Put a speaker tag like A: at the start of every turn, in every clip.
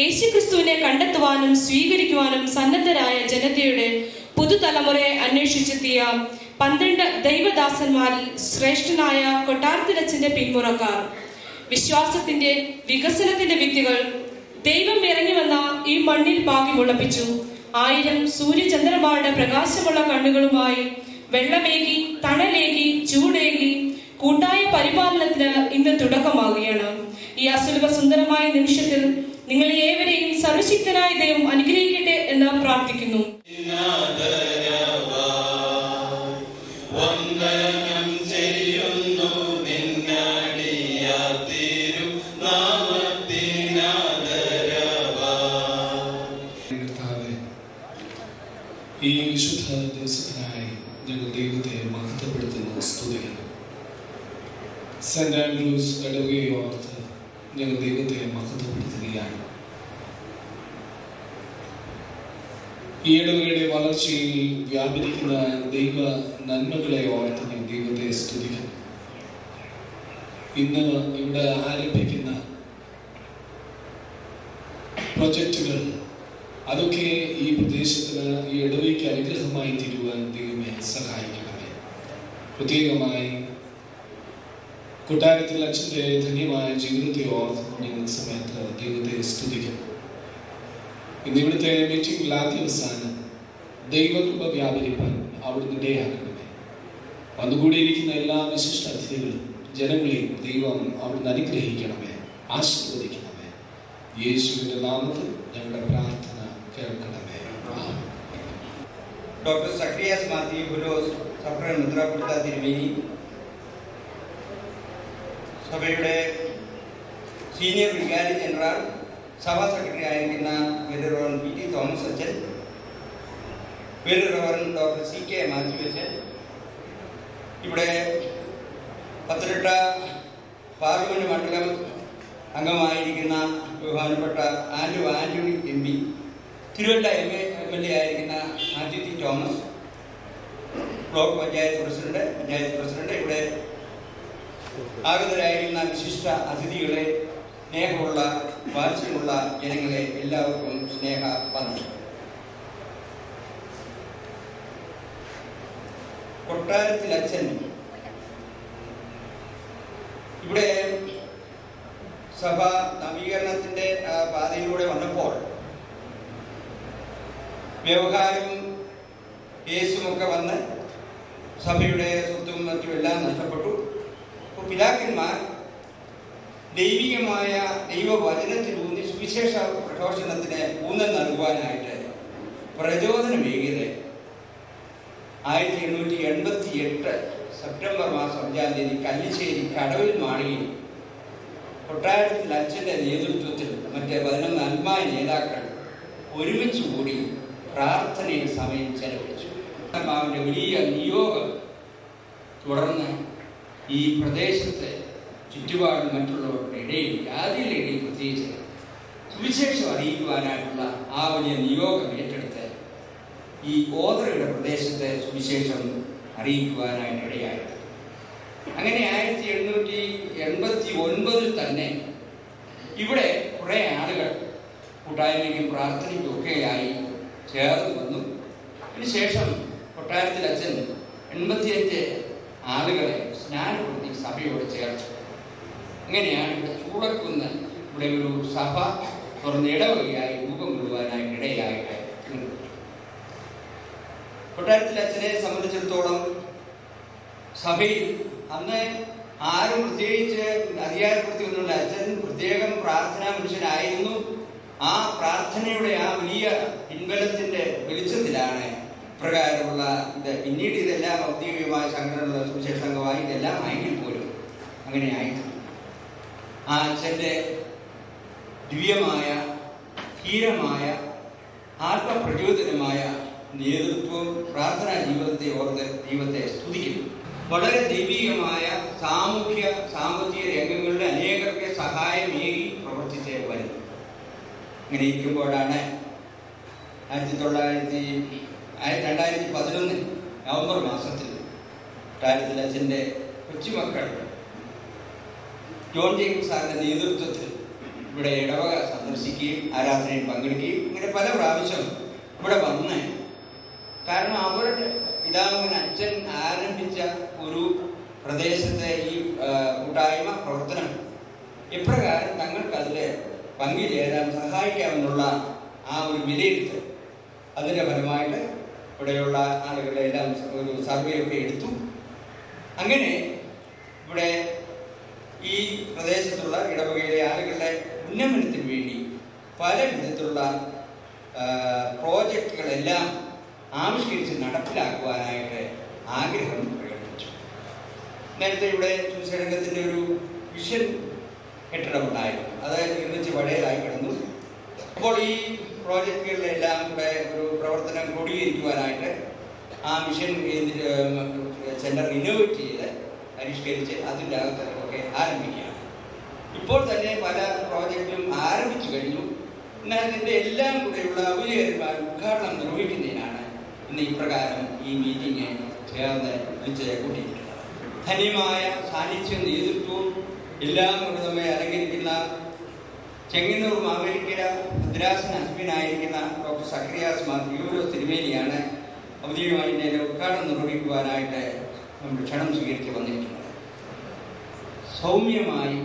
A: യേശുക്രിസ്തുവിനെ കണ്ടെത്തുവാനും സ്വീകരിക്കുവാനും സന്നദ്ധരായ ജനതയുടെ പുതുതലമുറയെ അന്വേഷിച്ചെത്തിയ 12 ദൈവദാസന്മാരിൽ ശ്രേഷ്ഠനായ കൊട്ടാരത്തിലച്ചന്റെ പിന്മുറക്കാർ, വിശ്വാസത്തിന്റെ വികസനത്തിന്റെ വിത്തുകൾ ദൈവം ഇറങ്ങി വന്ന ഈ മണ്ണിൽ പാകി മുളപ്പിച്ചു. 1000 സൂര്യചന്ദ്രന്മാരുടെ പ്രകാശമുള്ള കണ്ണുകളുമായി വെള്ളമേകി, തണലേകി, ചൂടേകി കൂട്ടായ പരിപാലനത്തിന് ഇന്ന് തുടക്കമാകുകയാണ്. ഈ അസുലഭ സുന്ദരമായ നിമിഷത്തിൽ നിങ്ങളെ ഏവരെയും സർവശക്തനായ ദൈവം അനുഗ്രഹിക്കട്ടെ എന്ന് പ്രാർത്ഥിക്കുന്നു.
B: ഈ വിശുദ്ധ ദിവസത്തിനായി ഞങ്ങൾ ദൈവത്തെ മഹത്വപ്പെടുത്തുന്നു, സ്തുതിക്കുന്നു. സെന്റ് ആൻഡ്രൂസ് ഇടവകയെ ഓർത്ത് ഞങ്ങൾ ദൈവത്തെ മഹത്വപ്പെടുത്തുകയാണ്. ഈ ഇടവകയുടെ വളർച്ചയിൽ വ്യാപരിക്കുന്ന ദൈവ നന്മകളെ ഓർത്ത് ഞങ്ങൾ ദൈവത്തെ സ്തുതിക്കുന്നു. ഇന്ന് ഇവിടെ ആരംഭിക്കുന്ന പ്രൊജക്റ്റുകൾ അതൊക്കെ ഈ പ്രദേശത്തിന്, ഈ ഇടവയ്ക്ക് അനുഗ്രഹമായി തീരുവാൻ ദൈവമേ സഹായിക്കണമേ. പ്രത്യേകമായി കൊട്ടാരത്തിൽ അച്ഛൻ്റെ ധന്യമായ ജീവിതത്തെ ഓർത്ത് ഞങ്ങൾ സമയത്ത് ദൈവത്തെ സ്തുതിക്കുന്നു. ഇന്നിവിടുത്തെ മീറ്റിംഗിൽ ആദ്യവസാനം ദൈവകൃപ വ്യാപരിപ്പാൻ അവിടുന്ന് ഇടയാക്കണമേ. വന്നുകൂടിയിരിക്കുന്ന എല്ലാ വിശിഷ്ട അതിഥികളും ജനങ്ങളെയും ദൈവം അവിടുന്ന് അനുഗ്രഹിക്കണമേ, ആശീർവദിക്കണമേ. യേശുവിൻ്റെ നാമത്തിൽ ഞങ്ങളുടെ പ്രാർത്ഥന കേൾക്കണമേ.
C: ഡോക്ടർ സക്രിയാസ് മാത്യു ഫിലോസ് സപ്രൻ മുദ്രാപുരത്ത തിരുമേനി, സഭയുടെ സീനിയർ വികാരി ജനറൽ, സഭാ സെക്രട്ടറി ആയിരിക്കുന്ന വെല്ലറവൻ PT തോമസ് അച്ഛൻ, വെല്ലറവൻ ഡോക്ടർ CK മാത്യു അച്ഛൻ, ഇവിടെ പത്തനംതിട്ട പാർലമെന്റ് മണ്ഡലം അംഗമായിരിക്കുന്ന ബഹുമാനപ്പെട്ട ആന്റണി MP, തിരുവല്ല MLA ആയിരിക്കുന്ന Mathew T Thomas, block panchayat president, ഇവിടെ ആഗതരായിരിക്കുന്ന വിശിഷ്ട അതിഥികളെ, സ്നേഹമുള്ള വാത്സല്യമുള്ള ജനങ്ങളെ, എല്ലാവർക്കും സ്നേഹ വന്ദനം. കൊട്ടാരത്തിൽ അച്ഛൻ ഇവിടെ സഭ നവീകരണത്തിന്റെ പാതയിലൂടെ വന്നപ്പോൾ വ്യവഹാരവും കേസുമൊക്കെ വന്ന് സഭയുടെ സ്വത്തും മറ്റുമെല്ലാം നഷ്ടപ്പെട്ടു. അപ്പോൾ പിതാക്കന്മാർ ദൈവികമായ ദൈവവചനത്തിലൂന്നി സുവിശേഷ പ്രഘോഷണത്തിന് ഊന്നൽ നൽകുവാനായിട്ട് പ്രചോദനമേകിയത് 1888 സെപ്റ്റംബർ മാസം 5-ാം തീയതി കല്ലിശ്ശേരി കടവിൽ മാളികയിൽ കൊട്ടാരത്തിൽ അച്ഛൻ്റെ നേതൃത്വത്തിൽ മറ്റ് 11 ആത്മായ നേതാക്കൾ ഒരുമിച്ച് കൂടി പ്രാർത്ഥനയിൽ സമയം ചെലവഴിച്ചു. ആത്മാവിൻ്റെ വലിയ നിയോഗം തുടർന്ന് ഈ പ്രദേശത്തെ ചുറ്റുപാടും മറ്റുള്ളവരുടെ ഇടയിൽ, ജാതിയുടെ ഇടയിൽ പ്രത്യേകിച്ച് സുവിശേഷം അറിയിക്കുവാനായിട്ടുള്ള ആ വലിയ നിയോഗം ഏറ്റെടുത്ത് ഈ ഓതറയുടെ പ്രദേശത്തെ സുവിശേഷം അറിയിക്കുവാനായിട്ട് ഇടയായത്. അങ്ങനെ 1889 തന്നെ ഇവിടെ കുറേ ആളുകൾ കൂട്ടായ്മയ്ക്കും പ്രാർത്ഥനയ്ക്കും ഒക്കെയായി ചേർന്ന് വന്നു. അതിനുശേഷം കൊട്ടാരത്തിൽ അച്ഛൻ 85 ആളുകളെ സ്നാനപ്പെടുത്തി സഭയോട് ചേർത്തു. അങ്ങനെയാണ് ഇവിടെ ചൂടക്കുന്ന് ഇവിടെ ഒരു സഭ തുറന്ന് ഇടവകയായി രൂപം കൊള്ളുവാനായിട്ട് ഇടയായിട്ട്. കൊട്ടാരത്തിൽ അച്ഛനെ സംബന്ധിച്ചിടത്തോളം സഭയിൽ അന്ന് ആരും പ്രത്യേകിച്ച് അധികാരപ്പെടുത്തി ഒന്നുമില്ല. അച്ഛൻ പ്രത്യേകം പ്രാർത്ഥനാ മനുഷ്യനായിരുന്നു. ആ പ്രാർത്ഥനയുടെ ആ വലിയ പിൻബലത്തിന്റെ വെളിച്ചത്തിലാണ് പ്രകാരമുള്ള ഇത്. പിന്നീട് ഇതെല്ലാം ഔദ്യോഗികമായ സംഘടനകളുടെ സുവിശേഷ സംഘമായി ഇതെല്ലാം ആയെങ്കിൽ പോലും അങ്ങനെ ആയിട്ടുണ്ട്. ആ അച്ഛൻ്റെ ദിവ്യമായ, ധീരമായ, ആത്മപ്രചോദനമായ നേതൃത്വവും പ്രാർത്ഥനാ ജീവിതത്തെ ഓർത്ത് ദൈവത്തെ സ്തുതിക്കുന്നു. വളരെ ദൈവികമായ സാമൂഹ്യ സാമ്പത്തിക രംഗങ്ങളുടെ അനേകർക്ക് സഹായമേകി പ്രവർത്തിച്ച് വരുന്നു. ഇങ്ങനെ ഇരിക്കുമ്പോഴാണ് 2011 നവംബർ മാസത്തിൽ കൊട്ടാരത്തിൽ അച്ഛൻ്റെ കൊച്ചുമക്കൾ ജോൺ ജേക്കബ് സാറിൻ്റെ നേതൃത്വത്തിൽ ഇവിടെ ഇടവക സന്ദർശിക്കുകയും ആരാധനയിൽ പങ്കെടുക്കുകയും ഇങ്ങനെ പല പ്രാവശ്യം ഇവിടെ വന്ന്, കാരണം അവരുടെ പിതാവിന് അച്ഛൻ ആരംഭിച്ച ഒരു പ്രദേശത്തെ ഈ കൂട്ടായ്മ പ്രവർത്തനം എപ്രകാരം തങ്ങൾക്ക് അതിൽ പങ്കുചേരാൻ സഹായിക്കാമെന്നുള്ള ആ ഒരു വിലയിരുത്തൽ, അതിൻ്റെ ഫലമായിട്ട് ഇവിടെയുള്ള ആളുകളെല്ലാം ഒരു സർവേ ഒക്കെ എടുത്തു. അങ്ങനെ ഇവിടെ ഈ പ്രദേശത്തുള്ള ഇടവകയിലെ ആളുകളുടെ ഉന്നമനത്തിന് വേണ്ടി പല വിധത്തിലുള്ള പ്രോജക്റ്റുകളെല്ലാം ആവിഷ്കരിച്ച് നടപ്പിലാക്കുവാനായിട്ട് ആഗ്രഹം പ്രകടിപ്പിച്ചു. നേരത്തെ ഇവിടെ സുരംഗത്തിൻ്റെ ഒരു വിഷൻ കെട്ടിടമുണ്ടായിരുന്നു, അത് നിർമ്മിച്ച് പഴയതായി കിടന്നു. അപ്പോൾ ഈ പ്രോജക്റ്റുകളിലെല്ലാം കൂടെ ഒരു പ്രവർത്തനം ക്രോഡീകരിക്കുവാനായിട്ട് ആ മിഷൻ സെൻറ്റർ റിനോവേറ്റ് ചെയ്ത് പരിഷ്കരിച്ച് അതിൻ്റെ അകത്തൊക്കെ ആരംഭിക്കുകയാണ്. ഇപ്പോൾ തന്നെ പല പ്രോജക്റ്റും ആരംഭിച്ചു കഴിഞ്ഞു. എന്നാൽ ഇതിൻ്റെ എല്ലാം കൂടെയുള്ള ഔപചാരികമായ ഉദ്ഘാടനം നിർവഹിക്കുന്നതിനാണ് ഇന്ന് ഇപ്രകാരം ഈ മീറ്റിംഗ് ചേർന്ന് വിളിച്ച് കൂട്ടിയിരിക്കുന്നത്. ധന്യമായ സാന്നിധ്യവും നേതൃത്വവും എല്ലാം കൊണ്ട് നമ്മെ അലങ്കരിക്കുന്ന ചെങ്ങന്നൂർ മാവേലിക്കര ഭദ്രാസന അധ്യക്ഷനായിരിക്കുന്ന ഡോക്ടർ സഖറിയാസ് മാർ തിരുവനന്തപുരം തിരുമേനിയാണ് ഔദ്യോഗികമായി ഇതിൻ്റെ ഉദ്ഘാടനം നിർവഹിക്കുവാനായിട്ട് നമ്മൾ ക്ഷണം സ്വീകരിച്ച് വന്നിരിക്കുന്നത്. സൗമ്യമായി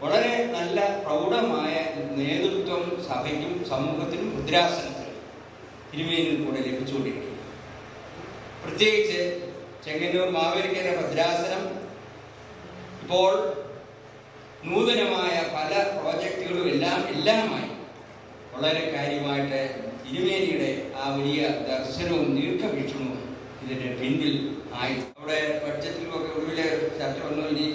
C: വളരെ നല്ല പ്രൗഢമായ നേതൃത്വം സഭയ്ക്കും സമൂഹത്തിനും ഭദ്രാസനത്തിനും തിരുമേനിയിൽ കൂടെ ലഭിച്ചുകൊണ്ടിരിക്കുന്നു. പ്രത്യേകിച്ച് ചെങ്ങന്നൂർ മാവേലിക്കര ഭദ്രാസനം ഇപ്പോൾ നൂതനമായ പല പ്രോജക്റ്റുകളും എല്ലാമായി വളരെ കാര്യമായിട്ട് തിരുമേനിയുടെ ആ വലിയ ദർശനവും ദീർഘവീക്ഷണവും ഇതിൻ്റെ പിന്നിൽ ആയി. അവിടെ ബഡ്ജറ്റിലുമൊക്കെ ഒടുവിൽ ചർച്ച വന്നു, ഇനി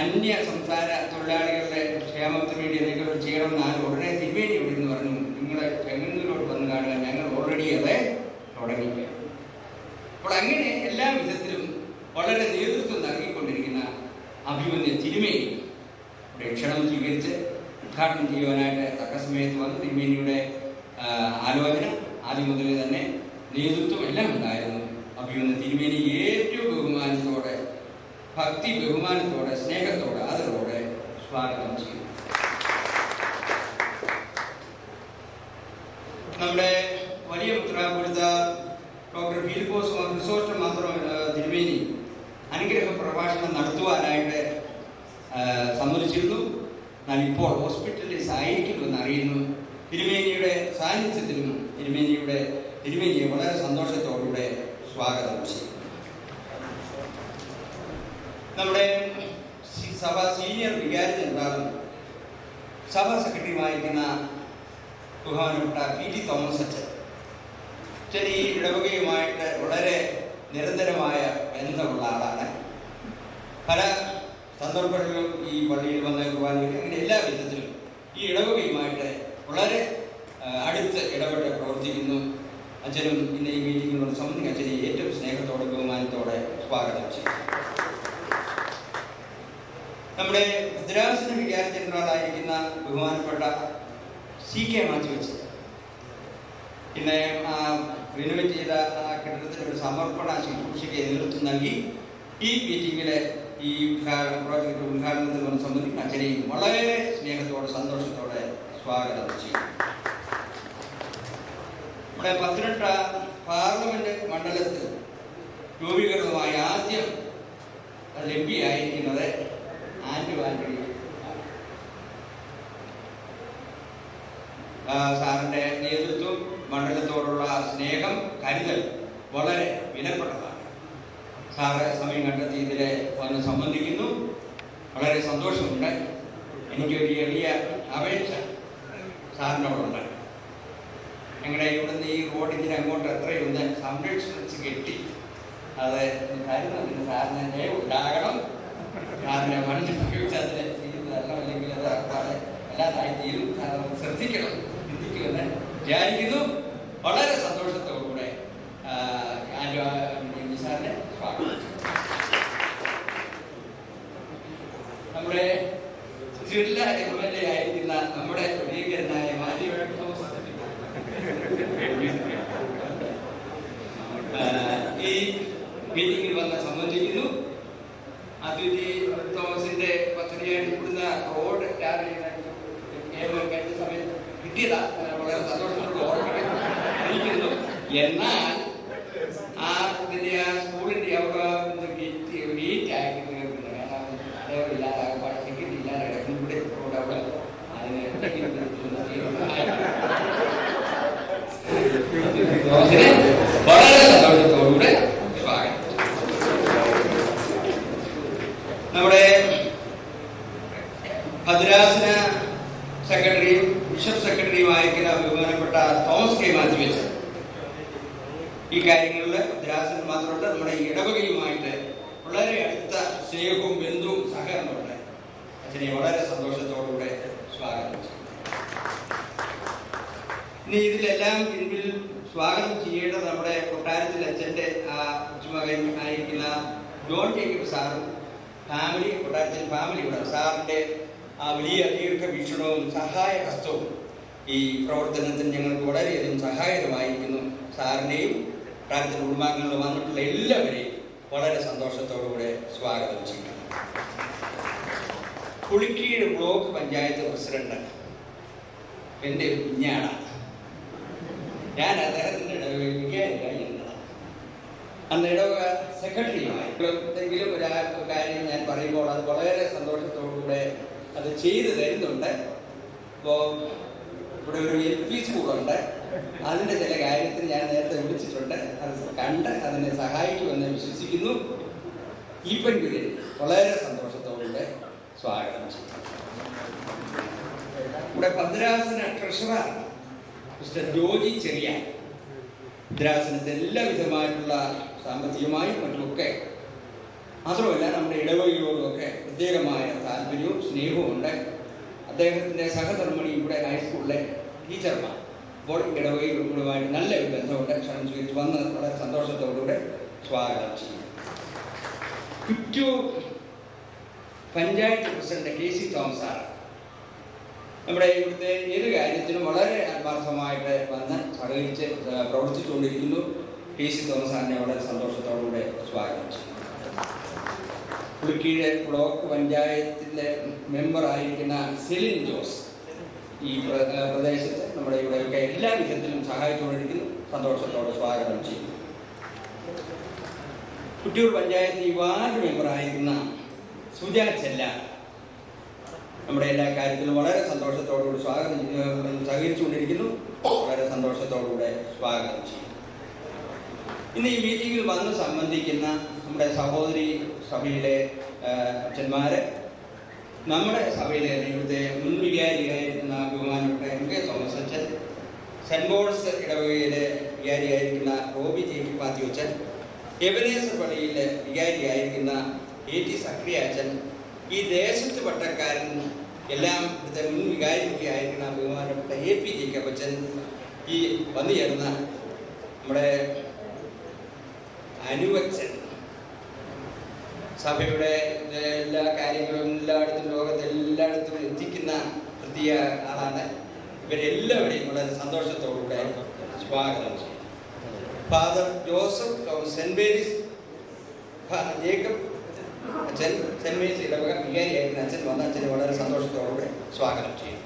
C: അന്യ സംസ്ഥാന തൊഴിലാളികളുടെ ക്ഷേമത്തിന് വേണ്ടി എന്തെങ്കിലും ചെയ്യണമെന്നാണ്. ഉടനെ തിരുമേനി ഇവിടെ നിന്ന് പറഞ്ഞു, നിങ്ങൾ ചെങ്ങന്നൂരോട് വന്ന് കാണുക, ഞങ്ങൾ ഓൾറെഡി അത് തുടങ്ങിക്കുക. അപ്പോൾ അങ്ങനെ എല്ലാ വിധത്തിലും വളരെ നേതൃത്വം നൽകിക്കൊണ്ടിരിക്കുന്ന അഭിമന്യ തിരുമേനി ക്ഷണം സ്വീകരിച്ച് ഉദ്ഘാടനം ചെയ്യുവാനായിട്ട് തക്ക സമയത്ത് വന്ന് തിരുമേനിയുടെ ആലോചന ആദ്യം മുതൽ തന്നെ നേതൃത്വം എല്ലാം ഉണ്ടായിരുന്നു. അഭിമന്യ തിരുമേനി ഏറ്റവും ബഹുമാനത്തോടെ, ഭക്തി ബഹുമാനത്തോടെ, സ്നേഹത്തോടെ, ആദരവോടെ സ്വാഗതം ചെയ്തു. നമ്മുടെ വലിയ പുത്രാപുരത്ത ഡോക്ടർ ഫിലിപ്പോസ് റിസോർട്ട് മാത്രം തിരുമേനി അനുഗ്രഹ പ്രഭാഷണം നടത്തുവാനായിട്ട് സമ്മതിച്ചിരുന്നു. എന്നാൽ ഇപ്പോൾ ഹോസ്പിറ്റലൈസ് ആയിരിക്കുമെന്ന് അറിയുന്നു. തിരുമേനിയുടെ സാന്നിധ്യത്തിലും തിരുമേനിയെ വളരെ സന്തോഷത്തോടുകൂടെ സ്വാഗതം ചെയ്യും. നമ്മുടെ സഭ സീനിയർ വികാരി ജനറാളും സഭാ സെക്രട്ടറിയുമായിരിക്കുന്ന ബഹുമാനപ്പെട്ട PT തോമസ് അച്ഛൻ ഈ ഇടവകയുമായിട്ട് വളരെ നിരന്തരമായ ബന്ധമുള്ള ആളാണ്. പല സന്ദർഭങ്ങളിലും ഈ പള്ളിയിൽ വന്ന കുർബാനയിൽ അങ്ങനെ എല്ലാ വിധത്തിലും ഈ ഇടവകയുമായിട്ട് വളരെ അടുത്ത് ഇടപെട്ട് പ്രവർത്തിക്കുന്നു. അച്ഛനും ഇന്ന് ഈ മീറ്റിങ്ങിനോട് സംബന്ധിച്ച് അച്ഛനെ ഏറ്റവും സ്നേഹത്തോടെ ബഹുമാനത്തോടെ സ്വാഗതം ചെയ്യും. നമ്മുടെ ഭദ്രാസന വികാരി ജനറലായിരിക്കുന്ന ബഹുമാനപ്പെട്ട CK മാത്യു അച്ഛൻ പിന്നെ റിനോവേറ്റ് ചെയ്ത ആ കെട്ടിടത്തിൻ്റെ ഒരു സമർപ്പണ ശുശ്രൂഷയ്ക്ക് നേതൃത്വം നൽകി ഈ മീറ്റിങ്ങിലെ ഈ പ്രോജക്റ്റ് ഉദ്ഘാടനത്തിൽ സംബന്ധിക്കുന്ന അച്ഛനെയും വളരെ സ്നേഹത്തോടെ സന്തോഷത്തോടെ സ്വാഗതം ചെയ്യും. നമ്മുടെ 18 പാർലമെന്റ് മണ്ഡലത്തിൽ രൂപീകൃതമായി ആദ്യം ലഭ്യമായിരിക്കുന്നത് ആന്റണി സാറിൻ്റെ നേതൃത്വം, മണ്ഡലത്തോടുള്ള സ്നേഹം, കരുതൽ വളരെ വിലപ്പെട്ടതാണ്. സാറ് സമയം കണ്ടെത്തി ഇതിൽ വന്ന് സംബന്ധിക്കുന്നു. വളരെ സന്തോഷമുണ്ട്. എനിക്കൊരു ചെറിയ അപേക്ഷ സാറിനോടുണ്ട്. ഞങ്ങളുടെ ഇവിടുന്ന് ഈ റോഡിന് അങ്ങോട്ട് എത്രയൊന്ന് സംരക്ഷിച്ച് കെട്ടി അത് കരുതുന്നതിന് സാറിന് ദയവ് ഉണ്ടാകണം. സാറിനെ മണ്ണിൽ ഉപയോഗിച്ച് അതിനെ ചെയ്യുന്നതല്ല, അല്ലെങ്കിൽ അത് അപ്പാടെ അല്ലാതായി തീരും. ശ്രദ്ധിക്കണം, ചിന്തിക്കുമെന്ന് വിചാരിക്കുന്നു. വളരെ സന്തോഷത്തോടുകൂടെ സാറിനെ സ്വാഗതം. നമ്മുടെ ജില്ലാ MLA ആയിരിക്കുന്ന നമ്മുടെ പ്രിയങ്കരനായ ഈ മീറ്റിംഗിൽ വന്ന് സംബന്ധിക്കുന്നു. അദ്വൈതി തോമസിന്റെ പദ്ധതിയായിട്ട് ഇവിടുന്ന് റോഡ് കിട്ടിയതാ, വളരെ സന്തോഷത്തോട് ഓർമ്മിക്കുന്നു. എന്നാൽ ആ ഇതിന്റെ ആ സ്കൂളിന്റെ അവിടെ ഗേറ്റ് ആക്കി തീർക്കുന്നത്, കാരണം അതേപോലെ ടിക്കറ്റ് ഇല്ലാതെ കിടക്കുമ്പോൾ അവിടെ അതിന് വളരെ സന്തോഷത്തോടുകൂടെ സ്വാഗതം. നമ്മുടെ ഭദ്രാസന സെക്രട്ടറിയും ബിഷപ്പ് സെക്രട്ടറിയുമായിരിക്കുന്ന ബഹുമാനപ്പെട്ട തോമസ് കെ മാത്യു അച്ഛൻ ഈ കാര്യങ്ങളിൽ ഭദ്രാസനം മാത്രമല്ല നമ്മുടെ ഇടവകയുമായിട്ട് വളരെ അടുത്ത സ്നേഹവും ബന്ധവും സഹകരണമുണ്ട്. അച്ഛനെ വളരെ സന്തോഷത്തോടുകൂടെ സ്വാഗതം ചെയ്യും. ഇനി ഇതിലെല്ലാം പിന്നിൽ സ്വാഗതം ചെയ്യേണ്ടത് നമ്മുടെ കൊട്ടാരത്തിൽ അച്ഛൻ്റെ ആ കൊച്ചുമകൻ ആയിരിക്കുന്ന ജോൺ ജേക്കബ് സാറും ഫാമിലി, കൊട്ടാരത്തിൽ ഫാമിലി കൂടെ സാറിൻ്റെ ആ വലിയ ദീർഘവീക്ഷണവും സഹായ ഹസ്തവും ഈ പ്രവർത്തനത്തിന് ഞങ്ങൾക്ക് വളരെയധികം സഹായകരമായിരിക്കുന്നു. സാറിനെയും കൊട്ടാരത്തിൽ കുടുംബാംഗങ്ങൾ വന്നിട്ടുള്ള എല്ലാവരെയും വളരെ സന്തോഷത്തോടുകൂടെ സ്വാഗതം ചെയ്യുന്നു. പുളിക്കീട് ബ്ലോക്ക് പഞ്ചായത്ത് പ്രസിഡന്റ് എൻ്റെ കുഞ്ഞാണ്. ഞാൻ അദ്ദേഹത്തിൻ്റെ ഇടവകയായി അന്ന് ഇടവക സെക്രട്ടറിയുമായി എന്തെങ്കിലും ഒരു കാര്യം ഞാൻ പറയുമ്പോൾ അത് വളരെ സന്തോഷത്തോടുകൂടെ അത് ചെയ്തു തരുന്നുണ്ട്. ഇപ്പോൾ ഇവിടെ ഒരു LP സ്കൂളുണ്ട്, അതിൻ്റെ ചില കാര്യത്തിൽ ഞാൻ നേരത്തെ വിളിച്ചിട്ടുണ്ട്. അത് കണ്ട് അതിനെ സഹായിക്കുമെന്ന് വിശ്വസിക്കുന്നു. ഈ പെൺകുതിൽ വളരെ സന്തോഷത്തോടെ സ്വാഗതം ചെയ്യും. ഇവിടെ ഭദ്രാസന ട്രഷറർ മിസ്റ്റർ ജോജി ചെറിയാൻ ഭദ്രാസനത്തെ എല്ലാവിധമായിട്ടുള്ള സാമ്പത്തികമായും മറ്റുമൊക്കെ മാത്രമല്ല നമ്മുടെ ഇടവകയോടുമൊക്കെ പ്രത്യേകമായ താല്പര്യവും സ്നേഹവും ഉണ്ട്. അദ്ദേഹത്തിൻ്റെ സഹധർമ്മിണി ഇവിടെ ഹൈസ്കൂളിലെ ടീച്ചർമാർ അപ്പോൾ ഇടവകയുമായിട്ട് നല്ലൊരു ബന്ധമുണ്ട്. ക്ഷണം സ്വീകരിച്ച് വന്ന് വളരെ സന്തോഷത്തോടുകൂടെ സ്വാഗതം ചെയ്യും. Kuttoor panchayat president KC Thomas sir നമ്മുടെ ഇവിടുത്തെ ഏത് കാര്യത്തിനും വളരെ ആത്മാർത്ഥമായിട്ട് വന്ന് സഹകരിച്ച് പ്രവർത്തിച്ചുകൊണ്ടിരിക്കുന്നു. KC തോമസ് സാറിനെ വളരെ സന്തോഷത്തോടുകൂടെ സ്വാഗതം ചെയ്യും. പുളിക്കീഴ് ബ്ലോക്ക് പഞ്ചായത്തിൻ്റെ മെമ്പറായിരിക്കുന്ന സെലിൻ ജോസ് ഈ പ്രദേശത്ത് നമ്മുടെ ഇവിടെയൊക്കെ എല്ലാ വിധത്തിലും സഹായിച്ചുകൊണ്ടിരിക്കുന്നു. സന്തോഷത്തോടെ സ്വാഗതം ചെയ്യും. കുറ്റൂർ പഞ്ചായത്ത് ഈ വാർഡ് മെമ്പറായിരിക്കുന്ന സുജാ ചെല്ല നമ്മുടെ എല്ലാ കാര്യത്തിലും വളരെ സന്തോഷത്തോടുകൂടി സഹകരിച്ചുകൊണ്ടിരിക്കുന്നു. വളരെ സന്തോഷത്തോടുകൂടെ സ്വാഗതം ചെയ്യും. ഇന്ന് ഈ മീറ്റിങ്ങിൽ വന്ന് സംബന്ധിക്കുന്ന നമ്മുടെ സഹോദരി സഭയിലെ അച്ഛന്മാര്, നമ്മുടെ സഭയിലെ ഇവിടുത്തെ മുൻ വികാരിയായിരിക്കുന്ന ബഹുമാനപ്പെട്ട MK തോമസ് അച്ഛൻ, സെന്റ് പോൾസ് ഇടവകയിലെ വികാരിയായിരിക്കുന്ന റോബി ജേക്കബ് മാത്യു അച്ഛൻ, എബനേസർ പള്ളിയിലെ വികാരിയായിരിക്കുന്ന AT സക്രിയ അച്ഛൻ, ഈ ദേശത്ത് പട്ടക്കാരൻ എല്ലാം ഇവിടുത്തെ മുൻ വികാരിയൊക്കെ ആയിരിക്കുന്ന ബഹുമാനപ്പെട്ട AP ജേക്കബ് അച്ഛൻ, ഈ വന്നു ചേർന്ന നമ്മുടെ അനുവച്ചൻ, സഭയുടെ എല്ലാ കാര്യങ്ങളും എല്ലായിടത്തും ലോകത്ത് എല്ലായിടത്തും എത്തിക്കുന്ന പ്രത്യേക ആളാണ്. ഇവരെല്ലാവരെയും വളരെ സന്തോഷത്തോടുകൂടെ സ്വാഗതം ചെയ്യും. Father Joseph saint Mary's Jacob അച്ഛൻ, സെന്റ് മേരീസ് ഇടവക വികാരിയായിരുന്ന അച്ഛൻ വന്ന അച്ഛനെ വളരെ സന്തോഷത്തോടുകൂടെ സ്വാഗതം ചെയ്യും.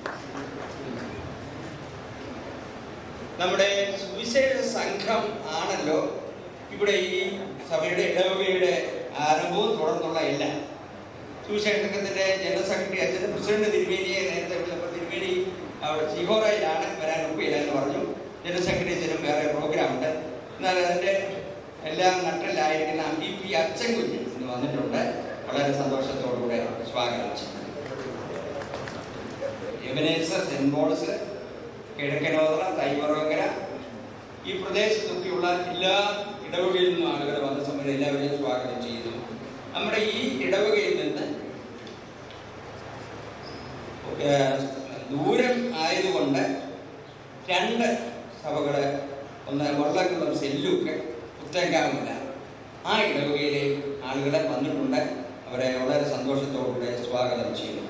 C: നമ്മുടെ സുവിശേഷ സംഘം ആണല്ലോ ഇവിടെ ഈ സഭയുടെ ഇടവകയുടെ ആരംഭവും തുടർന്നുള്ള എല്ലാം. സുവിശേഷ സംഘത്തിന്റെ ജനറൽ സെക്രട്ടറി അച്ഛൻ്റെ പ്രസിഡന്റ് തിരുമേനിയെ നേരത്തെ വിളിച്ചപ്പോൾ തിരുമേനി അവിടെ ചീഹോറയിലാണ്, വരാൻ ഒപ്പില്ല എന്ന് പറഞ്ഞു. ജനറൽ സെക്രട്ടറി അച്ഛനും വേറെ പ്രോഗ്രാം ഉണ്ട്. എന്നാൽ അതിൻ്റെ എല്ലാം നട്ടലായിരിക്കുന്ന MP അച്ഛൻ കുഞ്ഞ് ഇന്ന് വന്നിട്ടുണ്ട്. വളരെ സന്തോഷത്തോടുകൂടെ സ്വാഗതം ചെയ്യും. എബനേസർ, സെന്റ് പോൾസ്, കിഴക്കനോത്ര, തൈമറോങ്കര ഈ പ്രദേശത്തൊക്കെയുള്ള എല്ലാ ഇടവകയിൽ നിന്നും ആളുകൾ വന്ന സമയത്ത് എല്ലാവരെയും സ്വാഗതം ചെയ്യുന്നു. നമ്മുടെ ഈ ഇടവകയിൽ നിന്ന് ദൂരം ആയതുകൊണ്ട് 2 സഭകള്, ഒന്ന് വള്ളക്കുളം സെല്ലൂക്ക്, പുത്തങ്കാമല, ആ ഇടവകയിലെ ആളുകളെ വന്നിട്ടുണ്ട്. അവരെ വളരെ സന്തോഷത്തോടുകൂടെ സ്വാഗതം ചെയ്യുന്നു.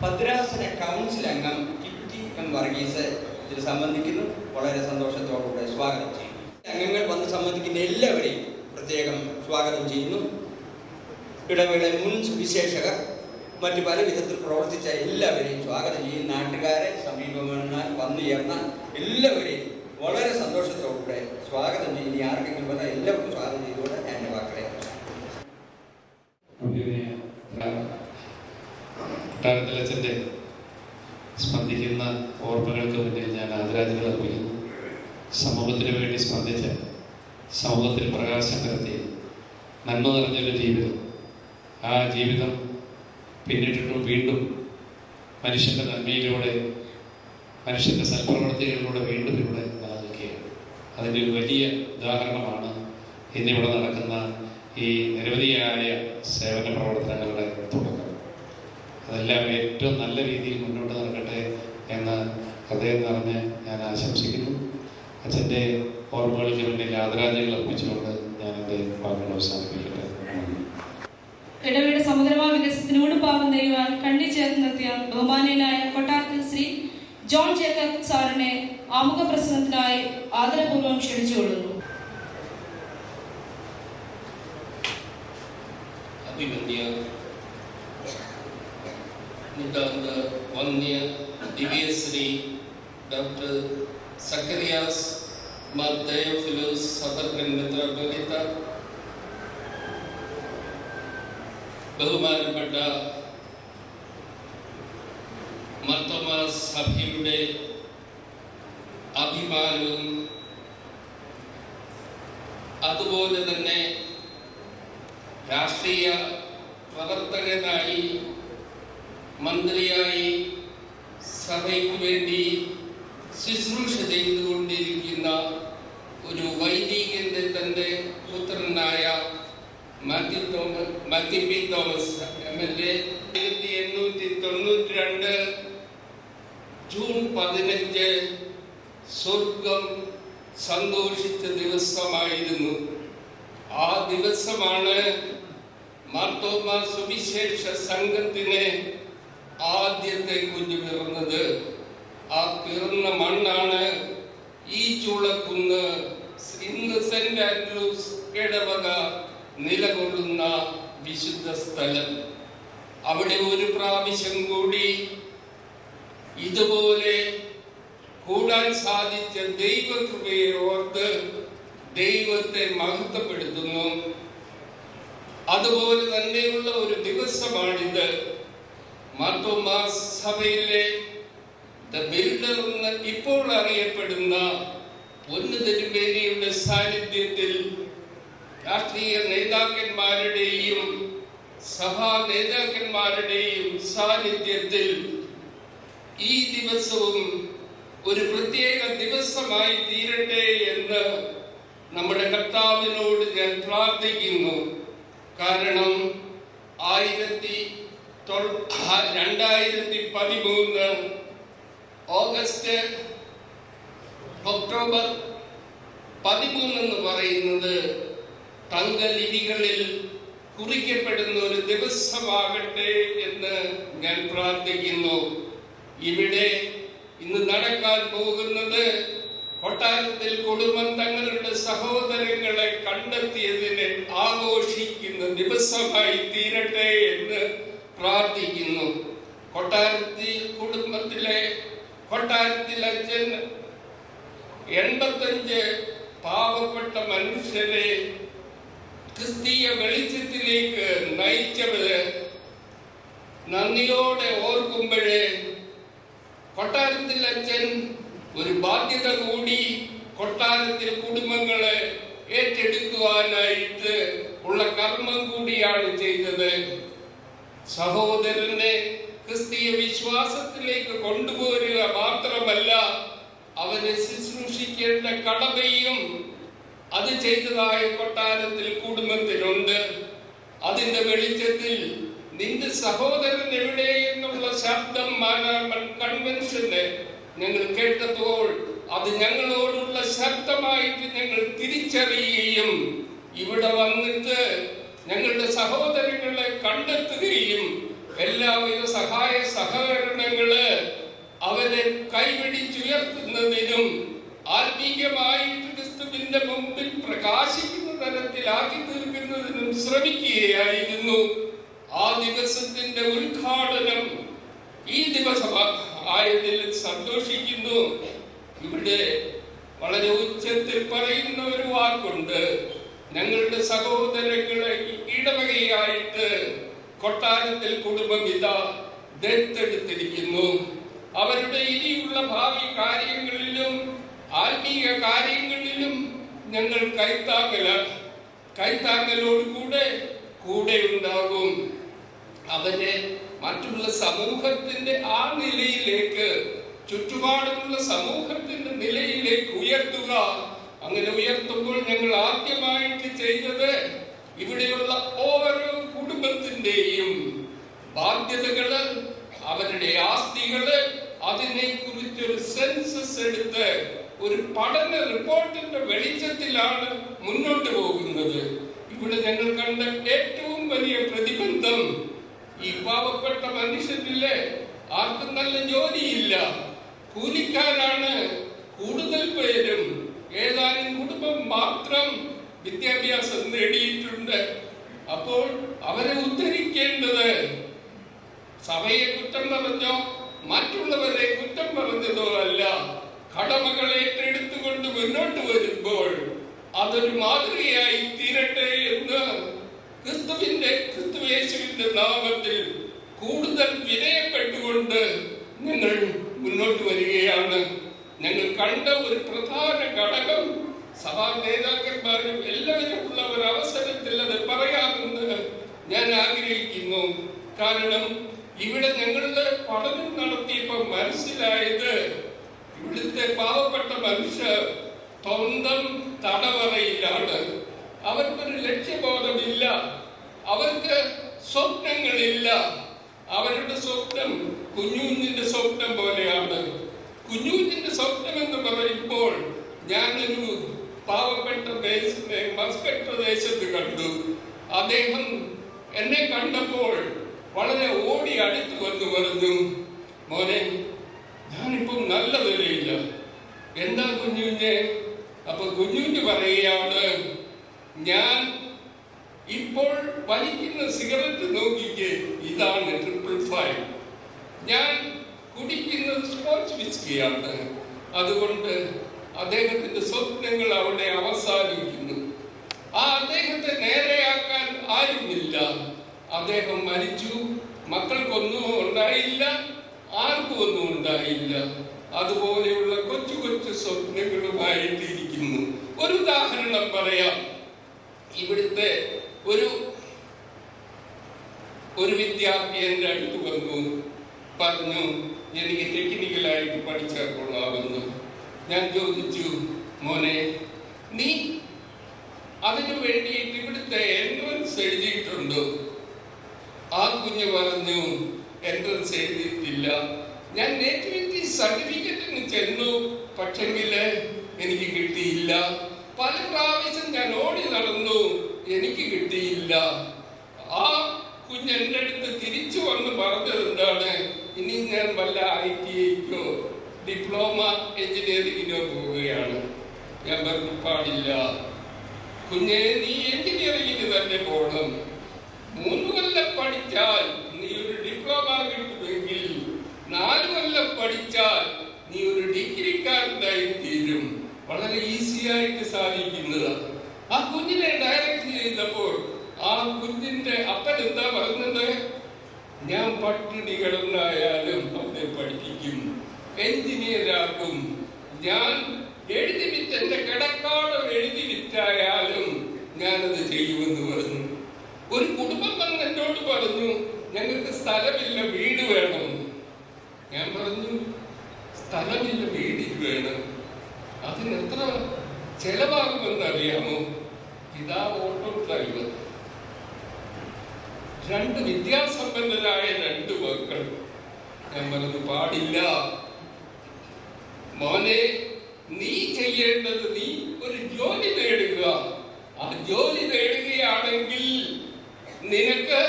C: ഭദ്രാസന കൗൺസിൽ അംഗം ടിറ്റി M വർഗീസ് ഇതിൽ സംബന്ധിക്കുന്നു. വളരെ സന്തോഷത്തോടുകൂടെ സ്വാഗതം ചെയ്യുന്നു. അംഗങ്ങൾ വന്ന് സംബന്ധിക്കുന്ന എല്ലാവരെയും പ്രത്യേകം സ്വാഗതം ചെയ്യുന്നു. ഇടവകളെ മുൻ സുവിശേഷകർ, മറ്റു പല വിധത്തിൽ പ്രവർത്തിച്ച എല്ലാവരെയും സ്വാഗതം ചെയ്യും. നാട്ടുകാരെ, സമീപങ്ങളിൽ വന്നുയർന്ന എല്ലാവരെയും വളരെ സന്തോഷത്തോടുകൂടെ സ്വാഗതം ചെയ്യും. ഇനി ആർക്കെങ്കിലും വന്നാൽ എല്ലാവർക്കും സ്വാഗതം ചെയ്തുകൊണ്ട് ഞാൻ എൻ്റെ വാക്കുകളെ
B: കൊട്ടാരത്തിലച്ഛൻ്റെ സ്പന്ദിക്കുന്ന ഓർമ്മകൾക്ക് മുന്നിൽ ഞാൻ ആദരാഞ്ജലികൾ അർപ്പിക്കുന്നു. സമൂഹത്തിന് വേണ്ടി സ്പന്ദിച്ച് സമൂഹത്തിൽ പ്രകാശം പരത്തി നന്മ നിറഞ്ഞൊരു ജീവിതം, ആ ജീവിതം പിന്നിട്ടിട്ടും വീണ്ടും മനുഷ്യൻ്റെ നന്മയിലൂടെ, മനുഷ്യൻ്റെ സൽപ്രവർത്തികളിലൂടെ വീണ്ടും ഇവിടെ നിലനിൽക്കുകയാണ്. അതിൻ്റെ ഒരു വലിയ ഉദാഹരണമാണ് ഇന്നിവിടെ നടക്കുന്ന ഈ നിരവധിയായ സേവന പ്രവർത്തനങ്ങളുടെ തുടക്കം. അതെല്ലാം ഏറ്റവും നല്ല രീതിയിൽ മുന്നോട്ട് നടക്കട്ടെ എന്ന് ഹൃദയം നിറഞ്ഞ് ഞാൻ ആശംസിക്കുന്നു. അച്ഛൻ്റെ ഓർമ്മകൾക്ക് മുന്നിൽ ആദരാഞ്ജലികൾ അർപ്പിച്ചുകൊണ്ട് ഞാൻ എൻ്റെ വാക്കുകൾ അവസാനിപ്പിക്കട്ടെ.
A: ഇടവയുടെ സമഗ്രമായ വികസനത്തിന് ഊടുപാകം നെയ്യുവാൻ കണ്ണി ചേർത്ത് നിർത്തിയ ബഹുമാന്യനായ കൊട്ടാരത്തിൽ ശ്രീ ജോൺ ജേക്കബ് സാറിനെ ആമുഖ പ്രസംഗത്തിനായി ആദരപൂർവ്വം ക്ഷണിച്ചുകൊള്ളുന്നു.
D: അഭിമന്യ നിതാന്ത വന്യ ദിവ്യശ്രീ ഡോക്ടർ സക്കറിയാസ് മാർ ദയോഫിലോസ് സബർക്കൻ മെത്രാപ്പൊലീത്ത, ബഹുമാനപ്പെട്ട മാർത്തോമാ സഭയുടെ അഭിമാനവും അതുപോലെ തന്നെ രാഷ്ട്രീയ പ്രവർത്തകനായി, മന്ത്രിയായി സഭയ്ക്ക് വേണ്ടി ശുശ്രൂഷ ചെയ്തുകൊണ്ടിരിക്കുന്ന ഒരു വൈദികന്റെ തൻ്റെ പുത്രനായ Mathew P Thomas MLA 1892 June 15 സ്വർഗം സന്തോഷിച്ച ദിവസമായിരുന്നു. ആ ദിവസമാണ് മാർത്തോമാ സുവിശേഷ സംഘത്തിന് ആദ്യത്തെ കുഞ്ഞു പിറന്നത്. ആ പിറന്ന മണ്ണാണ് ഈ ചൂളക്കുന്ന് ഇന്ന് സെന്റ് ആൻഡ്രൂസ് ഇടവക നിലകൊള്ളുന്ന വിശുദ്ധ സ്ഥലം. അവിടെ ഒരു പ്രാവശ്യം കൂടി ഇതുപോലെ കൂടാൻ സാധിച്ച ദൈവകൃപയെ ഓർത്ത് ദൈവത്തെ മഹത്വപ്പെടുത്തുന്നു. അതുപോലെ തന്നെയുള്ള ഒരു ദിവസമാണിത്. മാർത്തോമാ സഭയിലെ ദ ബിൽഡർ എന്ന് ഇപ്പോൾ അറിയപ്പെടുന്ന പൊന്നുതിരുമേനിയുടെ സാന്നിധ്യത്തിൽ, രാഷ്ട്രീയ നേതാക്കന്മാരുടെയും സഭാ നേതാക്കന്മാരുടെയും സാന്നിധ്യത്തിൽ ഈ ദിവസവും ഒരു പ്രത്യേക ദിവസമായി തീരട്ടെ എന്ന് നമ്മുടെ കർത്താവിനോട് ഞാൻ പ്രാർത്ഥിക്കുന്നു. കാരണം 2013 ഓഗസ്റ്റ് ഒക്ടോബർ 13 എന്ന് പറയുന്നത് തങ്കലിപികളിൽ കുറിക്കപ്പെടുന്ന ഒരു ദിവസമാകട്ടെ എന്ന് ഞാൻ പ്രാർത്ഥിക്കുന്നു. ഇവിടെ ഇന്ന് നടക്കാൻ പോകുന്നത് കൊട്ടാരത്തിൽ കുടുംബം തങ്ങളുടെ സഹോദരങ്ങളെ കണ്ടെത്തിയതിനെ ആഘോഷിക്കുന്ന ദിവസമായി തീരട്ടെ എന്ന് പ്രാർത്ഥിക്കുന്നു. കൊട്ടാരത്തിൽ അച്ഛൻ 85 പാവപ്പെട്ട മനുഷ്യരെ ക്രിസ്തീയ വെളിച്ചത്തിലേക്ക് നയിച്ചവര് നന്ദിയോടെ ഓർക്കുമ്പോഴേ കൊട്ടാരത്തിൽ അച്ഛൻ ഒരു ബാധ്യത കൂടി കൊട്ടാരത്തിൽ കുടുംബങ്ങളെ ഏറ്റെടുക്കുവാനായിട്ട് ഉള്ള കർമ്മം കൂടിയാണ് ചെയ്തത്. സഹോദരനെ ക്രിസ്തീയ വിശ്വാസത്തിലേക്ക് കൊണ്ടുപോരുക മാത്രമല്ല, അവനെ ശുശ്രൂഷിക്കേണ്ട കടമയും അത് ചെയ്തതായ കൊട്ടാരത്തിൽ കുടുംബത്തിനുണ്ട്. അതിന്റെ വെളിച്ചത്തിൽ നിന്റെ സഹോദരൻ എവിടെ എന്നുള്ള ശബ്ദം മാനാമൻ കൺവെൻഷന് ഞങ്ങൾ കേട്ടപ്പോൾ അത് ഞങ്ങളോടുള്ള ശബ്ദമായിട്ട് ഞങ്ങൾ തിരിച്ചറിയുകയും ഇവിടെ വന്നിട്ട് ഞങ്ങളുടെ സഹോദരങ്ങളെ കണ്ടെത്തുകയും എല്ലാവിധ സഹായ സഹകരണങ്ങള് അവരെ കൈപിടിച്ചുയർത്തുന്നതിനും ആത്മീയമായിട്ട് ക്രിസ്തുവിന്റെ മുമ്പിൽ പ്രകാശിക്കുന്ന തരത്തിലാക്കി തീർക്കുന്നതിനും ശ്രമിക്കുകയായിരുന്നു. ആ ദിവസത്തിന്റെ സ്ഥാപനത്തിന്റെ ഉദ്ഘാടനം ഈ ദിവസം ആയതിൽ സന്തോഷിക്കുന്നു. ഇവിടെ വളരെ ഉച്ചത്തിൽ പറയുന്ന ഒരു വാക്കുണ്ട്. ഞങ്ങളുടെ സഹോദരങ്ങളെ ഇടവകയായിട്ട് കൊട്ടാരത്തിൽ കുടുംബം ഇതാ ദത്തെടുത്തിരിക്കുന്നു. അവരുടെ ഇനിയുള്ള ഭാവി കാര്യങ്ങളിലും ആത്മീയ കാര്യങ്ങളിലും ഞങ്ങൾ കൈത്താങ്ങലോടുകൂടെ കൂടെ ഉണ്ടാകും. അവരെ മറ്റുള്ള സമൂഹത്തിന്റെ ആ നിലയിലേക്ക്, ചുറ്റുപാടുമുള്ള സമൂഹത്തിന്റെ നിലയിലേക്ക് ഉയർത്തുക. അങ്ങനെ ഉയർത്തുമ്പോൾ ഞങ്ങൾ ആദ്യമായിട്ട് ചെയ്തത് ഇവിടെയുള്ള ഓരോ കുടുംബത്തിന്റെയും ബാധ്യതകള്, അവരുടെ ആസ്തികള്, അതിനെ കുറിച്ചൊരു സെൻസസ് എടുത്ത് ഒരു പഠന റിപ്പോർട്ടിന്റെ വെളിച്ചത്തിലാണ് മുന്നോട്ട് പോകുന്നത്. ഇവിടെ ഞങ്ങൾ കണ്ട ഏറ്റവും വലിയ പ്രതിബന്ധം ഈ പാവപ്പെട്ട മനുഷ്യരിലെ ആർക്കും നല്ല ജോലിയില്ല, കൂലിക്കാരാണ് കൂടുതൽ പേരും. ഏതാനും കുടുംബം മാത്രം വിദ്യാഭ്യാസം നേടിയിട്ടുണ്ട്. അപ്പോൾ അവരെ ഉദ്ധരിക്കേണ്ടത് സഭയെ കുറ്റം പറഞ്ഞോ മറ്റുള്ളവരെ കുറ്റം പറഞ്ഞതോ അല്ല. കടമകൾ ഏറ്റെടുത്തുകൊണ്ട് മുന്നോട്ട് വരുമ്പോൾ അതൊരു മാതൃകയായി തീരട്ടെ എന്ന് ക്രിസ്തുയേശുവിന്റെ നാമത്തിൽ കൂടുതൽ വിനയപ്പെട്ടുകൊണ്ട് ഞങ്ങൾ മുന്നോട്ട് വരികയാണ്. ഞങ്ങൾ കണ്ട ഒരു പ്രധാന ഘടകം, സഭാ നേതാക്കന്മാരും എല്ലാവരും ഉള്ള ഒരു അവസരത്തിൽ അത് പറയാമെന്ന് ഞാൻ ആഗ്രഹിക്കുന്നു. കാരണം ഇവിടെ ഞങ്ങളുടെ പഠനം നടത്തിയപ്പോൾ മനസ്സിലായത്, ഇവിടുത്തെ പാവപ്പെട്ട മനുഷ്യർ സ്വന്തം തടവറയിലാണ്. അവർക്കൊരു ലക്ഷ്യബോധമില്ല, അവർക്ക് സ്വപ്നങ്ങളില്ല. അവരുടെ സ്വപ്നം കുഞ്ഞുഞ്ഞിന്റെ സ്വപ്നം പോലെയാണ്. കുഞ്ഞുഞ്ഞിന്റെ സ്വപ്നം എന്ന് പറയുമ്പോൾ ഞാനൊരു പാവപ്പെട്ട മസ്കറ്റ് പ്രദേശത്ത് കണ്ടു. അദ്ദേഹം എന്നെ കണ്ടപ്പോൾ വളരെ ഓടി അടുത്ത് വന്ന് പറഞ്ഞു, മോനെ, ഞാനിപ്പം നല്ല നിലയില്ല. എന്താ കുഞ്ഞുഞ്ഞെ? അപ്പൊ കുഞ്ഞുഞ്ഞ് പറയുകയാണ്, ഞാൻ ഇപ്പോൾ വലിക്കുന്ന സിഗരറ്റ് നോക്കിക്കേ, ഇതാണ് 555. ഞാൻ കുടിക്കുന്നത് സ്കോച്ച് വിസ്കിയാണ്. അതുകൊണ്ട് അദ്ദേഹത്തിന്റെ സ്വപ്നങ്ങൾ അവിടെ അവസാനിക്കുന്നു. ആ അദ്ദേഹത്തെ നേരെയാക്കാൻ ആരുമില്ല. അദ്ദേഹം മരിച്ചു, മക്കൾക്കൊന്നും ഉണ്ടായില്ല, ആർക്കും ഒന്നും ഉണ്ടായില്ല. അതുപോലെയുള്ള കൊച്ചു കൊച്ചു സ്വപ്നങ്ങളുമായിട്ടിരിക്കുന്നു. ഒരു ഉദാഹരണം പറയാം. ഇവിടുത്തെ ഒരു വിദ്യാർത്ഥി എൻ്റെ അടുത്ത് വന്നു, പറഞ്ഞു, എനിക്ക് ടെക്നിക്കലായിട്ട് പഠിച്ചാൽ കൊള്ളാമെന്ന്. ഞാൻ ചോദിച്ചു, മോനെ, നീ അതിനു വേണ്ടിയിട്ട് ഇവിടുത്തെ എൻട്രൻസ് എഴുതിയിട്ടുണ്ടോ? ആ കുഞ്ഞ് പറഞ്ഞു, എൻട്രൻസ് എഴുതിയിട്ടില്ല. ഞാൻ നേറ്റിവിറ്റി സർട്ടിഫിക്കറ്റിന് ചെന്നു, പക്ഷെങ്കില് എനിക്ക് കിട്ടിയില്ല. പല പ്രാവശ്യം ഞാൻ ഓടി നടന്നു, എനിക്ക് കിട്ടിയില്ല. ആ കുഞ്ഞ് എൻ്റെ അടുത്ത് തിരിച്ചു വന്ന് പറഞ്ഞത് എന്താണ്, ഇനി ഞാൻ വല്ല ITIക്കോ ഡിപ്ലോമ എഞ്ചിനീയറിംഗിനോ പോവുകയാണ്. ഞാൻ പറഞ്ഞു, പാടില്ല കുഞ്ഞെ, നീ എഞ്ചിനീയറിംഗിന് തന്നെ പോകണം. 3 കൊല്ലം പഠിച്ചാൽ നീ ഒരു ഡിപ്ലോമ കിട്ടുമെങ്കിൽ 4 കൊല്ലം പഠിച്ചാൽ നീ ഒരു ഡിഗ്രിക്കാരനായി തീരും. വളരെ ഈസി ആയിട്ട് സാധിക്കുന്നതാണ്. ആ കുഞ്ഞിനെ ഡയറക്റ്റ് ചെയ്തപ്പോൾ ആ കുഞ്ഞിന്റെ അപ്പൻ എന്താ പറഞ്ഞത്, ഞാൻ പട്ടിണി കിടന്നായാലും അവനെ പഠിപ്പിക്കും, എഞ്ചിനീയറാക്കും. ഞാൻ എഴുതി വിറ്റ്, എന്റെ കിടക്കാടം എഴുതി വിറ്റായാലും ഞാനത് ചെയ്യുമെന്ന് പറഞ്ഞു. ഒരു കുടുംബം വന്ന് എന്നോട് പറഞ്ഞു, ഞങ്ങൾക്ക് സ്ഥലമില്ല, വീട് വേണം. ഞാൻ പറഞ്ഞു, സ്ഥലമില്ല, വീട് വേണം, അതിനെത്ര ചെലവാകുമെന്ന് അറിയാമോ? പിതാവ് ഓട്ടോ ഡ്രൈവർ, 2 വിദ്യാസമ്പന്നരായ 2 മക്കൾ. ഞാൻ പറഞ്ഞു, പാടില്ല മോനെ, നീ ചെയ്യേണ്ടത് നീ ഒരു ജോലി നേടുക. ആ ജോലി നേടുകയാണെങ്കിൽ നിനക്ക്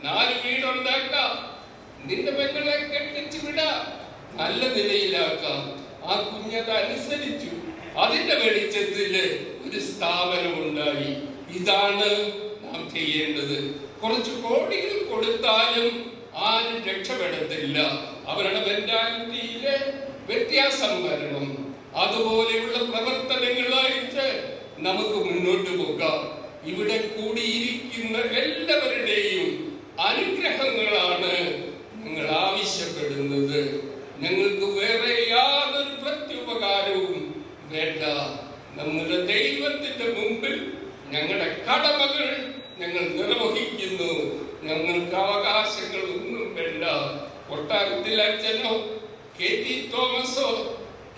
D: 4 വീടുണ്ടാക്കാം, നിന്റെ മക്കളെ കെട്ടിച്ചു വിടാം, നല്ല നിലയിലാക്കാം. ആ കുഞ്ഞത് അനുസരിച്ചു. അതിന്റെ വെളിച്ചത്തില് ഒരു സ്ഥാപനം ഉണ്ടായി. ഇതാണ് നാം ചെയ്യേണ്ടത്. കുറച്ച് കോടികൾ കൊടുത്താലും ആരും രക്ഷപ്പെടത്തില്ല. അവരുടെ മെന്റാലിറ്റിയിലെ വ്യത്യാസം വരണം. അതുപോലെയുള്ള പ്രവർത്തനങ്ങളായിട്ട് നമുക്ക് മുന്നോട്ട് പോകാം. ഇവിടെ കൂടിയിരിക്കുന്ന എല്ലാവരുടെയും അനുഗ്രഹങ്ങളാണ് ഞങ്ങൾ ആവശ്യപ്പെടുന്നത്. ഞങ്ങൾക്ക് വേറെ യാതൊരു പ്രത്യുപകാരവും വേണ്ട. നമ്മുടെ ദൈവത്തിന്റെ മുമ്പിൽ ഞങ്ങളുടെ കടമകൾ ഞങ്ങൾ നിർവഹിക്കുന്നു. ഞങ്ങൾക്ക് അവകാശങ്ങളൊന്നും വേണ്ട. കൊട്ടാരത്തിൽ അച്ഛനോ KT തോമസോ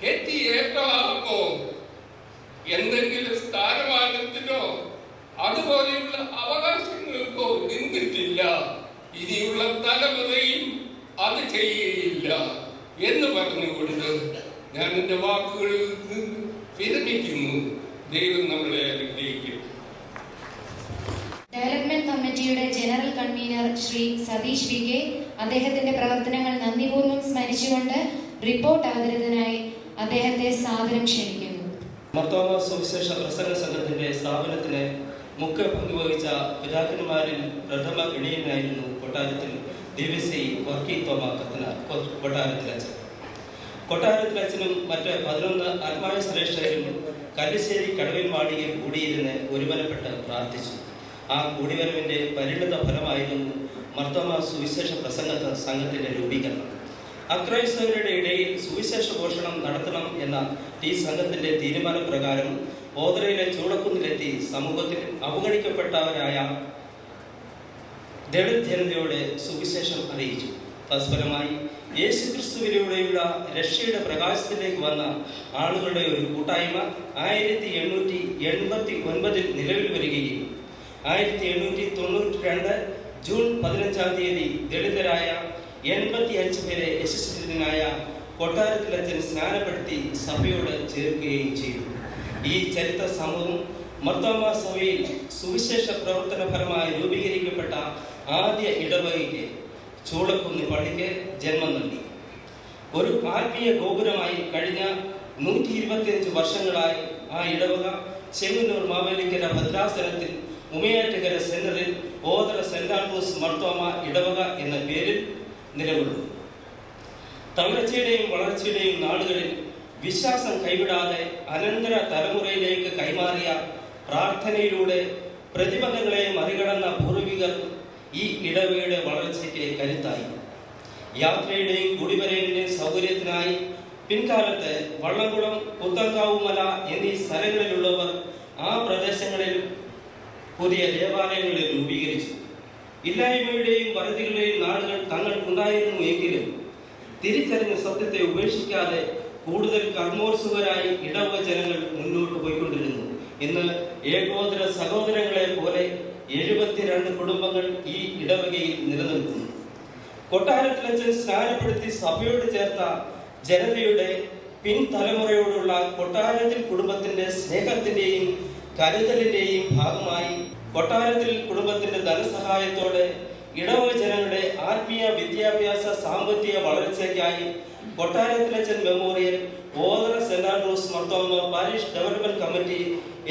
D: KT ഏബ്രഹാമോ എന്തെങ്കിലും സ്ഥാനമാനത്തിനോ അതുപോലെയുള്ള അവകാശങ്ങൾക്കോ നിന്നിട്ടില്ല. ഇനിയുള്ള തലമുറയും അത് ചെയ്യുകയില്ല എന്ന് പറഞ്ഞുകൊണ്ട് ഞാൻ എൻ്റെ വാക്കുകളിൽ നിന്ന് വിരമിക്കുന്നു. ദൈവം നമ്മളെ അനുഗ്രഹിക്കും.
E: ഡെവലപ്മെന്റ് കമ്മിറ്റിയുടെ general convener Shri Satheesh VK അദ്ദേഹത്തിന്റെ പ്രവർത്തനങ്ങൾ നന്ദിപൂർവ്വം സ്മരിച്ചുകൊണ്ട് റിപ്പോർട്ട് അവതരണത്തിനായി അദ്ദേഹത്തെ സാദരം ക്ഷണിക്കുന്നു.
F: മർത്തോമ സുവിശേഷ പ്രസംഗ സംഘത്തിന്റെ സ്ഥാപനത്തിന് മുഖ്യ പങ്ക് വഹിച്ച പിതാക്കന്മാരിൽ പ്രഥമ ഇടയനായിരുന്നു കൊട്ടാരത്തിൽ ദിവ്യശ്രീ വർക്കി തോമ കത്തനാർ കൊട്ടാരത്തിലച്ഛൻ. കൊട്ടാരത്തിലച്ഛനും മറ്റ് 11 ആത്മായ ശ്രേഷ്ഠരും കല്ലിശ്ശേരി കടവിൽ മാളികയിൽ കൂടിയിരുന്ന് ഒരുമനപ്പെട്ട് പ്രാർത്ഥിച്ചു. ആ കൂടിവരവിന്റെ പരിണിത ഫലമായിരുന്നു മർത്തോമ സുവിശേഷ പ്രസംഗ സംഘത്തിന്റെ രൂപീകരണം. അക്രൈസ്തവരുടെ ഇടയിൽ സുവിശേഷ ഘോഷണം നടത്തണം എന്ന ഈ സംഘത്തിന്റെ തീരുമാനപ്രകാരം ഓതറയിലെ ചൂളക്കുന്നിലെത്തി സമൂഹത്തിൽ അവഗണിക്കപ്പെട്ടവരായ ദളിത് ജനതയോട് സുവിശേഷം അറിയിച്ചു. തത്ഫലമായി യേശുക്രിസ്തുവിലൂടെയുള്ള രക്ഷയുടെ പ്രകാശത്തിലേക്ക് വന്ന ആളുകളുടെ ഒരു കൂട്ടായ്മ 1889 നിലവിൽ വരികയും 1892 ജൂൺ 15-ാം തീയതി ദളിതരായ 85 പേരെ യശസ്വിനായ കൊട്ടാരത്തിലച്ഛൻ സ്നാനപ്പെടുത്തി സഭയോട് ചേർക്കുകയും ചെയ്തു. ഈ ചരിത്ര സംഭവം മർത്തോമ സഭയിൽ സുവിശേഷ പ്രവർത്തന ഫലമായി രൂപീകരിക്കപ്പെട്ട ആദ്യ ഇടവകയ്ക്ക് ചൂളക്കുന്ന് പള്ളിക്ക് ജന്മം നൽകി. ഒരു ആത്മീയ ഗോപുരമായി കഴിഞ്ഞ 125 വർഷങ്ങളായി ആ ഇടവക ചെങ്ങന്നൂർ മാവേലിക്കര ഭദ്രാസനത്തിൽ ഉമയാറ്റുകര സെന്ററിൽ ഓതറ സെന്റ് ആൻഡ്രൂസ് മർത്തോമ ഇടവക എന്ന പേരിൽ നിലകൊള്ളുന്നു. തളർച്ചയുടെയും വളർച്ചയുടെയും നാളുകളിൽ വിശ്വാസം കൈവിടാതെ അനന്തര തലമുറയിലേക്ക് കൈമാറിയ പ്രാർത്ഥനയിലൂടെ പ്രതിബന്ധങ്ങളെ മറികടന്ന പൂർവികർ ഈ ഇടവകയുടെ വളർച്ചയ്ക്ക് കരുത്തായി. യാത്രയുടെയും കുടിവരവിന്റെയും സൗകര്യത്തിനായി പിൻകാലത്ത് വള്ളംകുളം, പുത്തങ്കാവുമല എന്നീ സ്ഥലങ്ങളിലുള്ളവർ ആ പ്രദേശങ്ങളിൽ പുതിയ ദേവാലയങ്ങളെ രൂപീകരിച്ചു. ഇല്ലായ്മയുടെയും വറുതികളുടെയും നാളുകൾ തങ്ങൾക്കുണ്ടായിരുന്നു എങ്കിലും തിരിച്ചറിഞ്ഞ സത്യത്തെ ഉപേക്ഷിക്കാതെ കൂടുതൽ കർമ്മോത്സുകരായി ഇടവക ജനങ്ങൾ മുന്നോട്ട് പോയിക്കൊണ്ടിരുന്നു. ഇന്ന് ഏകോദര സഹോദരങ്ങളെ പോലെ 72 കുടുംബങ്ങൾ ഈ ഇടവകയിൽ നിലനിൽക്കുന്നു. കൊട്ടാരത്തിലച്ഛൻ സ്നാനപ്പെടുത്തി സഭയോട് ചേർത്ത ജനതയുടെ പിൻതലമുറയോടുള്ള കൊട്ടാരത്തിൽ കുടുംബത്തിന്റെ സ്നേഹത്തിന്റെയും കരുതലിന്റെയും ഭാഗമായി കൊട്ടാരത്തിൽ കുടുംബത്തിന്റെ ധനസഹായത്തോടെ ഇടവക ജനങ്ങളുടെ ആത്മീയ വിദ്യാഭ്യാസ സാമ്പത്തിക വളർച്ചയ്ക്കായി Kottarathilachan memorial Othara Saint Andrews Marthoma parish development committee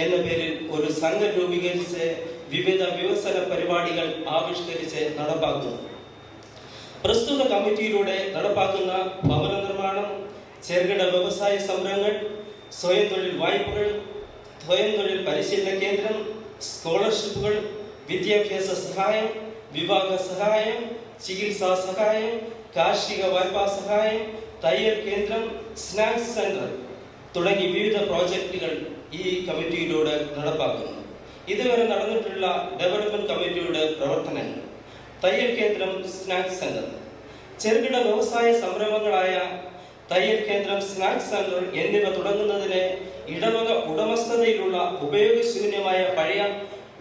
F: എന്ന പേരിൽ ഒരു സംഘം രൂപീകരിച്ച് വിവിധ വികസന പരിപാടികൾ ആവിഷ്കരിച്ച് നടപ്പാക്കുന്നു. പ്രസ്തുത കമ്മിറ്റിയിലൂടെ നടപ്പാക്കുന്ന ഭവന നിർമ്മാണം, ചെറുകിട വ്യവസായ സംരംഭങ്ങൾ, സ്വയം തൊഴിൽ വായ്പകൾ, സ്വയം തൊഴിൽ പരിശീലന കേന്ദ്രം, സ്കോളർഷിപ്പുകൾ, വിദ്യാഭ്യാസ സഹായം, വിവാഹ സഹായം, ചികിത്സാ സഹായം, കാർഷിക വായ്പാ സഹായം, തയ്യൽ കേന്ദ്രം, സ്നാക്സ് സെന്റർ തുടങ്ങി വിവിധ പ്രോജക്റ്റുകൾ ഈ കമ്മിറ്റിയിലൂടെ നടപ്പാക്കുന്നു. ഇതുവരെ നടന്നിട്ടുള്ള ഡെവലപ്മെന്റ് കമ്മിറ്റിയുടെ പ്രവർത്തനങ്ങൾ: തയ്യൽ കേന്ദ്രം, സ്നാക്സ് സെന്റർ. ചെറുകിട വ്യവസായ സംരംഭങ്ങളായ തയ്യൽ കേന്ദ്രം, സ്നാക്സ് സെന്റർ എന്നിവ തുടങ്ങുന്നതിന് ഇടവക ഉടമസ്ഥതയിലുള്ള ഉപയോഗശൂന്യമായ പഴയ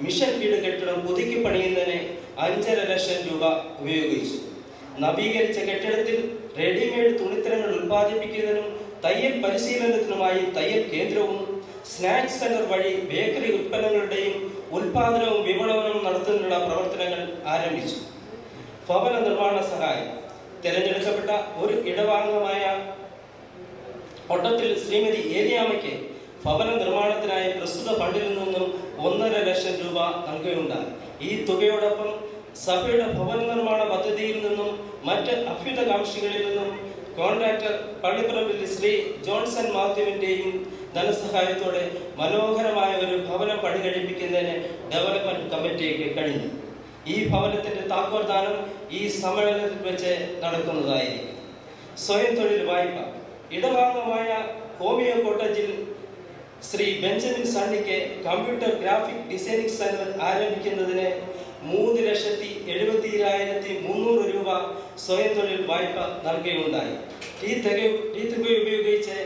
F: മിഷൻ വീട് കെട്ടിടം പുതുക്കി പണിയുന്നതിന് 5.5 ലക്ഷം രൂപ ഉപയോഗിച്ചു. നവീകരിച്ച കെട്ടിടത്തിൽ റെഡിമെയ്ഡ് തുണിത്തരങ്ങൾ ഉൽപ്പാദിപ്പിക്കുന്നതിനും തയ്യൽ പരിശീലനത്തിനുമായി തയ്യൽ കേന്ദ്രവും സ്നാക്സ് സെന്റർ വഴി ബേക്കറി ഉൽപ്പന്നങ്ങളുടെയും ഉൽപാദനവും വിപണനവും നടത്തുന്നതിനുള്ള പ്രവർത്തനങ്ങൾ ആരംഭിച്ചു. ഭവന നിർമ്മാണ സഹായം: തിരഞ്ഞെടുക്കപ്പെട്ട ഒരു ഇടവാംഗമായ ഒട്ടത്തിൽ ശ്രീമതി ഏലിയാമ്മയ്ക്ക് ഭവന നിർമ്മാണത്തിനായി പ്രസ്തുത ഫണ്ടിൽ നിന്നും 1.5 ലക്ഷം രൂപ നൽകുകയുണ്ടായി. ഈ തുകയോടൊപ്പം സഭയുടെ ഭവന നിർമ്മാണ പദ്ധതിയിൽ നിന്നും മറ്റ് അഭ്യുതകാംക്ഷികളിൽ നിന്നും കോൺട്രാക്ടർ പള്ളിപ്പറമ്പിൽ ശ്രീ ജോൺസൺ മാത്യുവിന്റെയും ധനസഹായത്തോടെ മനോഹരമായ ഒരു ഭവനം പണി കഴിപ്പിക്കുന്നതിന് ഡെവലപ്മെന്റ് കമ്മിറ്റിക്ക് കഴിഞ്ഞു. ഈ ഭവനത്തിന്റെ താക്കോൽദാനം ഈ സമ്മേളനത്തിൽ വെച്ച് നടക്കുന്നതായിരിക്കും. സ്വയം തൊഴിൽ വായ്പ ഇടവാംഗമായ ഹോമിയോ കോട്ടേജിൽ ശ്രീ ബെഞ്ചമിൻ സണ്ണിക്ക് കമ്പ്യൂട്ടർ ഗ്രാഫിക് ഡിസൈനിങ് സെന്റർ ആരംഭിക്കുന്നതിന് 3,72,300 രൂപ സ്വയം തൊഴിൽ വായ്പ നൽകുകയുണ്ടായി. ഈ തുക ഉപയോഗിച്ച്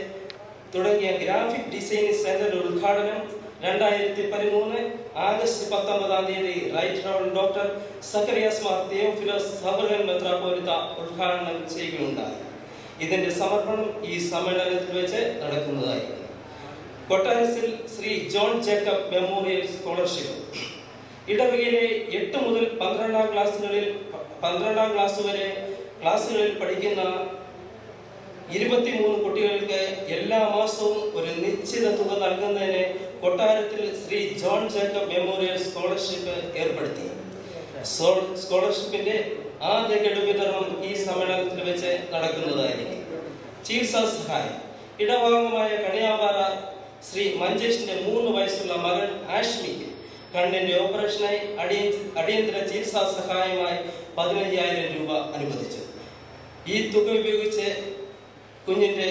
F: തുടങ്ങിയ ഗ്രാഫിക് ഡിസൈനിങ് സെന്റർ ഉദ്ഘാടനം 2013 August 19 right reverend doctor Zacharias Mar Theophilos suffragan മെത്രാപ്പോലിത്ത ഉദ്ഘാടനം ചെയ്യുകയുണ്ടായി. ഇതിന്റെ സമർപ്പണം ഈ സമ്മേളനത്തിൽ വെച്ച് നടക്കുന്നതായിരുന്നു. കൊട്ടാരത്തിൽ Shri John Jacob memorial scholarship ഇടവകയിലെ 8 മുതൽ 12 ക്ലാസ് വരെ ക്ലാസ്സുകളിൽ പഠിക്കുന്ന 23 കുട്ടികൾക്ക് എല്ലാ മാസവും ഒരു നിശ്ചിത തുക നൽകുന്നതിന് കൊട്ടാരത്തിൽ Shri John Jacob memorial scholarship ഏർപ്പെടുത്തി. സ്കോളർഷിപ്പിന്റെ ആദ്യ ഗഡു വിതരണം ഈ സമ്മേളനത്തിൽ വെച്ച് നടക്കുന്നതായിരിക്കും. ചികിത്സാ സഹായം ഇടവാംഗമായ കണിയാമ്പാറ ശ്രീ മഞ്ചേഷിന്റെ 3 വയസ്സുള്ള മകൻ ആഷ്മിക്ക് കണ്ണിന്റെ ഓപ്പറേഷനായി അടിയന്തര ചികിത്സാ സഹായമായി 15,000 രൂപ അനുവദിച്ചു. ഈ തുക ഉപയോഗിച്ച് കുഞ്ഞിന്റെ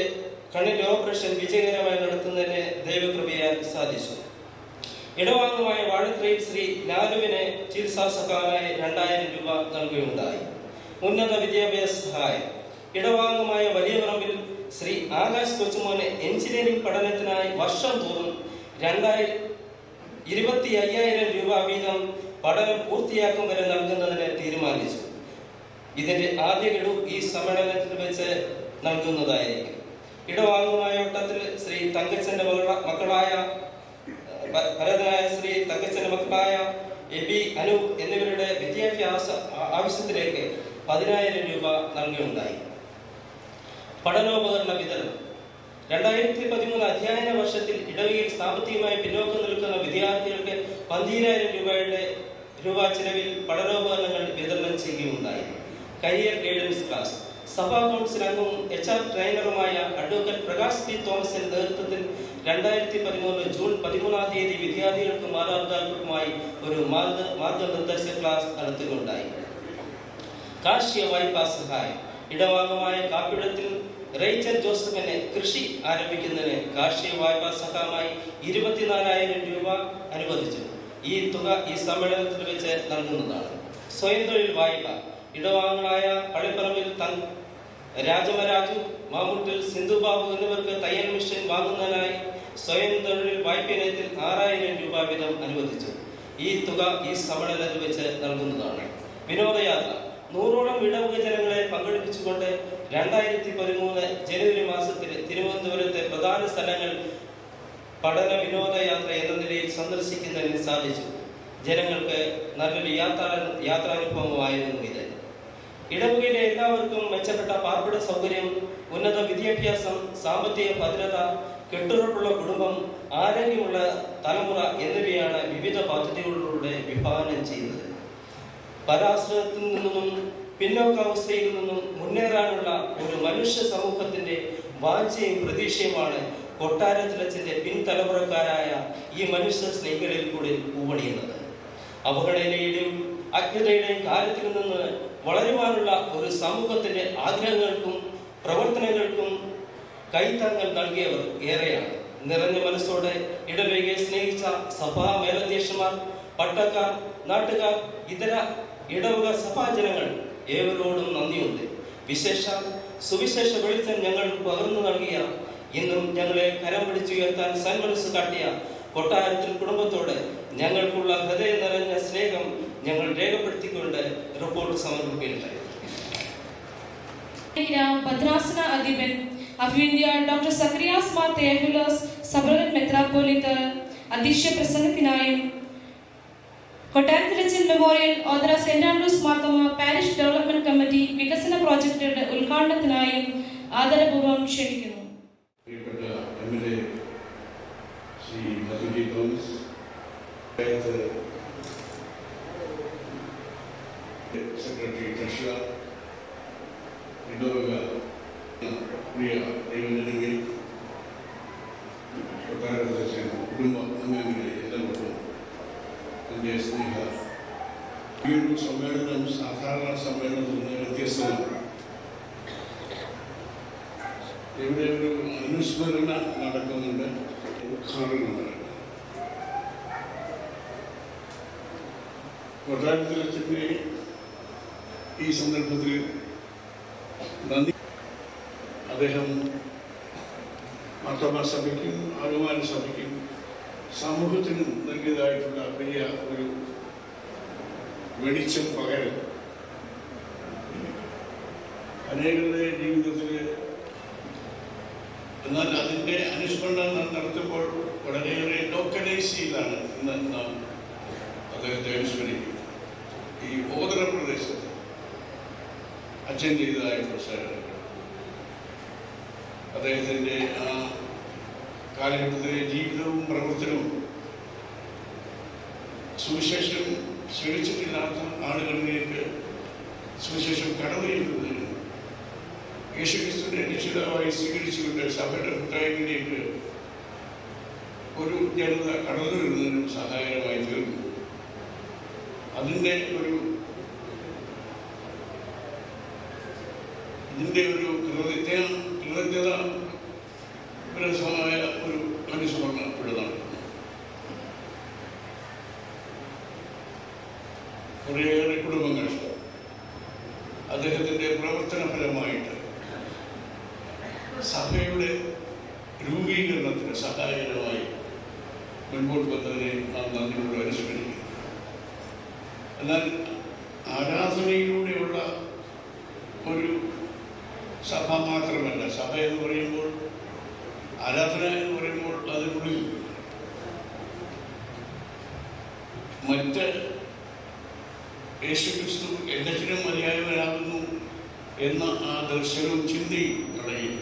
F: കണ്ണിന്റെ ഓപ്പറേഷൻ വിജയകരമായി നടത്തുന്നതിന് ദൈവകൃപയാൽ സാധിച്ചു. ഇടവാംഗമായ വാഴത്രയിൽ ശ്രീ ലാലുവിന് ചികിത്സാ സഹായമായി 2,000 രൂപ നൽകുകയുണ്ടായി. ഉന്നത വിദ്യാഭ്യാസ സഹായം ഇടവാംഗമായ വലിയ പറമ്പിൽ ശ്രീ ആകാശ് കൊച്ചുമോന് എഞ്ചിനീയറിംഗ് പഠനത്തിനായി വർഷം തോറും 25,000 രൂപ വീതം പഠനം പൂർത്തിയാക്കും വരെ നൽകുന്നതിന് തീരുമാനിച്ചു. ഇതിന്റെ ആദ്യ ഗഡു ഈ സമ്മേളനത്തിൽ വെച്ച് നൽകുന്നതായിരിക്കും. ഇടവാംഗമായ ഒട്ടത്തിൽ ശ്രീ തങ്കച്ചന്റെ മക്കളായ ഭരതനായ ശ്രീ തങ്കച്ചന്റെ മക്കളായ എബി അനു എന്നിവരുടെ വിദ്യാഭ്യാസ ആവശ്യത്തിലേക്ക് 10,000 രൂപ നൽകുകയുണ്ടായി. പഠനോപകരണ വിതരണം 2013 അധ്യയന വർഷത്തിൽ ഇടവകയിൽ സാമ്പത്തികമായി പിന്നോക്കം നിൽക്കുന്ന വിദ്യാർത്ഥികൾക്ക് 15,000 രൂപ ചിലവിൽ പഠനോപകരണങ്ങൾ വിതരണം ചെയ്യുകയുണ്ടായി. കരിയർ ഗൈഡൻസ് ക്ലാസ് സഭാ കൗൺസിൽ അംഗവും HR ട്രെയിനറുമായ അഡ്വക്കേറ്റ് പ്രകാശ് പി തോമസിന്റെ നേതൃത്വത്തിൽ 2013 ജൂൺ 13 വിദ്യാർത്ഥികൾക്കും മാതാപിതാക്കൾക്കുമായി ഒരു മാർഗനിർദ്ദേശ ക്ലാസ് നടത്തുകയുണ്ടായി. കാർഷിക വായ്പാ സഹായം ഇടവാംഗമായ കാപ്പിടത്തിൽ റേച്ചൽ ജോസഫിന് കൃഷി ആരംഭിക്കുന്നതിന് കാർഷിക വായ്പാ സഹായമായി 24,000 രൂപ അനുവദിച്ചു. ഈ തുക ഈ സമ്മേളനത്തിൽ വെച്ച് നൽകുന്നതാണ്. സ്വയം തൊഴിൽ വായ്പ ഇടവാംഗങ്ങളായ പള്ളിപ്പറമ്പിൽ രാജമരാജു, മാമുട്ടിൽ സിന്ധുബാബു എന്നിവർക്ക് തയ്യൽ മെഷീൻ വാങ്ങുന്നതിനായി സ്വയം തൊഴിൽ വായ്പ ഇനത്തിൽ 6,000 രൂപ വീതം അനുവദിച്ചു. ഈ തുക ഈ സമ്മേളനത്തിൽ വെച്ച് നൽകുന്നതാണ്. വിനോദയാത്ര 100ഓളം ഇടവക ജനങ്ങളെ പങ്കെടുപ്പിച്ചുകൊണ്ട് 2013 ജനുവരി മാസത്തിൽ തിരുവനന്തപുരത്തെ പ്രധാന സ്ഥലങ്ങൾ പഠന വിനോദയാത്ര എന്ന നിലയിൽ സന്ദർശിക്കുന്നതിന് സാധിച്ചു. ജനങ്ങൾക്ക് നല്ലൊരു യാത്രാനുഭവമായിരുന്നു ഇത്. ഇടവകയിലെ എല്ലാവർക്കും മെച്ചപ്പെട്ട പാർപ്പിട സൗകര്യം, ഉന്നത വിദ്യാഭ്യാസം, സാമ്പത്തിക ഭദ്രത, കെട്ടുറപ്പുള്ള കുടുംബം, ആരോഗ്യമുള്ള തലമുറ എന്നിവയാണ് വിവിധ പദ്ധതികളിലൂടെ വിഭാവനം ചെയ്യുന്നത്. പരാശ്രയത്തിൽ നിന്നും പിന്നോക്കാവസ്ഥയിൽ നിന്നും മുന്നേറാനുള്ള ഒരു മനുഷ്യ സമൂഹത്തിന്റെ വാഞ്ചയും പ്രതീക്ഷയുമാണ് കൊട്ടാരത്തിലച്ചന്റെ പിൻതലമുറക്കാരായ ഈ മനുഷ്യ സ്നേഹികളിൽ കൂടി പൂവണിയുന്നത്. അവഗണനയുടെയും അജ്ഞതയുടെയും കാലത്തിൽ നിന്ന് വളരുവാനുള്ള ഒരു സമൂഹത്തിന്റെ ആഗ്രഹങ്ങൾക്കും പ്രവർത്തനങ്ങൾക്കും കൈത്താങ്ങൽ നൽകിയവർ ഏറെയാണ്. നിറഞ്ഞ മനസ്സോടെ ഇടവകയെ സ്നേഹിച്ച സഭാ മേലധ്യക്ഷന്മാർ, പട്ടക്കാർ, നാട്ടുകാർ, ഇതര ഇടവക സഭാജനങ്ങൾ ഏവരോടും നന്ദിയുണ്ട്. സുവിശേഷ വെളിച്ചം ഞങ്ങൾ പകർന്നു നൽകിയ, ഇന്നും ഞങ്ങളെ കരം പിടിച്ചുയർത്താൻ സന്മനസ് കാട്ടിയ കൊട്ടാരത്തിൽ കുടുംബത്തോട് ഞങ്ങൾക്കുള്ള ഹൃദയം നിറഞ്ഞ സ്നേഹം ഞങ്ങൾ രേഖപ്പെടുത്തിക്കൊണ്ട് റിപ്പോർട്ട് സമർപ്പിക്കുകയുണ്ടായി.
A: ഭദ്രാസന അധിപൻ അഭിവന്ദ്യ ഡോക്ടർ സക്കറിയാസ് മാർ തിയോഫിലോസ് സബർഗൻ മെത്രാപ്പോലീത്ത അധ്യക്ഷ പ്രസംഗത്തിനായും Kottarathilachan memorial Othara Saint Andrews Marthoma parish development committee വികസന പ്രോജക്റ്റുകളുടെ ഉദ്ഘാടനത്തിനായും ആദരപൂർവ്വം ക്ഷണിക്കുന്നു.
G: ഇടവക പ്രിയ ദൈവജനങ്ങൾ, കൊട്ടാരത്തിലെ കുടുംബ അംഗങ്ങളെ എല്ലാവർക്കും എൻ്റെ സ്നേഹ. ഈ ഒരു സമ്മേളനം സാധാരണ സമ്മേളനത്തിൽ നിന്ന് വ്യത്യസ്തമാണ്. ഇവിടെ ഒരു അനുസ്മരണ നടക്കുന്നുണ്ട്, ഉദ്ഘാടനം നടക്കും. കൊട്ടാരത്തിലെ ഈ സന്ദർഭത്തിൽ നന്ദി. അദ്ദേഹം മാർത്തോമാ സഭയ്ക്കും ആഗമന സഭയ്ക്കും സമൂഹത്തിനും നൽകിയതായിട്ടുള്ള വലിയ ഒരു വെളിച്ചം പകരം അനേകരുടെ ജീവിതത്തിൽ. എന്നാൽ അതിൻ്റെ അനുസ്മരണം നടത്തുമ്പോൾ വളരെയേറെ ലോക്കലൈസ് ചെയ്താണ് ഇന്ന് നാം അദ്ദേഹത്തെ അനുസ്മരിക്കുന്നത്. ഈ ഓതറ പ്രദേശത്ത് അച്ഛൻ ചെയ്തതായിട്ടുള്ള സേവനങ്ങൾ, അദ്ദേഹത്തിൻ്റെ ആ കാലഘട്ടത്തിലെ ജീവിതവും പ്രവർത്തനവും സുവിശേഷം ശ്രമിച്ചിട്ടില്ലാത്ത ആളുകളിലേക്ക് സുവിശേഷം കടന്നു ചെല്ലുന്നതിനും യേശുക്രിസ്തുവിനെ രക്ഷിതാവായി സ്വീകരിച്ചുകൊണ്ട് സഭയുടെ കൂട്ടായ്മയിലേക്ക് ഒരു ജനത കടന്നു വരുന്നതിനും സഹായകരമായി തീർന്നു. ഇതിൻ്റെ ഒരു കൃതജ്ഞതാപരമായ ഒരു അനുസ്മരണം ഇവിടെ നടക്കുന്നു. കുറേയേറെ കുടുംബങ്ങൾ അദ്ദേഹത്തിൻ്റെ പ്രവർത്തന ഫലമായിട്ട് സഭയുടെ രൂപീകരണത്തിന് സഹായകരമായി മുൻപോട്ട് വന്നതിനെ നാം നന്ദിയോടെ അനുസ്മരിക്കുന്നു. എന്നാൽ ആരാധനയിലൂടെയുള്ള ഒരു സഭ മാത്രമല്ല, സഭ എന്ന് പറയുമ്പോൾ, ആരാധന എന്ന് പറയുമ്പോൾ അതിനുള്ളിൽ മറ്റ് യേശുക്രിസ്തു എല്ലാത്തിനും മതിയായവനാകുന്നു എന്ന ആ ദർശനവും ചിന്തയും കളയും.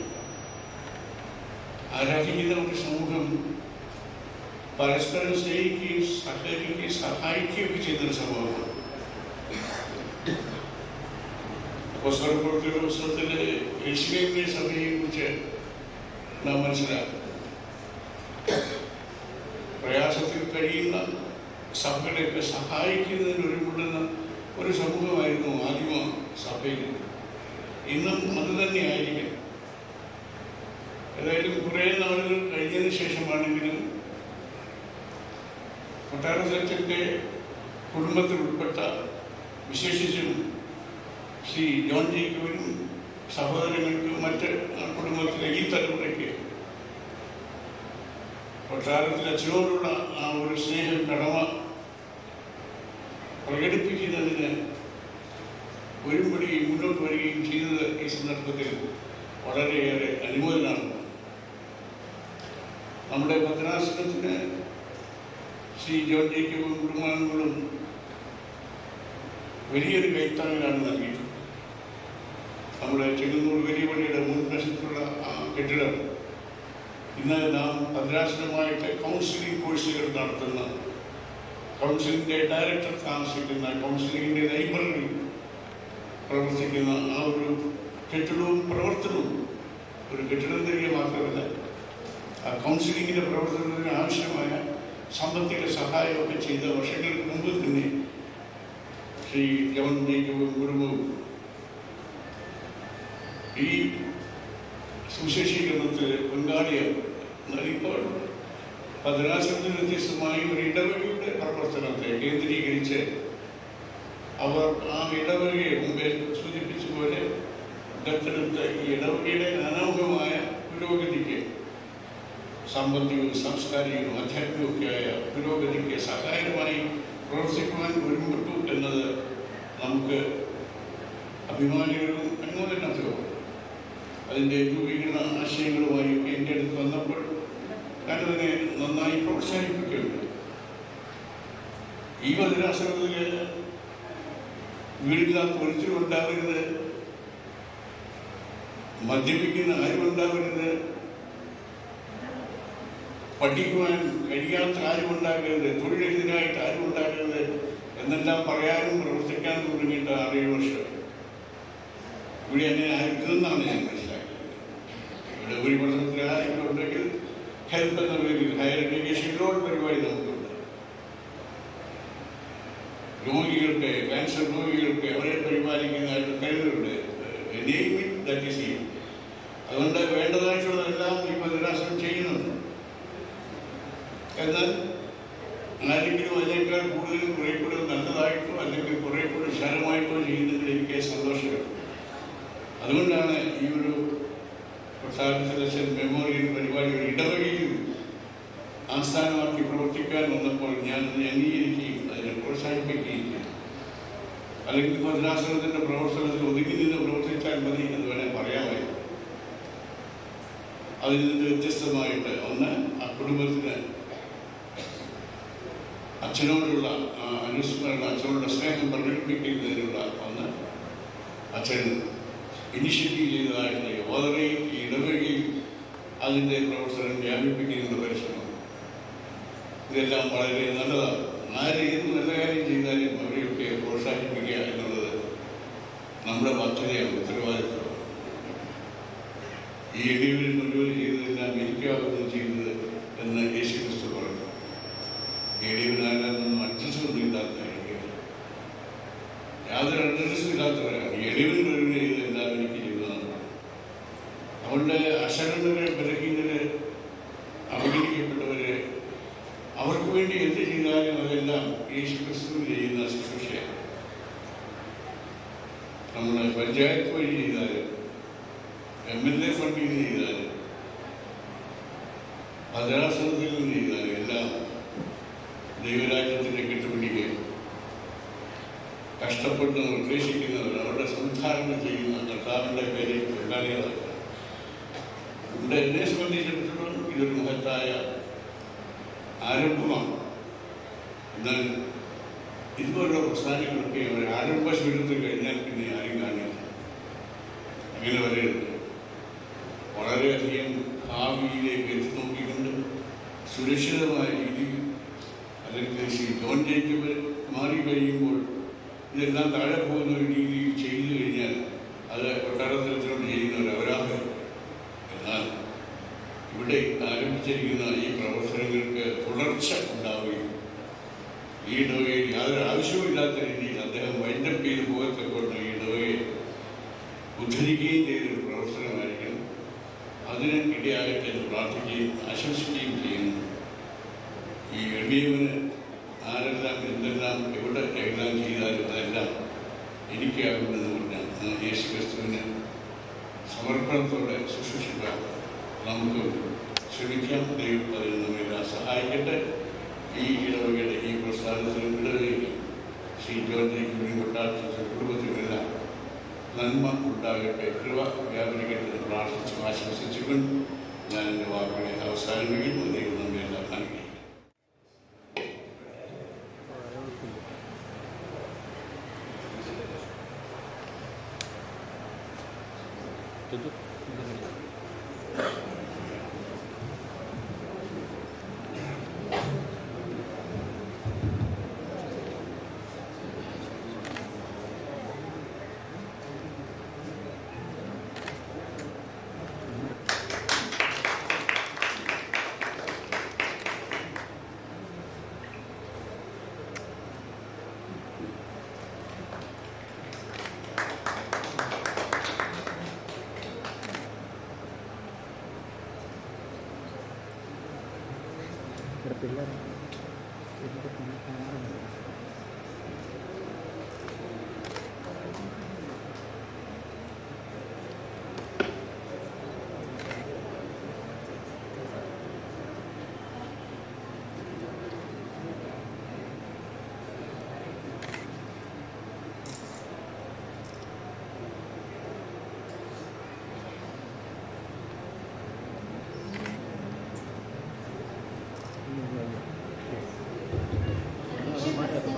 G: ആരാധിക്കുന്ന ഒരു സമൂഹം പരസ്പരം സ്നേഹിക്കുകയും സഹകരിക്കുകയും സഹായിക്കുകയൊക്കെ ചെയ്യുന്നൊരു സമൂഹമാണ്. അപ്പോസ്തലപ്രവൃത്തിയുടെ പുസ്തകത്തിലെ യെരുശലേമിലെ സഭയെ കുറിച്ച് നാം മനസ്സിലാക്കും. പ്രയാസത്തിൽ കഴിയുന്ന സഭകളെയൊക്കെ സഹായിക്കുന്നതിന് ഒരുങ്ങുന്ന ഒരു സമൂഹമായിരുന്നു ആദിമ സഭയിൽ. ഇന്നും അത് തന്നെയായിരിക്കും. ഏതായാലും കുറേ നാളുകൾ കഴിഞ്ഞതിന് ശേഷമാണെങ്കിലും കൊട്ടാരത്തിൻ്റെ കുടുംബത്തിൽ ഉൾപ്പെട്ട, വിശേഷിച്ചും ശ്രീ ജോൺ ജേക്കബിനും സഹോദരങ്ങൾക്കും മറ്റ് കുടുംബത്തിലെ ഈ തലമുറയ്ക്ക് കൊട്ടാരത്തിൽ അച്ഛനോടുള്ള ആ ഒരു സ്നേഹം, കടമ പ്രകടിപ്പിക്കുന്നതിന് ഒരുപടി മുന്നോട്ട് വരികയും ചെയ്തത് ഈ സന്ദർഭത്തിൽ വളരെയേറെ അനുമോദനാണ്. നമ്മുടെ ഭദ്രാസനത്തിന് ശ്രീ ജോൺ ജേക്കബും കുടുംബാംഗങ്ങളും വലിയൊരു കൈത്താങ്ങലാണ് നൽകിയിട്ടുള്ളത്. നമ്മുടെ ചെങ്ങന്നൂർ വലിയ പള്ളിയുടെ മുൻവശത്തുള്ള ആ കെട്ടിടം ഇന്ന് നാം ഭദ്രാസനമായിട്ട് കൗൺസിലിംഗ് കോഴ്സുകൾ നടത്തുന്ന, കൗൺസിലിൻ്റെ ഡയറക്ടർ താമസിക്കുന്ന, കൗൺസിലിങ്ങിൻ്റെ ലൈബ്രറി പ്രവർത്തിക്കുന്ന ആ ഒരു കെട്ടിടവും പ്രവർത്തനവും, ഒരു കെട്ടിടം തരിക മാത്രമല്ല, ആ കൗൺസിലിങ്ങിൻ്റെ പ്രവർത്തനത്തിന് ആവശ്യമായ സാമ്പത്തിക സഹായമൊക്കെ ചെയ്ത വർഷങ്ങൾക്ക് മുമ്പ് തന്നെ ശ്രീ ജോൺ ജേക്കബും കുടുംബവും ഈ സുശേഷീകരണത്തിൽ പങ്കാളിയാണ്. എന്നാൽ ഇപ്പോൾ ഭദ്രാസനത്തിന് വ്യത്യസ്തമായി ഒരു ഇടവകയുടെ പ്രവർത്തനത്തെ കേന്ദ്രീകരിച്ച് അവർ ആ ഇടവകയെ മുമ്പേ സൂചിപ്പിച്ച പോലെ ദത്തെടുത്ത് ഈ ഇടവകയുടെ അനൗഹമായ പുരോഗതിക്ക്, സാമ്പത്തികവും സാംസ്കാരികവും ആധ്യാത്മികവുമൊക്കെയായ പുരോഗതിക്ക് സഹായകരമായി പ്രവർത്തിക്കുവാൻ ഒരുമ്പെട്ടു എന്നത് നമുക്ക് അഭിമാനികളും അനുമോദനാർത്ഥവും. അതിൻ്റെ രൂപീകരണ ആശയങ്ങളുമായി എൻ്റെ അടുത്ത് വന്നപ്പോൾ ഞാനതിനെ നന്നായി പ്രോത്സാഹിപ്പിക്കുകയുണ്ട്. ഈ ഭദ്രാസനത്തിൽ വീടില്ലാത്ത ഒരിച്ചിലുണ്ടാവരുത്, മദ്യപിക്കുന്ന ആരുമുണ്ടാവരുത്, പഠിക്കുവാൻ കഴിയാത്ത ആരുമുണ്ടാകരുത്, തൊഴിലെതിരായിട്ട് ആരുമുണ്ടാകരുത് എന്നെല്ലാം പറയാനും പ്രവർത്തിക്കാനും തുടങ്ങിയിട്ട് 6-7 വർഷം. ഇവിടെ അങ്ങനെ ആയിരിക്കുമെന്നാണ് ഞാൻ മനസ്സിലാക്കിയത്. ഇവിടെ ഉപരിപഠനത്തിൽ ആരെങ്കിലും ഉണ്ടെങ്കിൽ ഹെൽപ്പ് എന്ന പേരിൽ ഹയർ എഡ്യൂക്കേഷൻ ലോൺ പരിപാടി നമുക്കുണ്ട്. രോഗികൾക്ക്, ക്യാൻസർ രോഗികൾക്ക് അവരെ പരിപാലിക്കുന്നതായിട്ട് കരുതുന്നുണ്ട്. അതുകൊണ്ട് വേണ്ടതായിട്ടുള്ളതെല്ലാം ഈ മദ്രാസം ചെയ്യുന്നുണ്ട്. എന്നാൽ ആരെങ്കിലും അതിനേക്കാൾ കൂടുതൽ കുറെ കൂടെ നല്ലതായിട്ടോ അല്ലെങ്കിൽ കുറെ കൂടെ വിശാലമായിട്ടോ ചെയ്യുന്നതിൽ എനിക്ക് സന്തോഷമുണ്ട്. അതുകൊണ്ടാണ് ഈ ഒരു കൊട്ടാരത്തിലച്ഛൻ മെമ്മോറിയൽ പരിപാടി ഒരു ഇടവകയിൽ ആസ്ഥാനമാക്കി പ്രവർത്തിക്കാൻ വന്നപ്പോൾ ഞാൻ അംഗീകരിക്കുകയും അതിനെ പ്രോത്സാഹിപ്പിക്കുകയും ചെയ്തു. അല്ലെങ്കിൽ ഭദ്രാസനത്തിന്റെ പ്രവർത്തനത്തിൽ ഒതുങ്ങി നിന്ന് പ്രവർത്തിച്ചാൽ മതി എന്ന് വേണേൽ പറയാമായിരുന്നു. അതിൽ നിന്ന് വ്യത്യസ്തമായിട്ട് ഒന്ന് ആ കുടുംബത്തിന് അച്ഛനോടുള്ള അനുസ്മരണ, അച്ഛനോടുള്ള സ്നേഹം പ്രകടിപ്പിക്കുന്നതിനുള്ള ഒന്ന് അച്ഛൻ ഇനിഷ്യേറ്റീവ് ചെയ്തതായിട്ടുള്ള യോധനയും ഈ ഇടവകയും അതിൻ്റെ പ്രവർത്തനം വ്യാപിപ്പിക്കുന്ന പരിശ്രമം, ഇതെല്ലാം വളരെ നല്ലതാണ്. ആര് ഏത് നല്ല കാര്യം ചെയ്താലും അവരെയൊക്കെ പ്രോത്സാഹിപ്പിക്കുക എന്നുള്ളത് നമ്മുടെ ബാധ്യതയാണ്, ഉത്തരവാദിത്വമാണ്. ഈ എളിയവരിൽ മുഴുവൻ ചെയ്തതെല്ലാം എനിക്കാവുന്നത് ചെയ്തത് എന്ന് യേശു ക്രിസ്തു പറഞ്ഞു. എളിയവനാരാണെന്നും അഡ്രസ്സൊന്നും ഇല്ലാത്തവർക്ക്, യാതൊരു അഡ്രസ്സും ഇല്ലാത്തവരാണ്. എളിയവൻ മുഴുവൻ ചെയ്തതെല്ലാം എനിക്ക് ചെയ്തതാണ്. അവരുടെ അശരണര്, ബലഹീനര്, അവഗണിക്കപ്പെട്ടവര്, അവർക്ക് വേണ്ടി എന്ത് ചെയ്താലും അതെല്ലാം യേശു ക്രിസ്തു ചെയ്യുന്ന ശുശ്രൂഷയാണ്. നമ്മൾ പഞ്ചായത്ത് വഴി ചെയ്താലും MLA ഫണ്ടിൽ നിന്ന് ചെയ്താലും ഭദ്രാസനത്തിൽ നിന്ന് ചെയ്താലും എല്ലാം ദൈവരാജ്യത്തിൻ്റെ കെട്ടുപിടിക്കുക, കഷ്ടപ്പെട്ട് നിർദ്ദേശിക്കുന്നവർ, അവരുടെ സംധാരണം ചെയ്യുന്ന കർത്താവിൻ്റെ പേരെ പങ്കാളികളാക്കുക. ഇവിടെ എന്നെ സംബന്ധിച്ചിടത്തോളം ഇതൊരു മഹത്തായ ആരംഭമാണ്. എന്നാൽ ഇതുപോലുള്ള പ്രസ്ഥാനങ്ങളൊക്കെ അവർ ആരംഭ ശൂന്യത്തിൽ കഴിഞ്ഞാൽ പിന്നെ ആരും കാണില്ല. അങ്ങനെ വരരുത്. വളരെയധികം ഭാവിയിലേക്ക് എത്തി നോക്കിക്കൊണ്ട് സുരക്ഷിതമായ രീതിയിൽ, അല്ലെങ്കിൽ ശ്രീ ജോൺ ജേക്കബ് മാറി കഴിയുമ്പോൾ ഇതെല്ലാം താഴെ പോകുന്ന ഒരു രീതിയിൽ ചെയ്തു കഴിഞ്ഞാൽ അത് കൊട്ടാരത്തിനോട് ചെയ്യുന്ന ഒരു അപരാധം. എന്നാൽ ഇവിടെ ആരംഭിച്ചിരിക്കുന്ന ഈ പ്രവർത്തനങ്ങൾക്ക് തുടർച്ച ഉണ്ടാവുകയും ഈ ഇടവകയിൽ യാതൊരു ആവശ്യവുമില്ലാത്ത രീതിയിൽ അദ്ദേഹം വൈൻഡപ്പ് ചെയ്ത് പോകത്തക്കൊണ്ട് ഈ ഇടവകയെ ഉദ്ധരിക്കുകയും ചെയ്തൊരു പ്രവർത്തനമായിരിക്കണം. അതിന് ഇടയാകട്ടെ എന്ന് പ്രാർത്ഥിക്കുകയും ആശംസിക്കുകയും ചെയ്യുന്നു. ഈ എളിയവന് ആരെല്ലാം എന്തെല്ലാം എവിടെ എല്ലാം ചെയ്താലും അതെല്ലാം എനിക്കാകുമെന്ന് പറഞ്ഞാൽ യേശു ക്രിസ്തുവിന് സമർപ്പണത്തോടെ ശുശ്രൂഷിക്കാൻ നമുക്ക് ശ്രമിക്കാം. ദൈവം അതിന് നമ്മെ സഹായിക്കട്ടെ. ഈ ഇടവകയുടെ ഈ പ്രസ്ഥാനത്തിലും ഇടവകയും ശ്രീ ജോൺ ജേക്കബിനും കൊട്ടാരത്തിൻ്റെ കുടുംബത്തിനുമെല്ലാം നന്മ ഉണ്ടാകട്ടെ, കൃപ വ്യാപരിക്കട്ടെ പ്രാർത്ഥിച്ചു ആശംസിച്ചുകൊണ്ട് ഞാൻ എൻ്റെ വാക്കുകളെ അവസാനിപ്പിക്കുന്നു. ദൈവം നമ്മെ എല്ലാം അനുഗ്രഹിക്കും.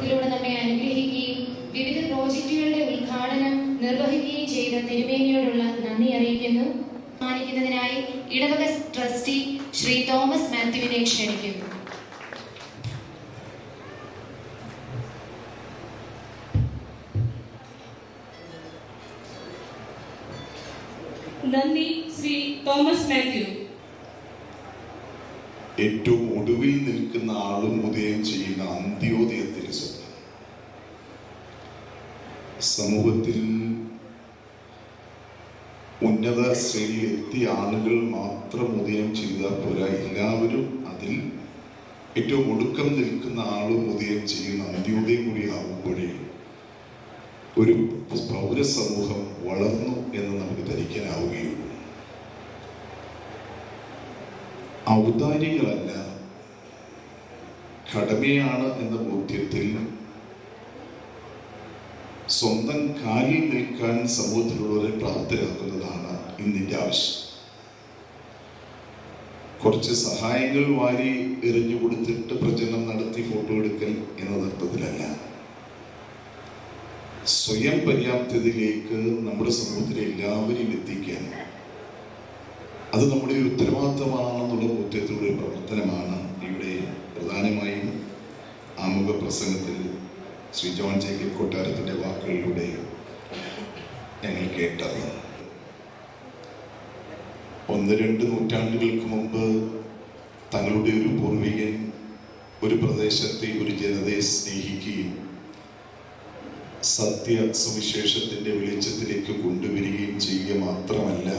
E: ിലൂടെ നമ്മെ അനുഗ്രഹിക്കുകയും വിവിധ പ്രോജക്റ്റുകളുടെ ഉദ്ഘാടനം നിർവഹിക്കുകയും ചെയ്ത തിരുമേനിയോടുള്ള നന്ദി അറിയിക്കുന്നു. സമ്മാനിക്കുന്നതിനായി ഇടവക ട്രസ്റ്റി ശ്രീ തോമസ് മാത്യുവിനെ ക്ഷണിക്കുന്നു.
A: നന്ദി ശ്രീ തോമസ് മാത്യു.
H: ഏറ്റവും ഒടുവിൽ നിൽക്കുന്ന ആളും ഉദയം ചെയ്യുന്ന അന്ത്യോദയത്തിന് സ്വന്തം. സമൂഹത്തിൽ ഉന്നത ശ്രേണിയിൽ എത്തിയ ആളുകൾ മാത്രം ഉദയം ചെയ്താൽ പോരാ, എല്ലാവരും അതിൽ ഏറ്റവും ഒടുക്കം നിൽക്കുന്ന ആളും ഉദയം ചെയ്യുന്ന അന്ത്യോദയം കൂടി ആകുമ്പോഴേ ഒരു പൗരസമൂഹം വളർന്നു എന്ന് നമുക്ക് ധരിക്കാനാവുകയുള്ളൂ. ഔദാര്യങ്ങളല്ല, കടമയാണ് എന്ന ബോധ്യത്തിൽ സ്വന്തം കാലിൽ നിൽക്കാൻ സമൂഹത്തിലുള്ളവരെ പ്രാപ്തരാക്കുന്നതാണ് ഇന്നിൻ്റെ ആവശ്യം. കുറച്ച് സഹായങ്ങൾ വാരി എറിഞ്ഞു കൊടുത്തിട്ട് പ്രചരണം നടത്തി ഫോട്ടോ എടുക്കൽ എന്ന അർത്ഥത്തിലല്ല, സ്വയം പര്യാപ്തതയിലേക്ക് നമ്മുടെ സമൂഹത്തിലെ എല്ലാവരെയും എത്തിക്കാൻ അത് നമ്മുടെ ഒരു ഉത്തരവാദിത്തമാണെന്നുള്ള ബോധ്യത്തിലുള്ള ഒരു പ്രവർത്തനമാണ് ഇവിടെ പ്രധാനമായും ആമുഖ പ്രസംഗത്തിൽ ശ്രീ ജോൺ ജേക്കബ് കൊട്ടാരത്തിൻ്റെ വാക്കുകളിലൂടെ ഞങ്ങൾ കേട്ടത്. 1-2 നൂറ്റാണ്ടുകൾക്ക് മുമ്പ് തങ്ങളുടെ ഒരു പൂർവികൻ ഒരു പ്രദേശത്തെ, ഒരു ജനതയെ സ്നേഹിക്കുകയും സത്യ സുവിശേഷത്തിൻ്റെ വെളിച്ചത്തിലേക്ക് കൊണ്ടുവരികയും ചെയ്യുക മാത്രമല്ല,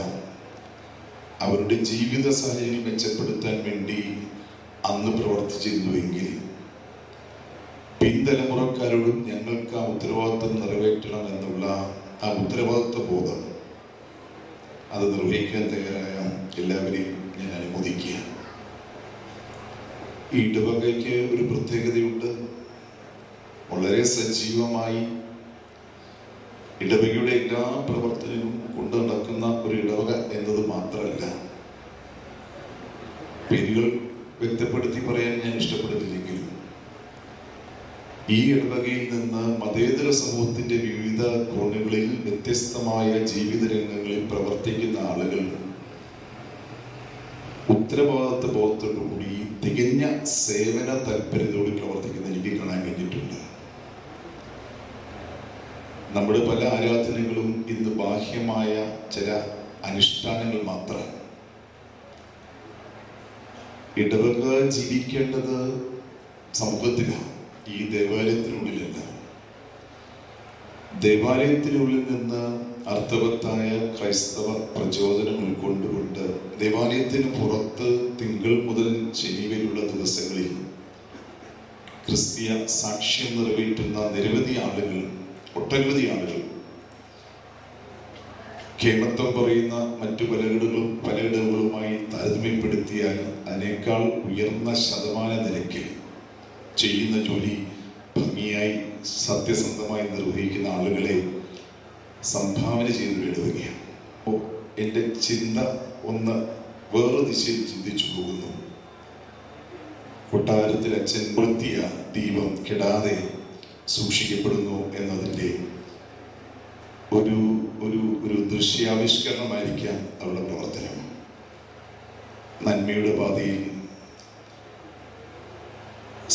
H: അവരുടെ ജീവിത സാഹചര്യം മെച്ചപ്പെടുത്താൻ വേണ്ടി അന്ന് പ്രവർത്തിച്ചിരുന്നുവെങ്കിൽ പിൻതലമുറക്കാരോടും ഞങ്ങൾക്ക് ആ ഉത്തരവാദിത്വം നിറവേറ്റണം എന്നുള്ള ആ ഉത്തരവാദിത്വ ബോധം അത് നിർവഹിക്കാൻ തയ്യാറായ എല്ലാവരെയും ഞാൻ അനുമോദിക്കുക. ഈ ഇടവകയ്ക്ക് ഒരു പ്രത്യേകതയുണ്ട്. വളരെ സജീവമായി ഇടവകയുടെ എല്ലാ പ്രവർത്തനവും കൊണ്ടു നടക്കുന്ന ഒരു ഇടവക എന്നത് മാത്രമല്ല, പേരുകൾ വ്യക്തപ്പെടുത്തി പറയാൻ ഞാൻ ഇഷ്ടപ്പെടുന്നില്ലെങ്കിലും ഈ ഇടവകയിൽ നിന്ന് മതേതര സമൂഹത്തിന്റെ വിവിധ കോണുകളിൽ വ്യത്യസ്തമായ ജീവിത രംഗങ്ങളിൽ പ്രവർത്തിക്കുന്ന ആളുകൾ ഉത്തരവാദിത്വ ബോധത്തോടുകൂടി തികഞ്ഞ സേവന താല്പര്യത്തോട് പ്രവർത്തിക്കുന്ന എനിക്ക് കാണാൻ കഴിഞ്ഞിട്ടുണ്ട്. നമ്മുടെ പല ആരാധനകളും ഇന്ന് ബാഹ്യമായ ചില അനുഷ്ഠാനങ്ങൾ മാത്രമാണ്. ഇടവക ജീവിക്കേണ്ടത് സമൂഹത്തിലാണ്, ഈ ദേവാലയത്തിനുള്ളിലല്ല. ദേവാലയത്തിനുള്ളിൽ നിന്ന് അർത്ഥവത്തായ ക്രൈസ്തവ പ്രചോദനം ഉൾക്കൊണ്ടുകൊണ്ട് ദേവാലയത്തിന് പുറത്ത് തിങ്കൾ മുതൽ ശനി വരെയുള്ള ദിവസങ്ങളിൽ ക്രിസ്തീയ സാക്ഷ്യം നിറവേറ്റുന്ന നിരവധി ആളുകൾ, ഒട്ടനവധി ആളുകൾ കേമത്വം പറയുന്ന മറ്റു പലയിടങ്ങളുമായി താരതമ്യപ്പെടുത്തിയാൽ അതിനേക്കാൾ ഉയർന്ന ശതമാന നിരക്കിൽ ചെയ്യുന്ന ജോലി ഭംഗിയായി സത്യസന്ധമായി നിർവഹിക്കുന്ന ആളുകളെ സംഭാവന ചെയ്തിടുകയാണ്. അപ്പോൾ എൻ്റെ ചിന്ത ഒന്ന് വേറെ ദിശയിൽ ചിന്തിച്ചു പോകുന്നു. കൊട്ടാരത്തിൽ അച്ഛൻ കൊളുത്തിയ ദീപം കെടാതെ സൂക്ഷിക്കപ്പെടുന്നു എന്നതിൻ്റെ ഒരു ഒരു ഒരു ദൃശ്യാവിഷ്കരണമായിരിക്കാം അവരുടെ പ്രവർത്തനം. നന്മയുടെ പാതയിൽ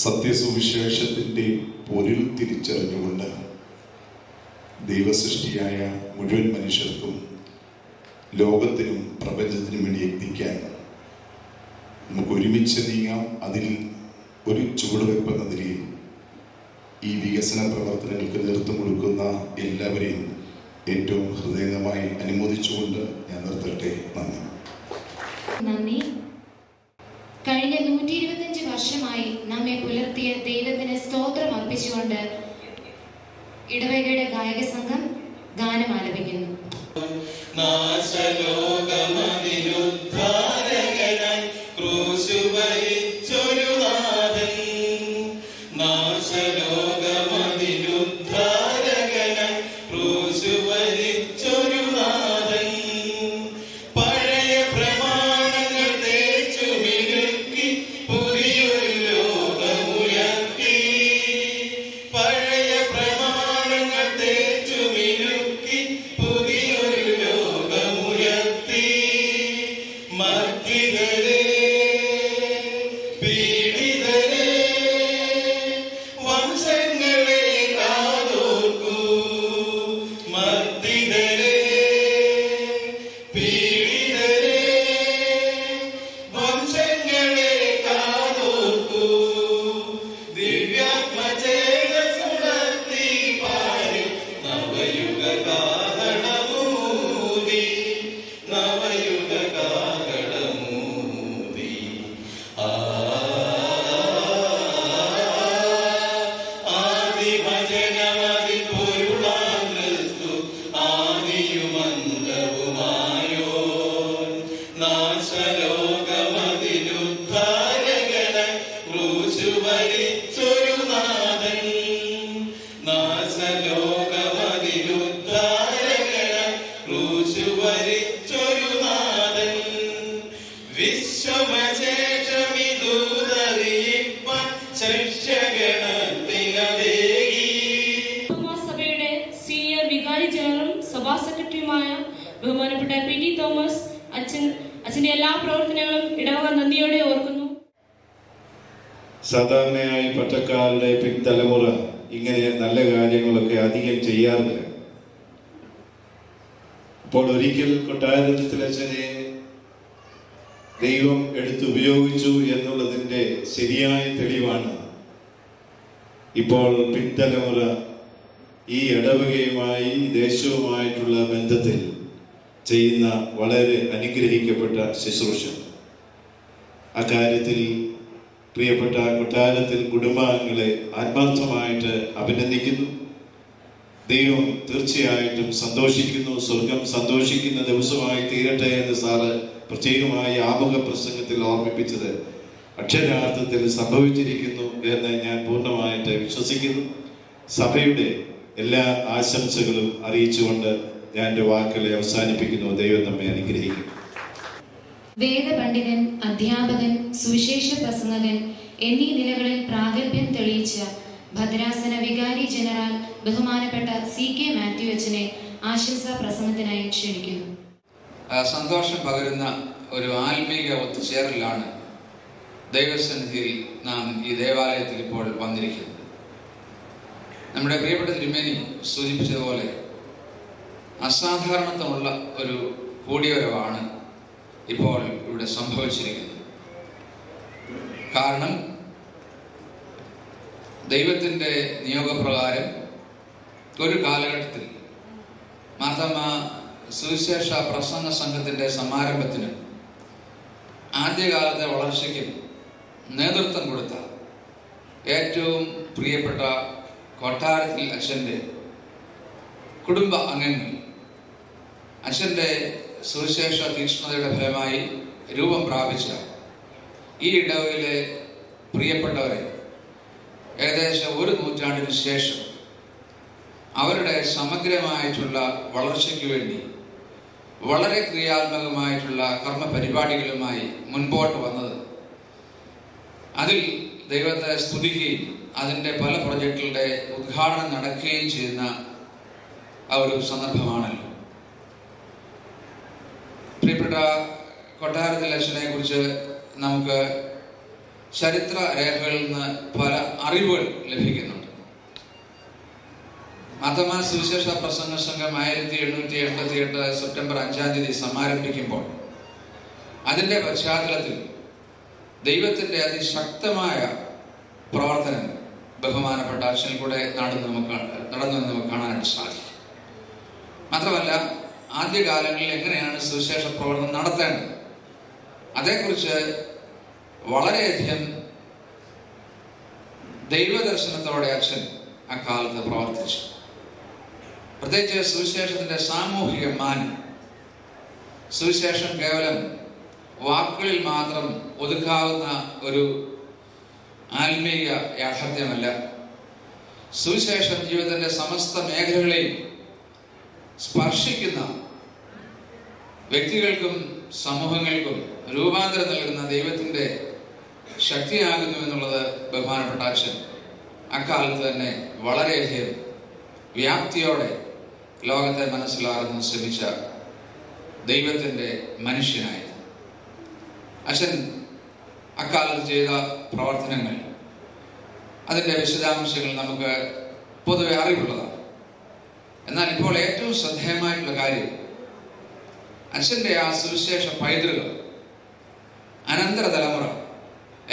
H: സത്യസുവിശേഷത്തിൻ്റെ പൊരുൾ തിരിച്ചറിഞ്ഞുകൊണ്ട് ദൈവസൃഷ്ടിയായ മുഴുവൻ മനുഷ്യർക്കും ലോകത്തിനും പ്രപഞ്ചത്തിനും വേണ്ടി യത്നിക്കാൻ നമുക്ക് ഒരുമിച്ച് നീങ്ങാം. അതിൽ ഒരു ചുവടുവെപ്പ് എന്ന നിലയിൽ ഈ വികസന പ്രവർത്തനങ്ങൾക്ക് നേതൃത്വം കൊടുക്കുന്ന എല്ലാവരെയും ഏറ്റവും ഹൃദയമായി അനുമോദിച്ചുകൊണ്ട് ഞാൻ നിർത്തട്ടെ.
E: നന്ദി. കഴിഞ്ഞ 125 വർഷമായി നമ്മെ പുലർത്തിയ ദൈവത്തിന് സ്തോത്രം അർപ്പിച്ചുകൊണ്ട് ഇടവകയുടെ ഗായക സംഘം ഗാനം ആലപിക്കുന്നു.
I: പുതിയൊരു ലോകമുയർത്തി ക്രൂശു വരിച്ചൊരു നാഥൻ വിശ്വമശേഷമിതൂതറിയിപ്പാൻ ശിക്ഷഗണത്തിനേകി.
A: സഭയുടെ സീനിയർ വികാരി ജനറലും സഭാ സെക്രട്ടറിയുമായ ബഹുമാനപ്പെട്ട പി.ടി. തോമസ് അച്ഛന്റെ എല്ലാ പ്രവർത്തനങ്ങളും ഇടവക നന്ദിയോടെ ഓർക്കുന്നു.
J: സാധാരണയായി പട്ടക്കാരുടെ പിൻതലമുറ ഇങ്ങനെ നല്ല കാര്യങ്ങളൊക്കെ അധികം ചെയ്യാറില്ല. അപ്പോൾ ഒരിക്കൽ കൊട്ടാരത്തിലച്ഛനെ ദൈവം എടുത്തുപയോഗിച്ചു എന്നുള്ളതിൻ്റെ ശരിയായ തെളിവാണ് ഇപ്പോൾ പിൻതലമുറ ഈ ഇടവകയുമായി ദേശവുമായിട്ടുള്ള ബന്ധത്തിൽ ചെയ്യുന്ന വളരെ അനുഗ്രഹിക്കപ്പെട്ട ശുശ്രൂഷ. അക്കാര്യത്തിൽ പ്രിയപ്പെട്ട കൊട്ടാരത്തിൽ കുടുംബാംഗങ്ങളെ ആത്മാർത്ഥമായിട്ട് അഭിനന്ദിക്കുന്നു. ദൈവം തീർച്ചയായിട്ടും സന്തോഷിക്കുന്നു. സ്വർഗം സന്തോഷിക്കുന്ന ദിവസമായി തീരട്ടെ എന്ന് സാറ് പ്രത്യേകമായി ആമുഖ പ്രസംഗത്തിൽ ഓർമ്മിപ്പിച്ചത് അക്ഷരാർത്ഥത്തിൽ സംഭവിച്ചിരിക്കുന്നു എന്ന് ഞാൻ പൂർണ്ണമായിട്ട് വിശ്വസിക്കുന്നു. സഭയുടെ എല്ലാ ആശംസകളും അറിയിച്ചുകൊണ്ട് ഞാൻ എൻ്റെ വാക്കുകളെ അവസാനിപ്പിക്കുന്നു. ദൈവം നമ്മെ അനുഗ്രഹിക്കും.
E: വേദപണ്ഡിതൻ, അധ്യാപകൻ, സുവിശേഷ പ്രസംഗകൻ എന്നീ നിലകളിൽ പ്രാഗൽഭ്യം തെളിയിച്ച ഭദ്രാസന വികാരി ജനറൽ ബഹുമാനപ്പെട്ട C.K. മാത്യു അച്ഛനെ ആശംസാ പ്രസംഗത്തിനായി ക്ഷണിക്കുന്നു.
K: സന്തോഷം പകരുന്ന ഒരു ആത്മീക ഒത്തുചേരലാണ് ദൈവസന്നിധിയിൽ നാം ഈ ദേവാലയത്തിൽ ഇപ്പോൾ വന്നിരിക്കുന്നത്. നമ്മുടെ പ്രിയപ്പെട്ട തിരുമേനി സൂചിപ്പിച്ചതുപോലെ അസാധാരണത്വമുള്ള ഒരു കൂടിവരവാണ് ഇപ്പോൾ ഇവിടെ സംഭവിച്ചിരിക്കുന്നത്. കാരണം ദൈവത്തിൻ്റെ നിയോഗപ്രകാരം ഒരു കാലഘട്ടത്തിൽ മാർത്തമ്മ സുവിശേഷ പ്രസംഗ സംഘത്തിൻ്റെ സമാരംഭത്തിന് ആദ്യകാലത്തെ വളർച്ചയ്ക്കും നേതൃത്വം കൊടുത്ത ഏറ്റവും പ്രിയപ്പെട്ട കൊട്ടാരത്തിൽ അച്ഛൻ്റെ കുടുംബ അംഗങ്ങൾ അച്ഛൻ്റെ സുവിശേഷ തീക്ഷ്ണതയുടെ ഫലമായി രൂപം പ്രാപിച്ച ഈ ഇടവയിലെ പ്രിയപ്പെട്ടവരെ ഏകദേശം ഒരു നൂറ്റാണ്ടിന് ശേഷം അവരുടെ സമഗ്രമായിട്ടുള്ള വളർച്ചയ്ക്ക് വേണ്ടി വളരെ ക്രിയാത്മകമായിട്ടുള്ള കർമ്മ പരിപാടികളുമായി മുൻപോട്ട് വന്നത്, അതിൽ ദൈവത്തെ സ്തുതിക്കുകയും അതിൻ്റെ പല പ്രൊജക്ടുകളുടെ ഉദ്ഘാടനം നടക്കുകയും ചെയ്യുന്ന ആ ഒരു സന്ദർഭമാണല്ലോ. പ്രിയപ്പെട്ട കൊട്ടാരത്തിൽ അച്ഛനെ കുറിച്ച് നമുക്ക് ചരിത്ര രേഖകളിൽ നിന്ന് പല അറിവുകൾ ലഭിക്കുന്നുണ്ട്. മാർത്തമ്മ സുവിശേഷ പ്രസംഗ സംഘം 1888 സെപ്റ്റംബർ 5 സമാരംഭിക്കുമ്പോൾ അതിൻ്റെ പശ്ചാത്തലത്തിൽ ദൈവത്തിൻ്റെ അതിശക്തമായ പ്രവർത്തനം ബഹുമാനപ്പെട്ട അച്ഛനിൽ കൂടെ നടന്നു നമുക്ക് കാണാനായിട്ട് സാധിക്കും. മാത്രമല്ല ആദ്യകാലങ്ങളിൽ എങ്ങനെയാണ് സുവിശേഷ പ്രവർത്തനം നടത്തേണ്ടത് അതേക്കുറിച്ച് വളരെയധികം ദൈവദർശനത്തോടെ അച്ഛൻ അക്കാലത്ത് പ്രവർത്തിച്ചു. പ്രത്യേകിച്ച് സുവിശേഷത്തിൻ്റെ സാമൂഹിക മാനം, സുവിശേഷം കേവലം വാക്കുകളിൽ മാത്രം ഒതുക്കാവുന്ന ഒരു ആത്മീയ യാഥാർത്ഥ്യമല്ല. സുവിശേഷം ജീവിതത്തിൻ്റെ സമസ്ത മേഖലകളെയും സ്പർശിക്കുന്ന വ്യക്തികൾക്കും സമൂഹങ്ങൾക്കും രൂപാന്തരം നൽകുന്ന ദൈവത്തിൻ്റെ ശക്തിയാകുന്നു എന്നുള്ളത് ബഹുമാനപ്പെട്ട അച്ഛൻ അക്കാലത്ത് തന്നെ വളരെയധികം വ്യാപ്തിയോടെ ലോകത്തെ മനസ്സിലാകാൻ ശ്രമിച്ച ദൈവത്തിൻ്റെ മനുഷ്യനായിരുന്നു അച്ഛൻ. അക്കാലത്ത് ചെയ്ത പ്രവർത്തനങ്ങൾ, അതിൻ്റെ വിശദാംശങ്ങൾ നമുക്ക് പൊതുവെ അറിവുള്ളതാണ്. എന്നാൽ ഇപ്പോൾ ഏറ്റവും ശ്രദ്ധേയമായിട്ടുള്ള കാര്യം അച്ഛൻ്റെ ആ സുവിശേഷ പൈതൃകം അനന്തര തലമുറ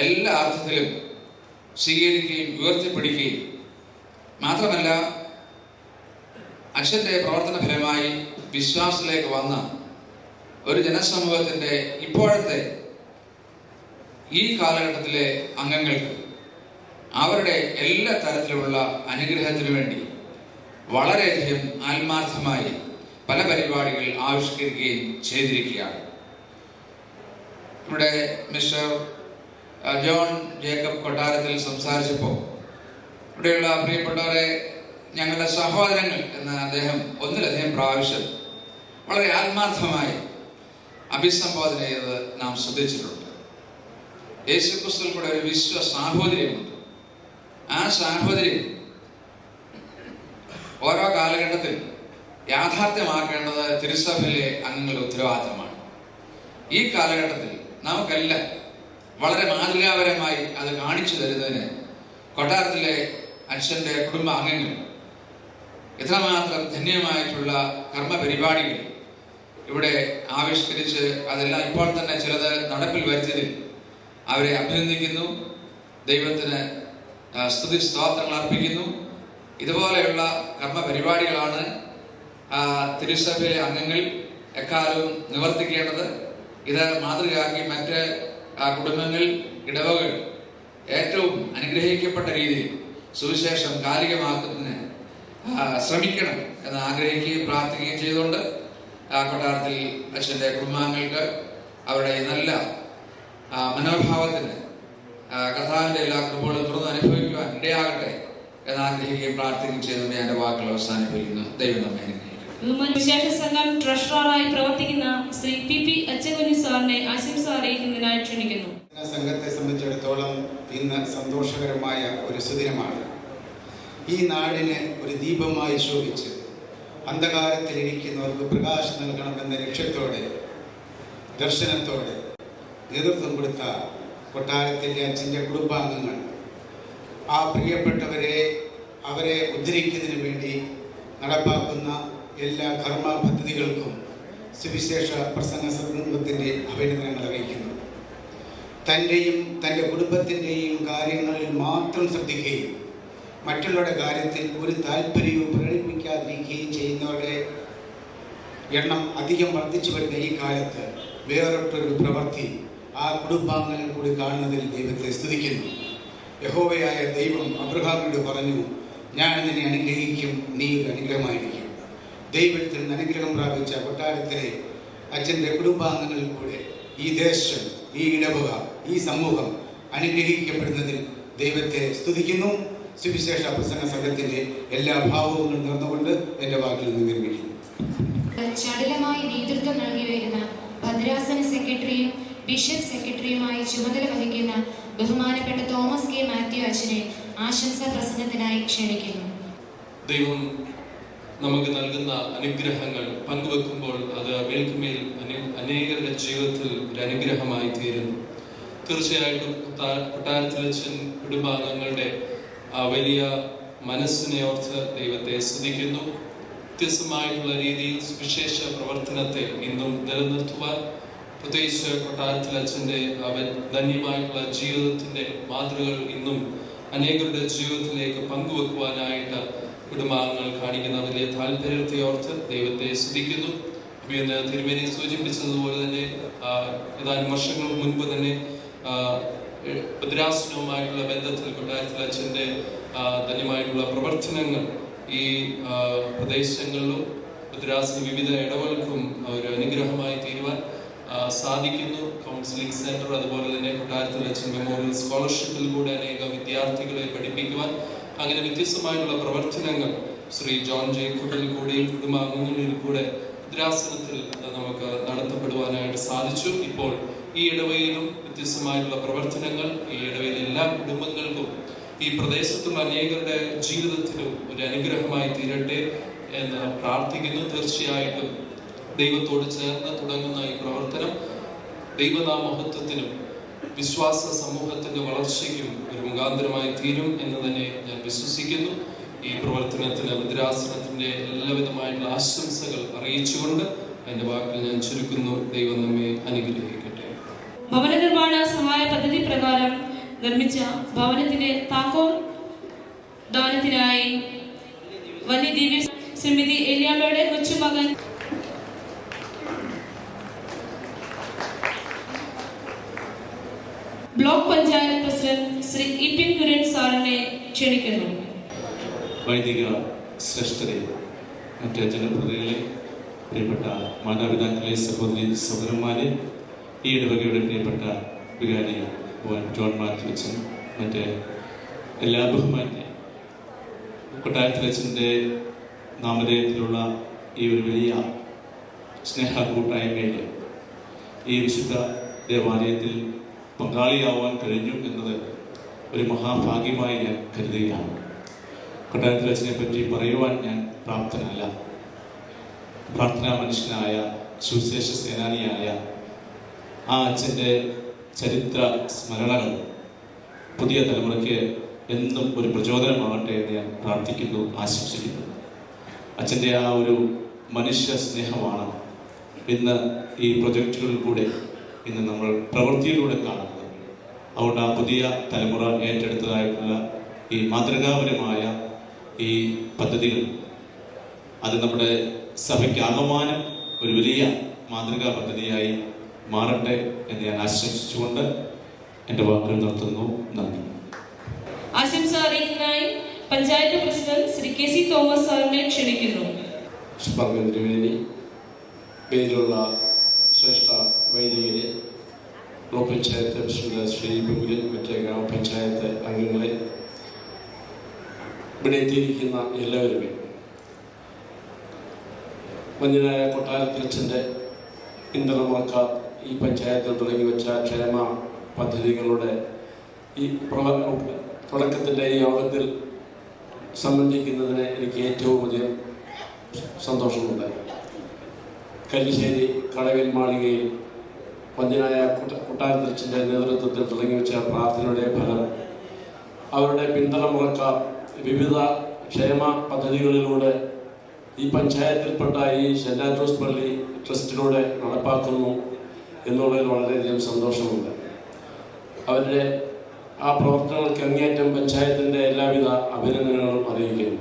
K: എല്ലാ അർത്ഥത്തിലും സ്വീകരിക്കുകയും ഉയർത്തിപ്പിടിക്കുകയും മാത്രമല്ല അച്ഛൻ്റെ പ്രവർത്തന ഫലമായി വിശ്വാസത്തിലേക്ക് വന്ന ഒരു ജനസമൂഹത്തിൻ്റെ ഇപ്പോഴത്തെ ഈ കാലഘട്ടത്തിലെ അംഗങ്ങൾക്ക് അവരുടെ എല്ലാ തരത്തിലുമുള്ള അനുഗ്രഹത്തിനു വേണ്ടി വളരെയധികം ആത്മാർത്ഥമായി പല പരിപാടികൾ ആവിഷ്കരിക്കുകയും ചെയ്തിരിക്കുകയാണ്. ഇവിടെ മിസ്റ്റർ ജോൺ ജേക്കബ് കൊട്ടാരത്തിൽ സംസാരിച്ചപ്പോൾ ഇവിടെയുള്ള പ്രിയപ്പെട്ടവരെ ഞങ്ങളുടെ സഹോദരങ്ങൾ എന്ന് അദ്ദേഹം ഒന്നിലധികം പ്രാവശ്യം വളരെ ആത്മാർത്ഥമായി അഭിസംബോധന ചെയ്തത് നാം ശ്രദ്ധിച്ചിട്ടുണ്ട്. യേശുക്രിസ്തുവിൽ കൂടെ ഒരു വിശ്വ സാഹോദര്യമുണ്ട്. ആ സാഹോദര്യം ഓരോ കാലഘട്ടത്തിൽ യാഥാർത്ഥ്യമാക്കേണ്ടത് തിരുസഭയിലെ അംഗങ്ങളുടെ ഉത്തരവാദിത്തമാണ്. ഈ കാലഘട്ടത്തിൽ നമുക്കെല്ലാം വളരെ മാതൃകാപരമായി അത് കാണിച്ചു തരുന്നതിന് കൊട്ടാരത്തിലെ അച്ഛൻ്റെ കുടുംബ അംഗങ്ങൾ എത്രമാത്രം ധന്യമായിട്ടുള്ള കർമ്മ പരിപാടികൾ ഇവിടെ ആവിഷ്കരിച്ച് അതെല്ലാം ഇപ്പോൾ തന്നെ ചിലത് നടപ്പിൽ വരുത്തിയതിൽ അവരെ അഭിനന്ദിക്കുന്നു. ദൈവത്തിന് സ്തുതി സ്തോത്രങ്ങൾ അർപ്പിക്കുന്നു. ഇതുപോലെയുള്ള കർമ്മ പരിപാടികളാണ് തിരുസഭയിലെ അംഗങ്ങൾ എക്കാലവും നിവർത്തിക്കേണ്ടത്. ഇത് മാതൃകയാക്കി മറ്റ് കുടുംബങ്ങൾ, ഇടവകൾ ഏറ്റവും അനുഗ്രഹിക്കപ്പെട്ട രീതിയിൽ സുവിശേഷം കാലികമാക്കുന്നതിന് ശ്രമിക്കണം എന്ന് ആഗ്രഹിക്കുകയും പ്രാർത്ഥിക്കുകയും ചെയ്തുകൊണ്ട് കൊട്ടാരത്തിൽ അച്ഛൻ്റെ കുടുംബാംഗങ്ങൾക്ക് അവരുടെ നല്ല മനോഭാവത്തിന് കർത്താവിൻ്റെ എല്ലാ കൃപകളും തുറന്ന് അനുഭവിക്കുവാൻ ഇടയാകട്ടെ എന്ന് ആഗ്രഹിക്കുകയും പ്രാർത്ഥിക്കുകയും ചെയ്തുകൊണ്ട് ഞാൻ എൻ്റെ വാക്കുകൾ അവസാനിപ്പിക്കുന്നു. ദൈവം നമ്മെ അനുഗ്രഹിക്കട്ടെ.
A: വിശേഷ സംഘം ട്രഷററായി പ്രവർത്തിക്കുന്ന ശ്രീ പി അച്ചകുഞ്ഞി സാറിനെ ആശംസ അറിയിക്കുന്നതിനായി ക്ഷണിക്കുന്നു.
L: സംഘത്തെ സംബന്ധിച്ചിടത്തോളം ഇന്ന് സന്തോഷകരമായ ഒരു സുദിനമാണ്. ഈ നാടിന് ഒരു ദീപമായി ശോഭിച്ച് അന്ധകാരത്തിലിരിക്കുന്നവർക്ക് പ്രകാശം നൽകണമെന്ന ലക്ഷ്യത്തോടെ ദർശനത്തോടെ നേതൃത്വം കൊടുത്ത കൊട്ടാരത്തിൻ്റെ അച്ഛൻ്റെ കുടുംബാംഗങ്ങൾ ആ പ്രിയപ്പെട്ടവരെ അവരെ ഉദ്ധരിക്കുന്നതിന് വേണ്ടി നടപ്പാക്കുന്ന എല്ലാ കർമ്മ പദ്ധതികൾക്കും സുവിശേഷ പ്രസംഗ സംഘത്തിൻ്റെ അഭിനന്ദനങ്ങൾ അറിയിക്കുന്നു. തൻ്റെയും തൻ്റെ കുടുംബത്തിൻ്റെയും കാര്യങ്ങളിൽ മാത്രം ശ്രദ്ധിക്കുകയും മറ്റുള്ളവരുടെ കാര്യത്തിൽ ഒരു താല്പര്യവും പ്രകടിപ്പിക്കാതിരിക്കുകയും ചെയ്യുന്നവരുടെ എണ്ണം അധികം വർദ്ധിച്ചു വരുന്ന ഈ കാലത്ത് വേറൊരു പ്രവൃത്തി ആ കുടുംബാംഗങ്ങളിൽ കൂടി കാണുന്നതിൽ ദൈവത്തെ സ്തുതിക്കുന്നു. യഹോവയായ ദൈവം അബ്രഹാമിനോട് പറഞ്ഞു, ഞാൻ നിന്നെ അനുഗ്രഹിക്കും, നീ ഒരു അനുഗ്രഹമായിരിക്കും. ദൈവത്തിൽ നിന്ന് അനുഗ്രഹം പ്രാപിച്ച കൊട്ടാരത്തിലെ അച്ഛൻ്റെ കുടുംബാംഗങ്ങളിൽ കൂടെ ഈ ദേശം, ഈ ഇടവക, ഈ സമൂഹം അനുഗ്രഹിക്കപ്പെടുന്നതിൽ ദൈവത്തെ സ്തുതിക്കുന്നു. സുവിശേഷ പ്രസംഗ സംഘത്തിൻ്റെ എല്ലാ ഭാവങ്ങളും നേർന്നുകൊണ്ട് എൻ്റെ വാക്കിൽ നിന്ന് വിരമിക്കുന്നു.
E: ചടുലമായി നേതൃത്വം നൽകി വരുന്ന ഭദ്രാസന സെക്രട്ടറിയും ബിഷപ്പ് സെക്രട്ടറിയുമായി ചുമതല വഹിക്കുന്ന ബഹുമാനപ്പെട്ട തോമസ് കെ മാത്യു അച്ഛനെ ആശംസാ പ്രസംഗത്തിനായി ക്ഷണിക്കുന്നു.
M: ദൈവം നമുക്ക് നൽകുന്ന അനുഗ്രഹങ്ങൾ പങ്കുവെക്കുമ്പോൾ അത് മേൽക്കുമേൽ അനേകരുടെ ജീവിതത്തിൽ ഒരു അനുഗ്രഹമായി തീരുന്നു. തീർച്ചയായിട്ടും കൊട്ടാരത്തിലച്ഛൻ കുടുംബാംഗങ്ങളുടെ വലിയ മനസ്സിനെ ഓർത്ത് ദൈവത്തെ സ്തുതിക്കുന്നു. വ്യത്യസ്തമായിട്ടുള്ള രീതിയിൽ സുവിശേഷ പ്രവർത്തനത്തെ ഇന്നും നിലനിർത്തുവാൻ, പ്രത്യേകിച്ച് കൊട്ടാരത്തിലച്ഛൻ്റെ ധന്യമായിട്ടുള്ള ജീവിതത്തിൻ്റെ മാതൃകകൾ ഇന്നും അനേകരുടെ ജീവിതത്തിലേക്ക് പങ്കുവെക്കുവാനായിട്ട് കുടുംബാംഗങ്ങൾ കാണിക്കുന്ന വലിയ താല്പര്യത്തെ ഓർത്ത് ദൈവത്തെ സ്തുതിക്കുന്നു. പിന്നെ തിരുമേനി സൂചിപ്പിച്ചതുപോലെ തന്നെ ഏതാനും വർഷങ്ങൾക്ക് മുൻപ് തന്നെ ഭദ്രാസനവുമായിട്ടുള്ള ബന്ധത്തിൽ കൊട്ടാരത്തിലച്ഛൻ്റെ ധന്യമായിട്ടുള്ള പ്രവർത്തനങ്ങൾ ഈ പ്രദേശങ്ങളിലും ഭദ്രാസന വിവിധ ഇടവകൾക്കും ഒരു അനുഗ്രഹമായി തീരുവാൻ സാധിക്കുന്നു. കൗൺസിലിംഗ് സെന്റർ, അതുപോലെ തന്നെ കൊട്ടാരത്തിലച്ഛൻ മെമ്മോറിയൽ സ്കോളർഷിപ്പിൽ കൂടെ അനേക വിദ്യാർത്ഥികളെ പഠിപ്പിക്കുവാൻ, അങ്ങനെ വ്യത്യസ്തമായിട്ടുള്ള പ്രവർത്തനങ്ങൾ ശ്രീ ജോൺ ജേക്കബിൽ കൂടെയും കുടുംബാംഗങ്ങളിൽ കൂടെ ഭദ്രാസനത്തിൽ നമുക്ക് നടത്തപ്പെടുവാനായിട്ട് സാധിച്ചു. ഇപ്പോൾ ഈ ഇടവയിലും വ്യത്യസ്തമായിട്ടുള്ള പ്രവർത്തനങ്ങൾ ഈ ഇടവയിലെ എല്ലാ കുടുംബങ്ങൾക്കും ഈ പ്രദേശത്തുള്ള അനേകരുടെ ജീവിതത്തിലും ഒരു അനുഗ്രഹമായി തീരട്ടെ എന്ന് പ്രാർത്ഥിക്കുന്നു. തീർച്ചയായിട്ടും ദൈവത്തോട് ചേർന്ന് തുടങ്ങുന്ന ഈ പ്രവർത്തനം ദൈവനാമഹത്വത്തിനും വിശ്വാസ സമൂഹത്തിന്റെ വളർച്ചയ്ക്കും ഒരു മുഖാന്തരമായി തീരും എന്ന് തന്നെ ഞാൻ വിശ്വസിക്കുന്നു. ഈ പ്രവർത്തനത്തിന് ഭദ്രാസനത്തിന്റെ എല്ലാവിധമായിട്ടുള്ള ആശംസകൾ അറിയിച്ചുകൊണ്ട് എന്റെ വാക്കിൽ ഞാൻ ചുരുക്കുന്നു. ദൈവം നമ്മെ അനുഗ്രഹിക്കട്ടെ.
A: ഭവന നിർമ്മാണ സഹായ പദ്ധതി പ്രകാരം നിർമ്മിച്ച ഭവനത്തിന്റെ താക്കോൽ ദാനത്തിനായി വന്യജീവി ശ്രീമതി എലിയാമ്മയുടെ കൊച്ചുമകൻ ബ്ലോക്ക് പഞ്ചായത്ത് പ്രസിഡന്റ് ശ്രീ ഇപിൻ കുര്യൻ സാറിനെ ക്ഷണിക്കുന്നു.
N: വൈദിക ശ്രേഷ്ഠരെ, മറ്റ് ജനപ്രതിനിധികളെ, പ്രിയപ്പെട്ട മാതാപിതാക്കളെ, സഹോദരി സഹോദരന്മാരെ, ഈ ഇടവകയുടെ പ്രിയപ്പെട്ട വികാരി ജോൺ മാത്യു അച്ഛൻ, മറ്റ് എല്ലാ ബഹുമാന്യ കൊട്ടാരത്തിലച്ഛൻ്റെ നാമധേയത്തിലുള്ള ഈ ഒരു വലിയ സ്നേഹ കൂട്ടായ്മയിൽ ഈ വിശുദ്ധ ദേവാലയത്തിൽ പങ്കാളിയാവാൻ കഴിഞ്ഞു എന്നത് ഒരു മഹാഭാഗ്യമായി ഞാൻ കരുതുകയാണ്. കൊട്ടാരത്തിൽ അച്ഛനെ പറ്റി പറയുവാൻ ഞാൻ പ്രാപ്തനല്ല. പ്രാർത്ഥനാ മനുഷ്യനായ സുവിശേഷ സേനാനിയായ ആ അച്ഛൻ്റെ ചരിത്ര സ്മരണകൾ പുതിയ തലമുറയ്ക്ക് എന്നും ഒരു പ്രചോദനമാകട്ടെ എന്ന് ഞാൻ പ്രാർത്ഥിക്കുന്നു, ആശംസിക്കുന്നു. അച്ഛൻ്റെ ആ ഒരു മനുഷ്യ സ്നേഹമാണ് ഇന്ന് ഈ പ്രൊജക്റ്റുകളിൽ കൂടെ ഇന്ന് നമ്മൾ പ്രവൃത്തിയിലൂടെ കാണുന്നത്. അതുകൊണ്ട് ആ പുതിയ തലമുറ ഏറ്റെടുത്തതായിട്ടുള്ള ഈ മാതൃകാപരമായ ഈ പദ്ധതികൾ അത് നമ്മുടെ സഭയ്ക്ക് ആകമാനം ഒരു വലിയ മാതൃകാ പദ്ധതിയായി മാറട്ടെ എന്ന് ഞാൻ ആശംസിച്ചുകൊണ്ട് എൻ്റെ വാക്കുകൾ നിർത്തുന്നു. നന്ദി.
A: ആശംസ അറിയിക്കുന്നതിനായി panchayat president Shri K C Thomas സാറിനെ ക്ഷണിക്കുന്നു.
O: തിരുവേനി, പേരിലുള്ള ശ്രേഷ്ഠ വൈദികരെ, ബ്ലോക്ക് പഞ്ചായത്ത് പ്രസിഡന്റ് ശ്രീ ബുഗുലൻ, മറ്റ് ഗ്രാമപഞ്ചായത്ത് അംഗങ്ങളെ, ഇവിടെ എത്തിയിരിക്കുന്ന എല്ലാവരുമേ, മഞ്ഞനായ കൊട്ടാരത്തിലച്ഛൻ്റെ പിന്തുണമാക്കാർ ഈ പഞ്ചായത്തിൽ തുടങ്ങി വെച്ച ക്ഷേമ പദ്ധതികളുടെ ഈ തുടക്കത്തിൻ്റെ ഈ യോഗത്തിൽ സംബന്ധിക്കുന്നതിന് എനിക്ക് ഏറ്റവും അധികം സന്തോഷമുണ്ട്. കല്ലിശ്ശേരി കടവിൽ മാളികയിൽ വന്യനായ കൊട്ടാരത്തിലച്ഛൻ്റെ നേതൃത്വത്തിൽ തുടങ്ങി വെച്ച പ്രാർത്ഥനയുടെ ഫലം അവരുടെ പിന്തലമുറക്കാർ വിവിധ ക്ഷേമ പദ്ധതികളിലൂടെ ഈ പഞ്ചായത്തിൽപ്പെട്ട ഈ സെൻറ് ആൻഡ്രൂസ് പള്ളി ട്രസ്റ്റിലൂടെ നടപ്പാക്കുന്നു എന്നുള്ളതിൽ വളരെയധികം സന്തോഷമുണ്ട്. അവരുടെ ആ പ്രവർത്തനങ്ങൾക്ക് അങ്ങേയറ്റം പഞ്ചായത്തിൻ്റെ എല്ലാവിധ അഭിനന്ദനങ്ങളും അറിയിക്കുന്നു.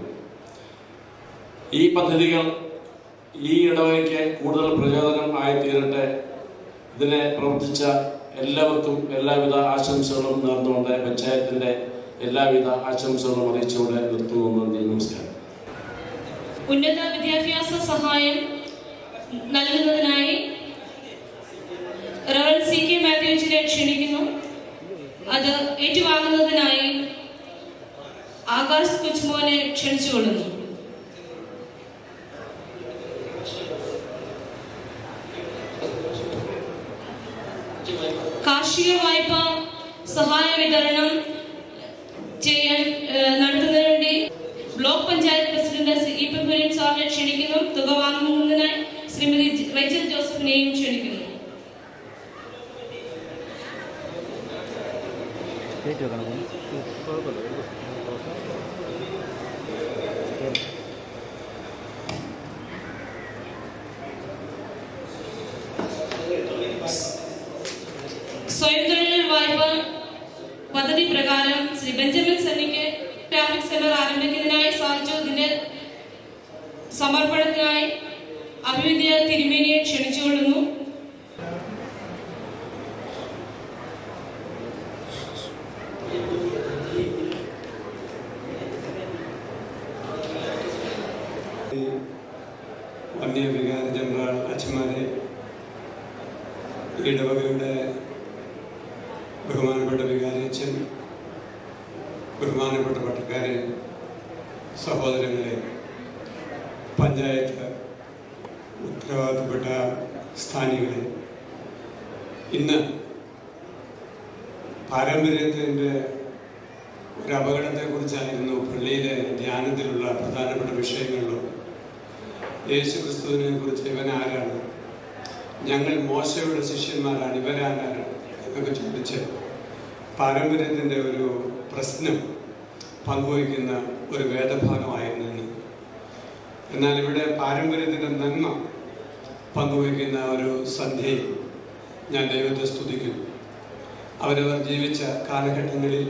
O: ഈ പദ്ധതികൾ ഈ ഇടവകയ്ക്ക് കൂടുതൽ പ്രചോദനം ആയിത്തീരട്ടെ. ഇതിനെ പ്രവർത്തിച്ച എല്ലാവർക്കും എല്ലാവിധ ആശംസകളും നേർന്നുകൊണ്ട് പഞ്ചായത്തിൻ്റെ എല്ലാവിധ ആശംസകളും അറിയിച്ചുകൊണ്ട് നിർത്തുന്നു. നന്ദി, നമസ്കാരം.
A: ഉന്നത വിദ്യാഭ്യാസ സഹായം നൽകുന്നതിനായി റവൽ സി കെ മാത്യുവിനെ ക്ഷണിക്കുന്നു. അത് ഏറ്റുവാങ്ങുന്നതിനായി ആകാശ് കുച്ച്മോനെ ക്ഷണിച്ചുകൊള്ളുന്നു. കാർഷിക വായ്പ സഹായ വിതരണം ചെയ്യാൻ നടത്തുന്നതിന് വേണ്ടി block panchayat president E P Kurian സാറിനെ ക്ഷണിക്കുന്നു. തുക വാങ്ങുന്നതിനായി ശ്രീമതി റൈച്ചൽ ജോസഫിനെയും ക്ഷണിക്കുന്നു. സ്വയം തൊഴിൽ വായ്പ പദ്ധതി പ്രകാരം ശ്രീ ബെഞ്ചമിൻ സണ്ണിക്ക് ഗ്രാഫിക് സെന്റർ ആരംഭിക്കുന്നതിനായി സാധിച്ചതിന്റെ സമർപ്പണത്തിനായി അഭിവിദ്യ തിരുമേനിയെ ക്ഷണിച്ചുകൊള്ളുന്നു.
P: വന്യവികാര ജനറൽ അച്ഛന്മാരെ, ഇടവകയുടെ ബഹുമാനപ്പെട്ട വികാരിയച്ഛൻ, ബഹുമാനപ്പെട്ട പട്ടക്കാരെ, സഹോദരങ്ങളെ, പഞ്ചായത്ത് ഉത്തരവാദിത്തപ്പെട്ട സ്ഥാനികളെ, ഇന്ന് പാരമ്പര്യത്തിൻ്റെ ഒരു അപകടത്തെക്കുറിച്ചായിരുന്നു പള്ളിയിലെ ധ്യാനത്തിലുള്ള പ്രധാനപ്പെട്ട വിഷയങ്ങളിലും. യേശു ക്രിസ്തുവിനെ കുറിച്ച് ഇവൻ ആരാണ്, ഞങ്ങൾ മോശയുടെ ശിഷ്യന്മാരാണ്, ഇവരാരാണ് എന്നൊക്കെ ചോദിച്ച് പാരമ്പര്യത്തിൻ്റെ ഒരു പ്രശ്നം പങ്കുവയ്ക്കുന്ന ഒരു വേദഭാഗമായിരുന്നു. എന്നാൽ ഇവിടെ പാരമ്പര്യത്തിൻ്റെ നന്മ പങ്കുവയ്ക്കുന്ന ഒരു സന്ധ്യയിൽ ഞാൻ ദൈവത്തെ സ്തുതിക്കുന്നു. അവരവർ ജീവിച്ച കാലഘട്ടങ്ങളിൽ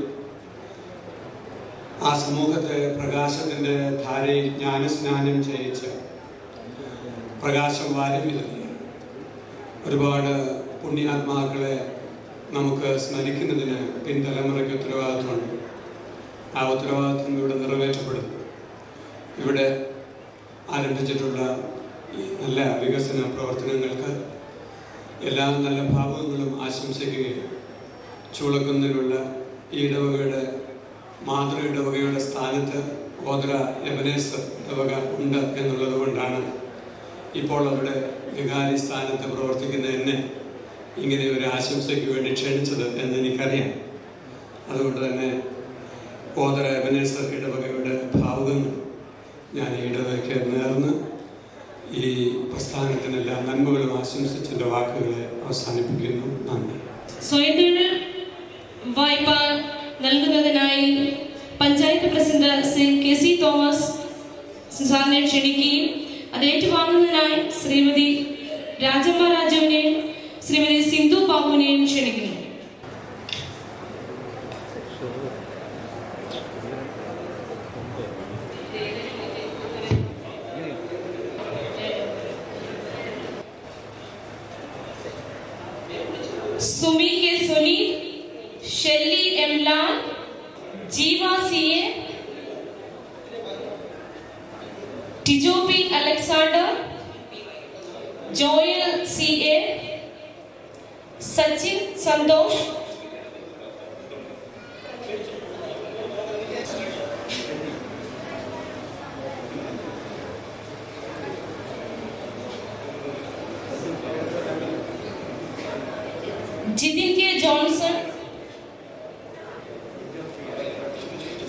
P: ആ സമൂഹത്തെ പ്രകാശത്തിൻ്റെ ധാരയിൽ ജ്ഞാനസ്നാനം ചെയ്യിച്ച പ്രകാശം വാരി വിതറിയ ഒരുപാട് പുണ്യാത്മാക്കളെ നമുക്ക് സ്മരിക്കുന്നതിന് പിൻതലമുറയ്ക്ക് ഉത്തരവാദിത്വമുണ്ട്. ആ ഉത്തരവാദിത്വം ഇവിടെ നിറവേറ്റപ്പെടുന്നു. ഇവിടെ ആരംഭിച്ചിട്ടുള്ള ഈ നല്ല വികസന പ്രവർത്തനങ്ങൾക്ക് എല്ലാ നല്ല ഭാവങ്ങളും ആശംസിക്കുകയും ചൂളക്കുന്നിലുള്ള ഈ ഇടവകയുടെ മാതൃ ഇടവകയുടെ സ്ഥാനത്ത് ഓദ്ര എബനേസർ ഇടവക ഉണ്ട് എന്നുള്ളത് കൊണ്ടാണ് ഇപ്പോൾ അവിടെ വികാരി സ്ഥാനത്ത് പ്രവർത്തിക്കുന്ന എന്നെ ഇങ്ങനെ ഒരു ആശംസയ്ക്ക് വേണ്ടി ക്ഷണിച്ചത് എന്ന് എനിക്കറിയാം. അതുകൊണ്ട് തന്നെ ഓദർ എബനേസർ ഇടവകയുടെ ഭാവുകങ്ങൾ ഞാൻ ഈ ഇടവകയ്ക്ക് നേർന്ന് ഈ പ്രസ്ഥാനത്തിനെല്ലാം നന്മകളും ആശംസിച്ചതിൻ്റെ വാക്കുകളെ അവസാനിപ്പിക്കുന്നു. നന്ദി.
A: സ്വയംതൊഴിൽ വായ്പ നൽകുന്നതിനായി panchayat president Shri KC Thomas സാറിനെ ക്ഷണിക്കുകയും അത് ഏറ്റുവാങ്ങുന്നതിനായി ശ്രീമതി രാജമ്മ രാജുവിനെയും ശ്രീമതി സിന്ധു ബാബുവിനെയും ക്ഷണിക്കുന്നു. सुमी के सुनी, Shelly Emlan, Jeeva C A, Tijo P Alexander, Joel C A, Sachin Santhosh, Jithin K Johnson,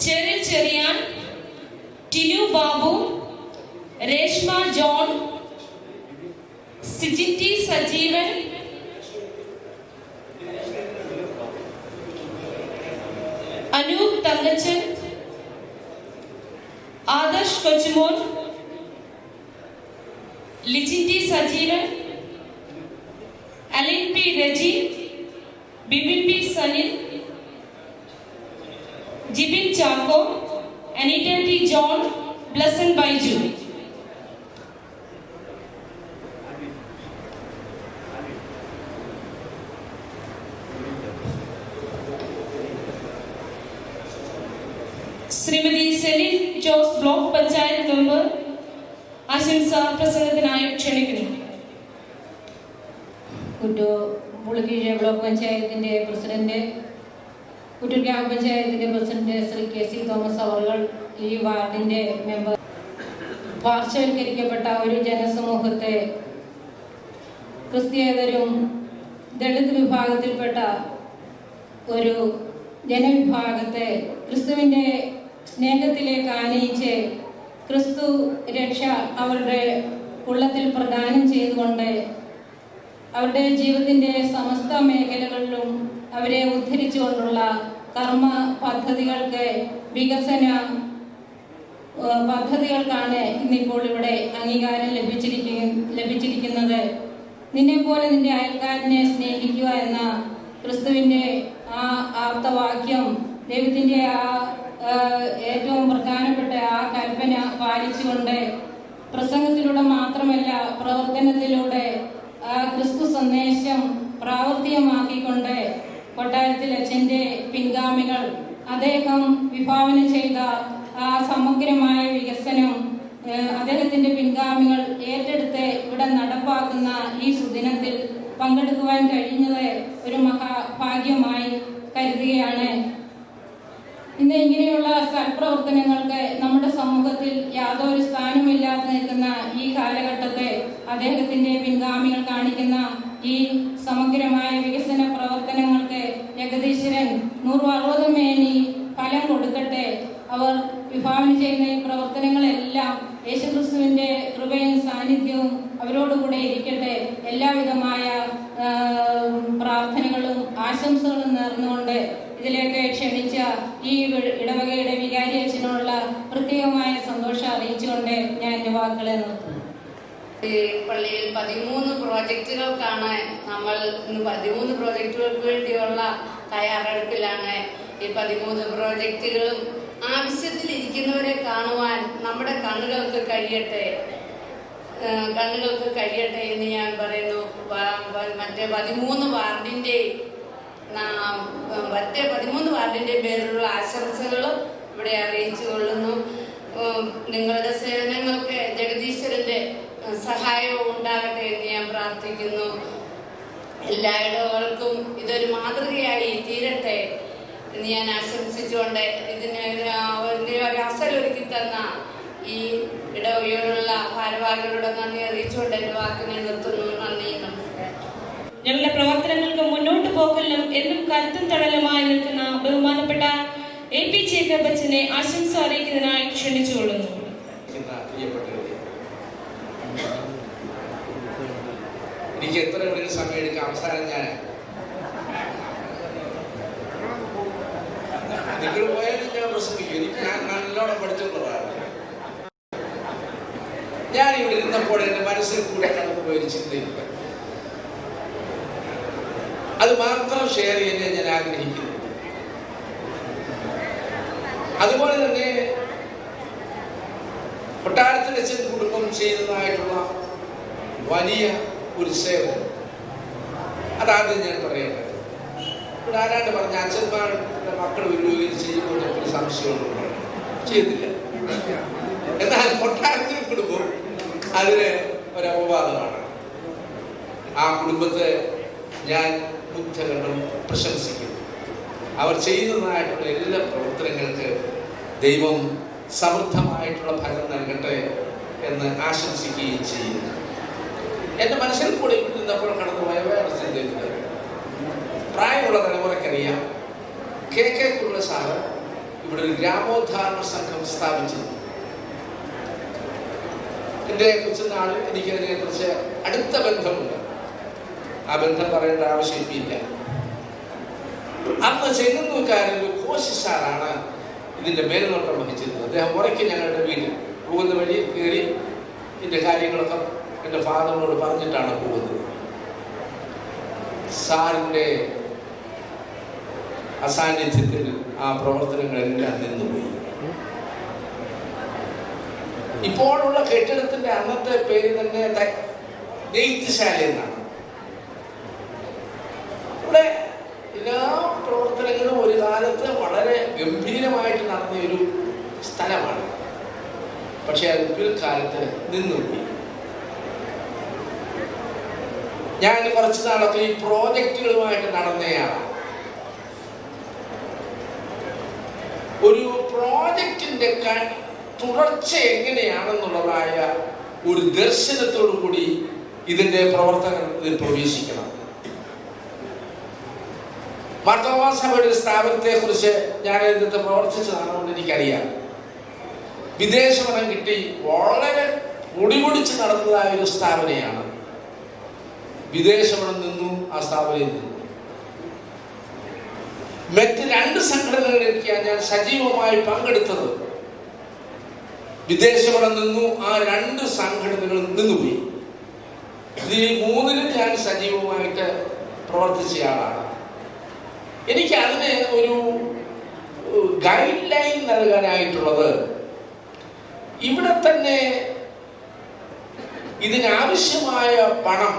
A: Cheryl Cherian, Tinu Babu, Reshma John, Siji T Sajeevan, Anoop Thangachan, Adarsh Kochumon, Lichi T Sajeevan, Elin P Reji, Bipin P Sanil, Jibin Chacko, Anitha T John, Blesson Baiju. Shrimati Celin Jose block panchayat member आशंसा प्रसंगത്തിനായി ക്ഷണിക്കുന്നു.
Q: പുളിക്കീഴ് ബ്ലോക്ക് പഞ്ചായത്തിൻ്റെ പ്രസിഡന്റ്, കുറ്റൂർ ഗ്രാമപഞ്ചായത്തിൻ്റെ പ്രസിഡന്റ് ശ്രീ KC തോമസ് അവർ, ഈ വാർഡിൻ്റെ മെമ്പർ, പാർശ്വവൽക്കരിക്കപ്പെട്ട ഒരു ജനസമൂഹത്തെ, ക്രിസ്ത്യേതരും ദളിത് വിഭാഗത്തിൽപ്പെട്ട ഒരു ജനവിഭാഗത്തെ ക്രിസ്തുവിൻ്റെ സ്നേഹത്തിലേക്ക് ആനയിച്ച് ക്രിസ്തു രക്ഷ അവരുടെ ഉള്ളത്തിൽ പ്രദാനം ചെയ്തുകൊണ്ട് അവരുടെ ജീവിതത്തിൻ്റെ സമസ്ത മേഖലകളിലും അവരെ ഉദ്ധരിച്ചുകൊണ്ടുള്ള കർമ്മ പദ്ധതികൾക്ക്, വികസന പദ്ധതികൾക്കാണ് ഇന്നിപ്പോൾ ഇവിടെ അംഗീകാരം ലഭിച്ചിരിക്കുന്നത്. നിന്നെപ്പോലെ നിന്റെ അയൽക്കാരനെ സ്നേഹിക്കുക എന്ന ക്രിസ്തുവിൻ്റെ ആ ആപ്തവാക്യം, ദൈവത്തിൻ്റെ ആ ഏറ്റവും പ്രധാനപ്പെട്ട ആ കൽപ്പന പാലിച്ചുകൊണ്ട് പ്രസംഗത്തിലൂടെ മാത്രമല്ല പ്രവർത്തനത്തിലൂടെ ആ ക്രിസ്തു സന്ദേശം പ്രാവർത്തികമാക്കിക്കൊണ്ട് കൊട്ടാരത്തിൽ അച്ഛൻ്റെ പിൻഗാമികൾ അദ്ദേഹം വിഭാവന ചെയ്ത ആ സമഗ്രമായ വികസനം അദ്ദേഹത്തിൻ്റെ പിൻഗാമികൾ ഏറ്റെടുത്ത് ഇവിടെ നടപ്പാക്കുന്ന ഈ സുദിനത്തിൽ പങ്കെടുക്കുവാൻ കഴിഞ്ഞത് ഒരു മഹാഭാഗ്യമായി കരുതുകയാണ്. ഇന്ന് ഇങ്ങനെയുള്ള സൽപ്രവർത്തനങ്ങൾക്ക് നമ്മുടെ സമൂഹത്തിൽ യാതൊരു സ്ഥാനമില്ലാതെ നിൽക്കുന്ന ഈ കാലഘട്ടത്തെ അദ്ദേഹത്തിന്റെ പിൻഗാമികൾ കാണിക്കുന്ന ഈ സമഗ്രമായ വികസന പ്രവർത്തനങ്ങൾക്ക് ജഗദീശ്വരൻ 160 മേനി ഫലം കൊടുക്കട്ടെ. അവർ വിഭാവന ചെയ്യുന്ന ഈ പ്രവർത്തനങ്ങളെല്ലാം യേശുക്രിസ്തുവിന്റെ കൃപയും സാന്നിധ്യവും അവരോടുകൂടെ ഇരിക്കട്ടെ. എല്ലാവിധമായ പ്രാർത്ഥനകളും ആശംസകളും നേർന്നുകൊണ്ട് ഇതിലേക്ക് ക്ഷണിച്ച ഈ ഇടവകയുടെ വികാരി അച്ഛനോടുള്ള പ്രത്യേകമായ സന്തോഷം അറിയിച്ചുകൊണ്ട് ഞാൻ എൻ്റെ വാക്കുകളെ നിർത്തുന്നു.
R: പള്ളിയിൽ 13 പ്രോജക്റ്റുകൾക്കാണ് നമ്മൾ ഇന്ന് 13 പ്രോജക്റ്റുകൾക്ക് വേണ്ടിയുള്ള തയ്യാറെടുപ്പിലാണ്. ഈ 13 പ്രോജക്റ്റുകളും ആവശ്യത്തിലിരിക്കുന്നവരെ കാണുവാൻ നമ്മുടെ കണ്ണുകൾക്ക് കഴിയട്ടെ എന്ന് ഞാൻ പറയുന്നു. മറ്റേ 13 വാർഡിന്റെ പേരിലുള്ള ആശംസകളും ഇവിടെ അറിയിച്ചു കൊള്ളുന്നു. നിങ്ങളുടെ സേവനങ്ങൾക്ക് ജഗദീശ്വരന്റെ സഹായവും ഉണ്ടാകട്ടെ എന്ന് ഞാൻ പ്രാർത്ഥിക്കുന്നു. എല്ലാ ഇടവകൾക്കും ഇതൊരു മാതൃകയായി തീരട്ടെ എന്ന് ഞാൻ ആശംസിച്ചുകൊണ്ട് ഇതിന് ഒരു അവസരമൊരുക്കി തന്ന ഈ ഇടവകയോടുള്ള ഭാരവാഹികളുടെ നന്ദി അറിയിച്ചുകൊണ്ട് എൻ്റെ വാക്കിനെ നിർത്തുന്നു. നന്ദി, നമസ്കാരം.
A: ഞങ്ങളുടെ പ്രവർത്തനങ്ങൾക്ക് മുന്നോട്ട് പോക്കലും എന്നും കരുത്തും തണലുമായി നിൽക്കുന്ന ബഹുമാനപ്പെട്ട AP ജേക്കബ് അച്ഛനെ ആശംസ അറിയിക്കുന്നതിനായി ക്ഷണിച്ചുകൊള്ളുന്നു.
K: എനിക്ക് എത്ര ഒരു സമയം എടുക്കാം. അവസാനം നിങ്ങൾ പോയാലും ഞാൻ പ്രസംഗിക്കും. ഞാൻ നല്ലോണം പഠിച്ചിട്ടുള്ളതാണ്. ഞാൻ ഇവിടെ ഇരുന്നപ്പോൾ എൻ്റെ മനസ്സിൽ കൂടെ കടന്നുപോയൊരു ചിന്തയില്ല. അത് മാത്രം ഷെയർ ചെയ്യാൻ ഞാൻ ആഗ്രഹിക്കുന്നു. അതുപോലെ തന്നെ കൊട്ടാരത്തിലെ അച്ഛൻ കുടുംബം ചെയ്യുന്നതായിട്ടുള്ള വലിയ ഒരു സേവനം അതാദ്യം ഞാൻ പറയട്ടെ. ഇവിടെ ആരാണ്ട് പറഞ്ഞ അച്ഛന്മാരുടെ മക്കൾ വരുകയും ചെയ്യുമ്പോൾ ഒരു സംശയമുണ്ട്. ചെയ്തില്ല. എന്നാൽ കൊട്ടാരത്തിൽ കുടുംബം അതിന് ഒരു അപവാദമാണ്. ആ കുടുംബത്തെ ഞാൻ ബുദ്ധകണ്ഠം പ്രശംസിക്കുന്നു. അവർ ചെയ്യുന്നതായിട്ടുള്ള എല്ലാ പ്രവർത്തനങ്ങൾക്ക് ദൈവം സമൃദ്ധമായിട്ടുള്ള ഫലം നൽകട്ടെ എന്ന് ആശംസിക്കുകയും ചെയ്യുന്നു. എൻ്റെ മനസ്സിൽ കൂടെ ഇവിടെ നിന്നപ്പോൾ കടന്നുപോയ വേറെ ചിന്തയുണ്ട്. പ്രായമുള്ള തലമുറയ്ക്കറിയാം, KK കുള്ള സാറ് ഇവിടെ ഒരു ഗ്രാമോദ്ധാരണ സംഘം സ്ഥാപിച്ചിരുന്നു. എൻ്റെ കൊച്ചുനാളിൽ എനിക്ക് അതിനെക്കുറിച്ച് അടുത്ത ബന്ധമുണ്ട്. ആ ബന്ധം പറയേണ്ട ആവശ്യമില്ല. അന്ന് ചെങ്ങന്നൂർക്കാരൻ കോശി സാറാണ് ഇതിൻ്റെ മേൽനോട്ടം വഹിച്ചിരുന്നത്. അദ്ദേഹം മുറയ്ക്ക് ഞങ്ങളുടെ വീട്ടിൽ പോകുന്ന വഴി കയറി ഇതിൻ്റെ കാര്യങ്ങളൊക്കെ എൻ്റെ ഫാദറിനോട് പറഞ്ഞിട്ടാണ് പോകുന്നത്. സാറിൻ്റെ അസാന്നിധ്യത്തിൽ ആ പ്രവർത്തനങ്ങളെല്ലാം നിന്നുപോയി. ഇപ്പോഴുള്ള കെട്ടിടത്തിന്റെ അന്നത്തെ പേര് തന്നെ നെയ്ത്തുശാല എന്നാണ്. ഇവിടെ എല്ലാ പ്രവർത്തനങ്ങളും ഒരു കാലത്ത് വളരെ ഗംഭീരമായിട്ട് നടന്ന ഒരു സ്ഥലമാണ്. പക്ഷെ അത് പിൽക്കാലത്ത് നിന്നുപോയി. ഞാൻ കുറച്ച് നാളൊക്കെ ഈ പ്രോജക്റ്റുകളുമായിട്ട് നടന്നയാണ്. ഒരു പ്രോജക്റ്റിന്റെ തുടർച്ച എങ്ങനെയാണെന്നുള്ളതായ ഒരു ദർശനത്തോടു കൂടി ഇതിന്റെ പ്രവർത്തനത്തിൽ പ്രവേശിക്കണം. മാർത്തോമാ സഭയുടെ സ്ഥാപനത്തെ കുറിച്ച് ഞാൻ ഇന്നത്തെ പ്രവർത്തിച്ചതാണെന്ന് എനിക്കറിയാം. വിദേശപണം കിട്ടി വളരെ പൊടിപൊടിച്ച് നടന്നതായ ഒരു സ്ഥാപനയാണ്. വിദേശപണം നിന്നു, ആ സ്ഥാപനയിൽ നിന്നു. മറ്റ് 2 സംഘടനകളിലേക്കാണ് ഞാൻ സജീവമായി പങ്കെടുത്തത്. വിദേശപണം നിന്നു, ആ 2 സംഘടനകളും നിന്നുപോയി. ഈ 3-ലും ഞാൻ സജീവമായിട്ട് പ്രവർത്തിച്ചയാളാണ്. എനിക്ക് അതിന് ഒരു ഗൈഡ് ലൈൻ നൽകാനായിട്ടുള്ളത്, ഇവിടെ തന്നെ ഇതിനാവശ്യമായ പണം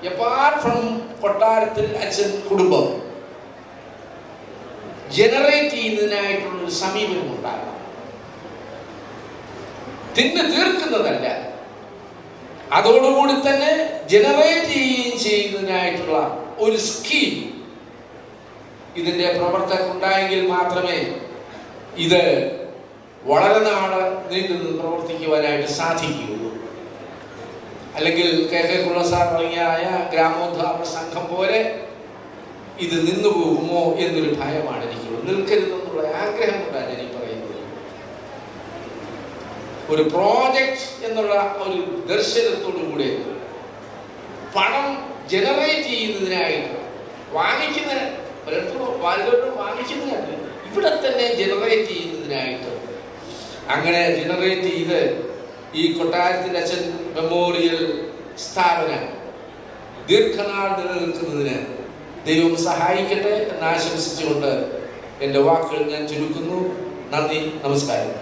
K: അപ്പാർട്ട് ഫ്രം കൊട്ടാരത്തിൽ അച്ഛൻ കുടുംബം ജനറേറ്റ് ചെയ്യുന്നതിനായിട്ടുള്ളൊരു സമീപനം ഉണ്ടാകണം. തീർക്കുന്നതല്ല, അതോടുകൂടി തന്നെ ജനറേറ്റ് ചെയ്യുകയും ചെയ്യുന്നതിനായിട്ടുള്ള ഒരു സ്കീം ഇതിന്റെ പ്രവർത്തനം ഉണ്ടായെങ്കിൽ മാത്രമേ ഇത് വളരെ നാള് നീണ്ടു പ്രവർത്തിക്കുവാനായിട്ട് സാധിക്കുകയുള്ളൂ. അല്ലെങ്കിൽ KK കുള്ള സാർ തുടങ്ങിയ ഗ്രാമോദ്ധാരണ സംഘം പോലെ ഇത് നിന്നു പോകുമോ എന്നൊരു ഭയമാണ് എനിക്കുള്ളത്. നിൽക്കരുതെന്നുള്ള ആഗ്രഹം കൊണ്ടാണ് ഞാൻ ഈ പറയുന്നത്. ഒരു പ്രോജക്റ്റ് എന്നുള്ള ഒരു ദർശനത്തോടു കൂടെ പണം ജനറേറ്റ് ചെയ്യുന്നതിനായിട്ട് വാങ്ങിക്കുന്നതല്ല, ഇവിടെ തന്നെ ജനറേറ്റ് ചെയ്യുന്നതിനായിട്ട് അങ്ങനെ ജനറേറ്റ് ചെയ്ത് ഈ കൊട്ടാരത്തിന്റെ അച്ഛൻ മെമ്മോറിയൽ സ്ഥാപനം ദീർഘനാൾ നിലനിൽക്കുന്നതിന് ദൈവം സഹായിക്കട്ടെ എന്ന് ആശംസിച്ചുകൊണ്ട് എൻ്റെ വാക്കുകൾ ഞാൻ ചുരുക്കുന്നു. നന്ദി, നമസ്കാരം.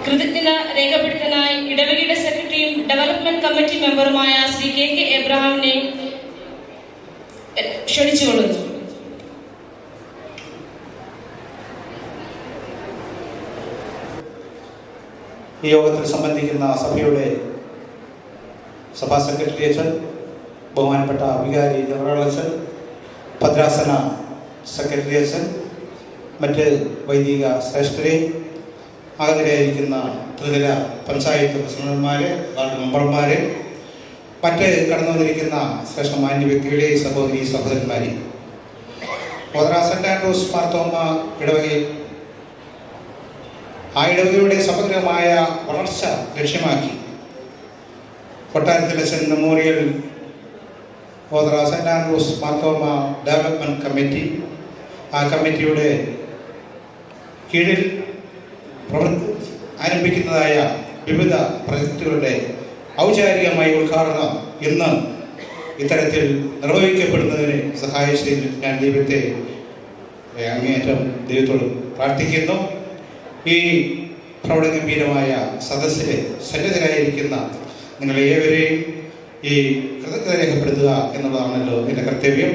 A: കൃതജ്ഞത രേഖപ്പെടുത്താനായി ഇടവകയുടെ സെക്രട്ടറിയും ഡെവലപ്മെന്റ് കമ്മിറ്റി മെമ്പറുമായ ശ്രീ KK എബ്രഹാമിനെ ക്ഷണിച്ചുകൊള്ളുന്നു.
S: ഈ യോഗത്തിൽ സംബന്ധിക്കുന്ന സഭയുടെ സഭാ സെക്രട്ടറി അച്ഛൻ, ബഹുമാനപ്പെട്ട വികാരി ജനറൽ അച്ഛൻ, ഭദ്രാസന സെക്രട്ടറി അച്ഛൻ, മറ്റ് വൈദിക ശ്രേഷ്ഠരെ, ആദരയായിരിക്കുന്ന ത്രിതല പഞ്ചായത്ത് പ്രസിഡന്റുമാര്, വാർഡ് മെമ്പർമാര്, മറ്റ് കടന്നു വന്നിരിക്കുന്ന ശ്രേഷ്ഠ മാന്യ വ്യക്തികളെ, സഹോദരി സഹോദരന്മാരെ, ഓതറ സെന്റ് ആൻഡ്രൂസ് മാർത്തോമ ഇടവകയിൽ ആ ഇടവകയുടെ സമഗ്രമായ വളർച്ച ലക്ഷ്യമാക്കി Kottarathilachan memorial Othara Saint Andrews Marthoma development committee, ആ കമ്മിറ്റിയുടെ കീഴിൽ ആരംഭിക്കുന്നതായ വിവിധ പ്രൊജക്റ്റുകളുടെ ഔപചാരികമായ ഉദ്ഘാടനം ഇന്ന് ഇത്തരത്തിൽ നിർവഹിക്കപ്പെടുന്നതിന് സഹായിച്ചതിൽ ഞാൻ ദൈവത്തെ അങ്ങേയറ്റം ദൈവത്തോട് പ്രാർത്ഥിക്കുന്നു. ഈ പ്രൗഢഗംഭീരമായ സദസ്സിലെ സന്നിധരായിരിക്കുന്ന നിങ്ങളെ ഏവരെയും ഈ കൃതജ്ഞത രേഖപ്പെടുത്തുക എന്നുള്ളതാണല്ലോ എൻ്റെ കർത്തവ്യം.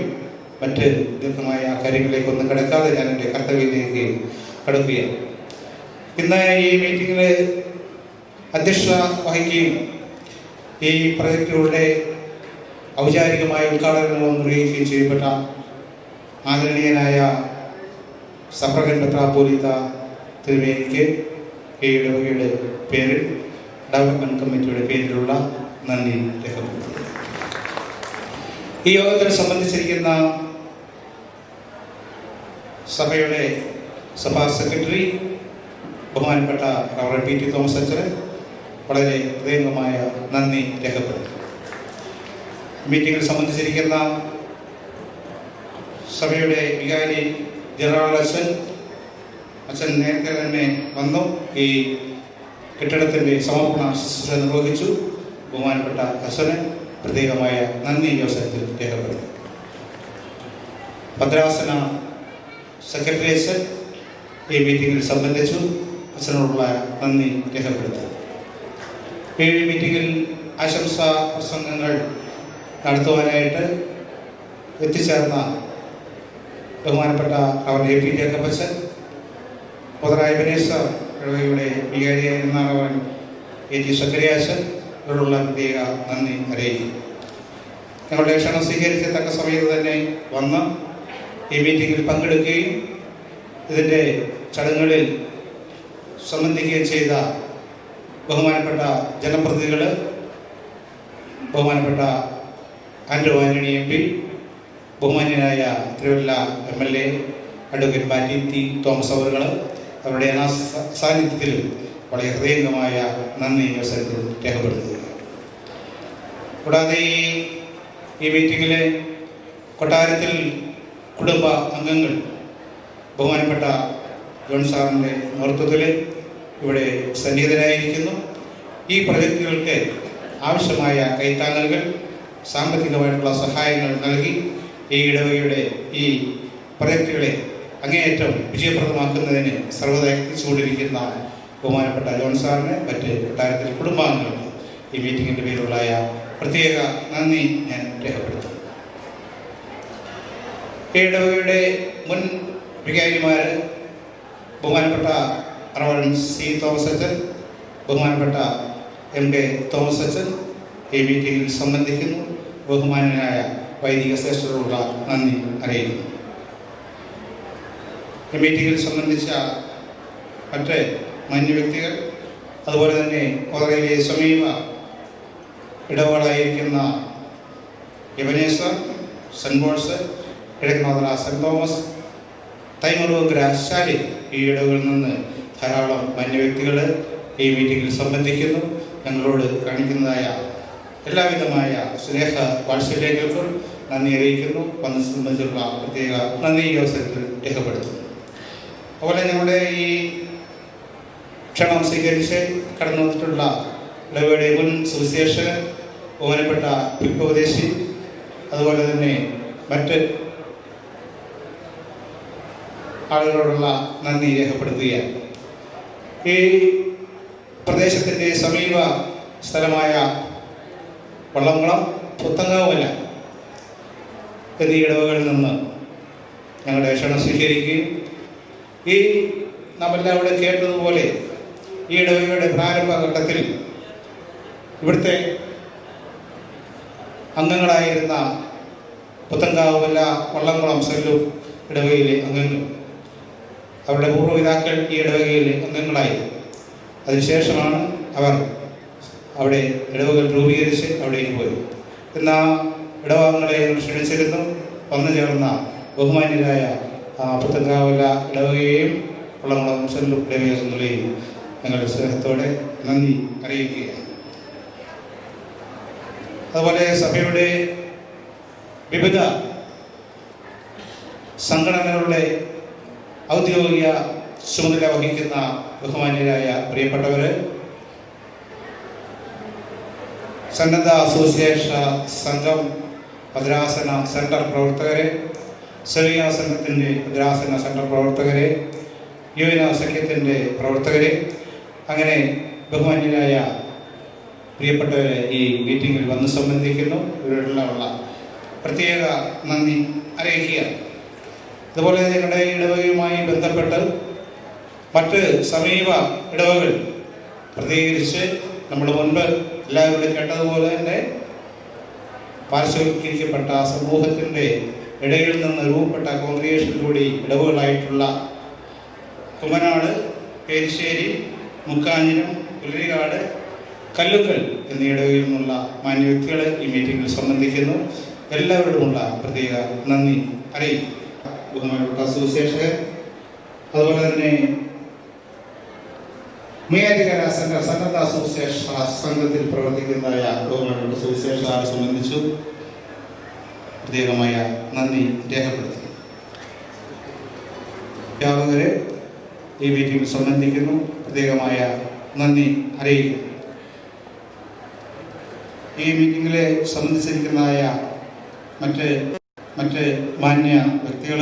S: മറ്റ് ദീർഘമായ കാര്യങ്ങളിലേക്കൊന്നും കിടക്കാതെ ഞാൻ എൻ്റെ കർത്തവ്യത്തിലേക്ക് കടക്കുകയാണ്. ഇന്ന് ഈ മീറ്റിങ്ങിൽ അധ്യക്ഷത വഹിക്കുകയും ഈ പ്രൊജക്റ്റുകളുടെ ഔപചാരികമായ ഉദ്ഘാടനം നിർവഹിക്കുകയും ചെയ്യപ്പെട്ട ആദരണീയനായ സഫ്രഗൻ മെത്രാപ്പോലീത്ത തിരുമേനിക്ക് ഈ ഇടവകയുടെ പേരിൽ, ഡെവലപ്മെന്റ് കമ്മിറ്റിയുടെ പേരിലുള്ള നന്ദി രേഖപ്പെടുത്തുന്നു. ഈ യോഗത്തിൽ സംബന്ധിച്ചിരിക്കുന്ന സഭയുടെ സഭാ സെക്രട്ടറി ബഹുമാനപ്പെട്ട റവറൻ പി ടി തോമസ് അച്ഛന് വളരെ ഹൃദയംഗമായ നന്ദി രേഖപ്പെടുത്തുന്നു. മീറ്റിംഗിൽ സംബന്ധിച്ചിരിക്കുന്ന സഭയുടെ വികാരി ജനറൽ അച്ഛൻ നേരത്തെ തന്നെ വന്നു ഈ കെട്ടിടത്തിൻ്റെ സമർപ്പണ ശുശ്രൂഷ നിർവഹിച്ചു. ബഹുമാനപ്പെട്ട അച്ഛന് പ്രത്യേകമായ നന്ദി ഈ അവസരത്തിൽ രേഖപ്പെടുത്തുന്നു. ഭദ്രാസന സെക്രട്ടറി അച്ഛൻ ഈ മീറ്റിംഗിൽ സംബന്ധിച്ചു. അച്ഛനോടുള്ള നന്ദി രേഖപ്പെടുത്തുന്നു. ഈ മീറ്റിംഗിൽ ആശംസാ പ്രസംഗങ്ങൾ നടത്തുവാനായിട്ട് എത്തിച്ചേർന്ന ബഹുമാനപ്പെട്ട അവർ എ പി ജേക്കബ് അച്ഛൻ, ഓതറ എബനേസർ ഇടവകയുടെ വികാരിയായിരുന്ന അവർ എ ജി സക്കറിയാച്ചൻ, ഇവരോടുള്ള പ്രത്യേക നന്ദി അറിയിക്കുന്നു. ഞങ്ങളുടെ ക്ഷണം സ്വീകരിച്ച തക്ക സമയത്ത് തന്നെ വന്ന് ഈ മീറ്റിംഗിൽ പങ്കെടുക്കുകയും ഇതിൻ്റെ ചടങ്ങുകളിൽ സംബന്ധിക്കുകയും ചെയ്ത ബഹുമാനപ്പെട്ട ജനപ്രതിനിധികൾ, ബഹുമാനപ്പെട്ട ആൻഡ്രൂ ആന്റണി എം പി, ബഹുമാന്യനായ തിരുവല്ല MLA അഡ്വക്കേറ്റ് മാറ്റി ടി തോമസ് അവറുകൾ, അവരുടെ സാന്നിധ്യത്തിലും വളരെ ഹൃദയംഗമായ നന്ദി അവസരത്തിൽ രേഖപ്പെടുത്തുക. കൂടാതെ ഈ മീറ്റിങ്ങിലെ കൊട്ടാരത്തിൽ കുടുംബ അംഗങ്ങൾ ബഹുമാനപ്പെട്ട ജോൺ സാറിൻ്റെ നേതൃത്വത്തിൽ ഇവിടെ സന്നിഹിതരായിരിക്കുന്നു. ഈ പ്രൊജക്റ്റുകൾക്ക് ആവശ്യമായ കൈത്താങ്ങലുകൾ, സാമ്പത്തികമായിട്ടുള്ള സഹായങ്ങൾ നൽകി ഈ ഇടവകയുടെ ഈ പ്രൊജക്റ്റുകളെ അങ്ങേയറ്റം വിജയപ്രദമാക്കുന്നതിന് സർവ്വത എത്തിച്ചുകൊണ്ടിരിക്കുന്ന ബഹുമാനപ്പെട്ട ജോൺ സാറിന്, മറ്റ് കൊട്ടാരത്തിലെ കുടുംബാംഗങ്ങൾക്ക് ഈ മീറ്റിങ്ങിൻ്റെ പേരിലുള്ള പ്രത്യേക നന്ദി ഞാൻ രേഖപ്പെടുത്തുന്നു. ഈ ഇടവകയുടെ മുൻ വികാരിമാർ ബഹുമാനപ്പെട്ട റവറൻ സി തോമസ് അച്ഛൻ, ബഹുമാനപ്പെട്ട MK തോമസ് അച്ഛൻ ഈ മീറ്റിംഗിൽ സംബന്ധിക്കുന്നു. ബഹുമാനനായ വൈദിക ശ്രേഷ്ഠരോടുള്ള നന്ദി അറിയിക്കുന്നു. ഈ മീറ്റിംഗിൽ സംബന്ധിച്ച മറ്റ് മാന്യ വ്യക്തികൾ, അതുപോലെ തന്നെ ഓതറയിലെ സമീപ ഇടവകളായിരിക്കുന്ന Ebenezer, Saint Paul's, Kizhakkanothara Saint Thomas, Thaimarunkara Shali, ഈ ഇടവകളിൽ നിന്ന് ധാരാളം മാന്യ വ്യക്തികൾ ഈ മീറ്റിംഗിൽ സംബന്ധിക്കുന്നു. ഞങ്ങളോട് കാണിക്കുന്നതായ എല്ലാവിധമായ സ്നേഹ വാത്സല്യങ്ങൾക്കും നന്ദി അറിയിക്കുന്നു. വന്ന് സംബന്ധിച്ചുള്ള പ്രത്യേക നന്ദി ഈ അവസരത്തിൽ രേഖപ്പെടുത്തുന്നു. അതുപോലെ ഞങ്ങളുടെ ഈ ക്ഷണം സ്വീകരിച്ച് കടന്നു വന്നിട്ടുള്ള ഇടവകയുടെ മുൻ സുവിശേഷകൻ, ബഹുമാനപ്പെട്ട പുൽപ്പദേശി, അതുപോലെ തന്നെ മറ്റ് ആളുകളോടുള്ള നന്ദി രേഖപ്പെടുത്തുകയാണ്. ഈ പ്രദേശത്തിൻ്റെ സമീപ സ്ഥലമായ വള്ളംകുളം, പുത്തങ്കാവുമല്ല എന്നീ ഇടവകളിൽ നിന്ന് ഞങ്ങളുടെ ക്ഷണം സ്വീകരിക്കുകയും ഈ നമ്മളെല്ലാം ഇവിടെ കേട്ടതുപോലെ ഈ ഇടവകയുടെ പ്രാരംഭഘട്ടത്തിൽ ഇവിടുത്തെ അംഗങ്ങളായിരുന്ന പുത്തങ്കാവുമല്ല, വള്ളംകുളം, സെല്ലു ഇടവകയിലെ അംഗങ്ങൾ, അവരുടെ പൂർവ്വപിതാക്കൾ ഈ ഇടവകയിലെ അംഗങ്ങളായിരുന്നു. അതിനുശേഷമാണ് അവർ അവിടെ ഇടവകൾ രൂപീകരിച്ച് അവിടേക്ക് പോയി. ഇന്ന് ആ ഇടവകങ്ങളെ ക്ഷണിച്ചിരുന്നു. വന്നു ചേർന്ന ബഹുമാന്യരായ പുത്തൻകാവല ഇടവകയെയും കുളംകുളം സെൻട്രൽ ഇടവകകളെയും ഞങ്ങളുടെ സ്നേഹത്തോടെ നന്ദി അറിയിക്കുകയാണ്. അതുപോലെ സഭയുടെ വിവിധ സംഘടനകളുടെ ഔദ്യോഗിക ചുമതല വഹിക്കുന്ന ബഹുമാന്യരായ പ്രിയപ്പെട്ടവര്, സന്നദ്ധ അസോസിയേഷൻ സംഘം ഭദ്രാസന സെൻറ്റർ പ്രവർത്തകരെ, സെവിയ സംഘത്തിൻ്റെ ഭദ്രാസന സെൻറ്റർ പ്രവർത്തകരെ, യുവന സഖ്യത്തിൻ്റെ പ്രവർത്തകരെ, അങ്ങനെ ബഹുമാന്യരായ പ്രിയപ്പെട്ടവരെ ഈ മീറ്റിങ്ങിൽ വന്ന് സംബന്ധിക്കുന്നു. ഇവരോടുള്ള പ്രത്യേക നന്ദി അറിയിക്കുകയാണ്. അതുപോലെ ഞങ്ങളുടെ ഇടവകയുമായി ബന്ധപ്പെട്ട് മറ്റ് സമീപ ഇടവകൾ പ്രതികരിച്ച് നമ്മൾ മുൻപ് എല്ലാവരും കേട്ടതുപോലെ തന്നെ പാർശ്വവൽക്കരിക്കപ്പെട്ട സമൂഹത്തിൻ്റെ ഇടയിൽ നിന്ന് രൂപപ്പെട്ട കോൺഗ്രിഗേഷനിലൂടെ ഇടവുകളായിട്ടുള്ള കുമനാട്, പേരിശ്ശേരി, മുക്കാഞ്ഞിരം, പുലരികാട്, കല്ലുങ്കൽ എന്നീ ഇടവകയിൽ നിന്നുള്ള മാന്യ വ്യക്തികൾ ഈ മീറ്റിംഗിൽ സംബന്ധിക്കുന്നു. എല്ലാവരോടുമുള്ള പ്രത്യേക നന്ദി അറിയിക്കും. ബഹുമാനപ്പെട്ട അസോസിയേഷൻ, അതുപോലെ തന്നെ മേയാറ്റിക്കര സെൻറ്റർ സന്നദ്ധ അസോസിയേഷൻ സംഘത്തിൽ പ്രവർത്തിക്കുന്നതായ ബഹുമാനപ്പെട്ട അസോസിയേഷനെ സംബന്ധിച്ചു പ്രത്യേകമായ നന്ദി രേഖപ്പെടുത്തി. അധ്യാപകരെ ഈ മീറ്റിംഗിൽ സംബന്ധിക്കുന്നു, പ്രത്യേകമായ നന്ദി അറിയിക്കുന്നു. ഈ മീറ്റിംഗിലെ സംബന്ധിച്ചിരിക്കുന്നതായ മറ്റ് മാന്യ വ്യക്തികൾ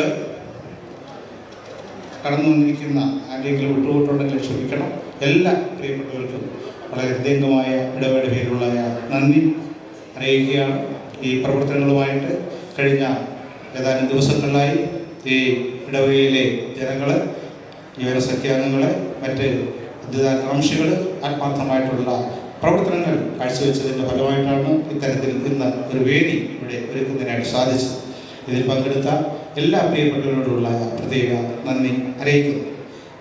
S: കടന്നു വന്നിരിക്കുന്ന ആരെങ്കിലും വിട്ടുപോയിട്ടുണ്ടെങ്കിൽ ക്ഷമിക്കണം. എല്ലാ പ്രിയപ്പെട്ടവർക്കും വളരെ ഹൃദയംഗമായ ഇടവേള പേരുള്ള നന്ദി അറിയിക്കുകയാണ്. ഈ പ്രവർത്തനങ്ങളുമായിട്ട് കഴിഞ്ഞ ഏതാനും ദിവസങ്ങളിലായി ഈ ഇടവകയിലെ ജനങ്ങൾ, യുവനസഖ്യാംഗങ്ങൾ, മറ്റ് വിദ്യാകാംക്ഷികൾ ആത്മാർത്ഥമായിട്ടുള്ള പ്രവർത്തനങ്ങൾ കാഴ്ചവെച്ചതിൻ്റെ ഫലമായിട്ടാണ് ഇത്തരത്തിൽ ഇന്ന് ഒരു വേദി ഇവിടെ ഒരുക്കുന്നതിനായിട്ട് സാധിച്ചത്. ഇതിൽ പങ്കെടുത്ത എല്ലാ പ്രിയപ്പെട്ടവരോടുള്ള പ്രത്യേക നന്ദി അറിയിക്കുന്നു.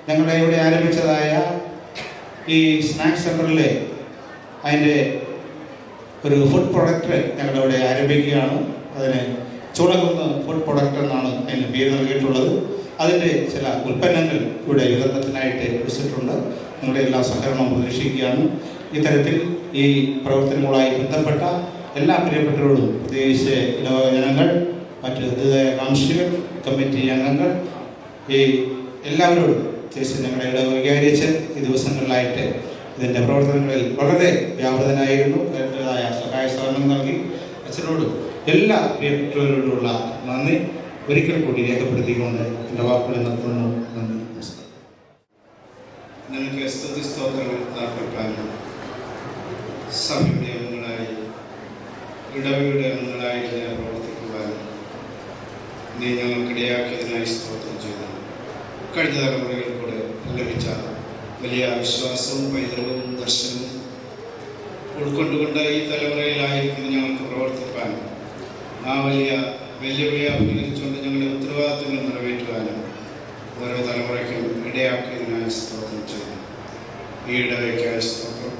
S: ഞങ്ങളുടെ ഇവിടെ ആരംഭിച്ചതായ ഈ സ്നാക്സ് സെൻ്ററിലെ അതിൻ്റെ ഒരു ഫുഡ് പ്രൊഡക്റ്റ് ഞങ്ങളിവിടെ ആരംഭിക്കുകയാണ്. അതിന് ചൂളകുന്ന് ഫുഡ് പ്രൊഡക്റ്റ് എന്നാണ് അതിന് പേര് നൽകിയിട്ടുള്ളത്. അതിൻ്റെ ചില ഉൽപ്പന്നങ്ങൾ ഇവിടെ വിതരണത്തിനായിട്ട് വെച്ചിട്ടുണ്ട്. നിങ്ങളുടെ എല്ലാ സഹകരണവും പ്രതീക്ഷിക്കുകയാണ്. ഇത്തരത്തിൽ ഈ പ്രവർത്തനങ്ങളുമായി ബന്ധപ്പെട്ട എല്ലാ പ്രിയപ്പെട്ടവരോടും, പ്രത്യേകിച്ച് ഇടവക ജനങ്ങൾ, മറ്റ് ഹൃദയാകാംക്ഷികൾ, കമ്മിറ്റി അംഗങ്ങൾ, ഈ എല്ലാവരോടും പ്രത്യേകിച്ച് ഞങ്ങളുടെ ഇടവക വികാരിച്ച് ഈ ദിവസങ്ങളിലായിട്ട് ഇതിൻ്റെ പ്രവർത്തനങ്ങളിൽ വളരെ വ്യാപൃതനായിരുന്നു. അതിൻ്റെതായ സഹായ സഹകരണം നൽകി അച്ഛനോടും എല്ലാ പ്രിയപ്പെട്ടവരോടുള്ള നന്ദി ഒരിക്കൽ കൂടി രേഖപ്പെടുത്തിക്കൊണ്ട് എൻ്റെ വാക്കുകൾ നിർത്തുന്നു. നന്ദി, നമസ്കാരം.
L: നിങ്ങൾക്ക് സ്തുതി സ്തോത്രങ്ങൾ അർപ്പിക്കാനും സഭയുടെ അംഗങ്ങളായി ഇടവയുടെ അംഗങ്ങളായിട്ട് ഞാൻ പ്രവർത്തിക്കുവാനും നീ ഞങ്ങൾക്കിടയാക്കിയതിനായി സ്തോത്രം ചെയ്തു. കഴിഞ്ഞ തലമുറയിൽ കൂടെ ലഭിച്ച വലിയ വിശ്വാസവും പൈതൃകവും ദർശനവും ഉൾക്കൊണ്ടുകൊണ്ട് ഈ തലമുറയിലായിരിക്കുന്ന ഞങ്ങൾക്ക് പ്രവർത്തിക്കാനും ആ വലിയ വെല്ലുവിളി അഭിമുഖീകരിച്ചുകൊണ്ട് ഞങ്ങളുടെ ഉത്തരവാദിത്തങ്ങൾ നിറവേറ്റുവാനും ഓരോ തലമുറയ്ക്കും ഇടയാക്കിയതിനായി സ്തോത്രം ചെയ്തു. ഈ ഇടവയ്ക്കായി സ്തോത്രം.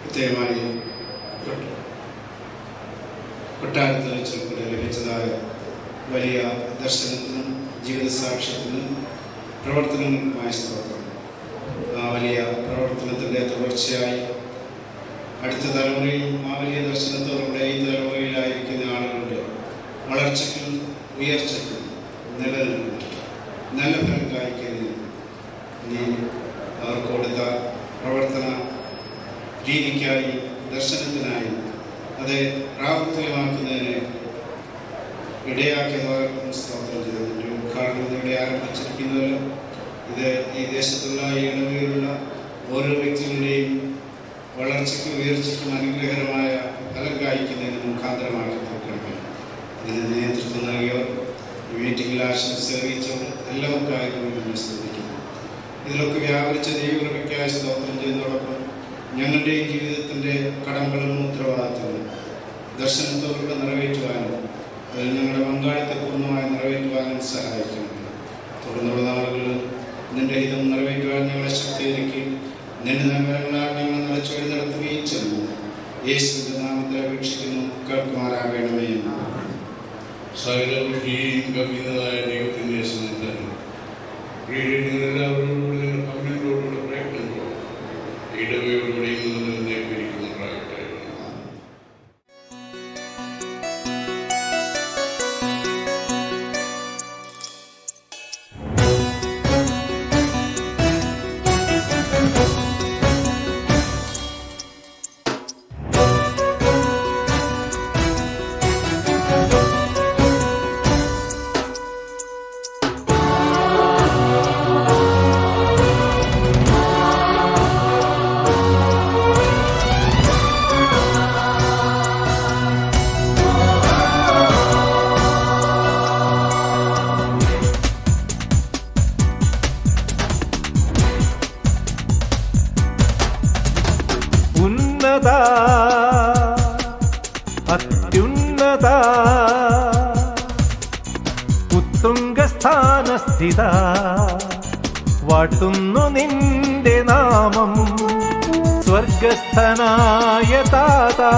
L: പ്രത്യേകമായി കൊട്ടാരത്തിൽ വെച്ച് കൂടെ ലഭിച്ചതായ വലിയ ദർശനത്തിനും ജീവിത സാക്ഷ്യത്തിനും പ്രവർത്തനങ്ങൾക്കുമായി സ്തോത്രം. ആ വലിയ പ്രവർത്തനത്തിൻ്റെ തുടർച്ചയായി അടുത്ത തലമുറയും ആ വലിയ ദർശനത്തോടുകൂടെ ഈ തലമുറയിലായിരിക്കുന്ന ആളുകളുടെ വളർച്ചയ്ക്കും ഉയർച്ചയ്ക്കും നിലനിൽക്കുന്ന നല്ല ഫലം കായ്ക്കുന്നതിന് നീ അവർക്ക് കൊടുത്ത പ്രവർത്തന രീതിക്കായി, ദർശനത്തിനായി അത് പ്രാവർത്തികമാക്കുന്നതിന് ഇടയാക്കിയവർക്കും സ്തോത്രം ചെയ്തിട്ടുണ്ട്. ഉദ്ഘാടനം ഇവിടെ ആരംഭിച്ചിരിക്കുന്നവരും ഇത് ഈ ദേശത്തുള്ള ഈ ഇടവകയിലുള്ള ഓരോ വ്യക്തികളുടെയും വളർച്ചയ്ക്കും ഉയർച്ചയ്ക്കും അനുഗ്രഹകരമായ ഫലം കായ്ക്കുന്നതിന് മുഖാന്തരമാക്കി തീർക്കണമേ. ഇതിന് നേതൃത്വം നൽകിയവർ, മീറ്റിംഗിൽ ആശംസ അറിയിച്ചവർ എല്ലാവർക്കായിരുന്നു നമ്മൾ ശ്രദ്ധിക്കുന്നു. ഇതിലൊക്കെ വ്യാപരിച്ച ദൈവകൃപയ്ക്കായി സ്തോത്രം ചെയ്യുന്നതോടൊപ്പം ഞങ്ങളുടെയും ജീവിതത്തിൻ്റെ കടമ്പകളും ഉത്തരവാദിത്തങ്ങളും ദർശനത്തോടുകൂടെ നിറവേറ്റുവാനും അതിൽ ഞങ്ങളുടെ പങ്കാളിത്തം പൂർണ്ണമായി നിറവേറ്റുവാനും സഹായിക്കുന്നു. തുടർന്നുള്ള നാളുകളിൽ നിന്റെ ഹിതം നിറവേറ്റുവാൻ ഞങ്ങളെ ശക്തീകരിക്കുകയും നിന്റെ നന്മകളാൽ ഞങ്ങൾ നിറച്ചു വഴി നടത്തുകയും ചെയ്യുന്നു. യേശുവിന്റെ നാമത്തെ അപേക്ഷിക്കുന്നു, കേൾക്കുമാറാകണമേ.
G: സകലബുദ്ധിയും കവിയുന്നതായ ദൈവത്തിന്റെ സ്നേഹം നിങ്ങളെല്ലാവരോടുകൂടി അവനോടുകൂടെ പ്രയത്നങ്ങളോ ഇടവയോടുകൂടിയും നിന്നെ പിരിക്കുന്നുണ്ടാകട്ടെ.
T: അത്യുന്നത ഉത്തുംഗസ്ഥാനസ്ഥിത വാട്ടുന്നു നിന്റെ നാമം സ്വർഗസ്ഥനായ താതാ.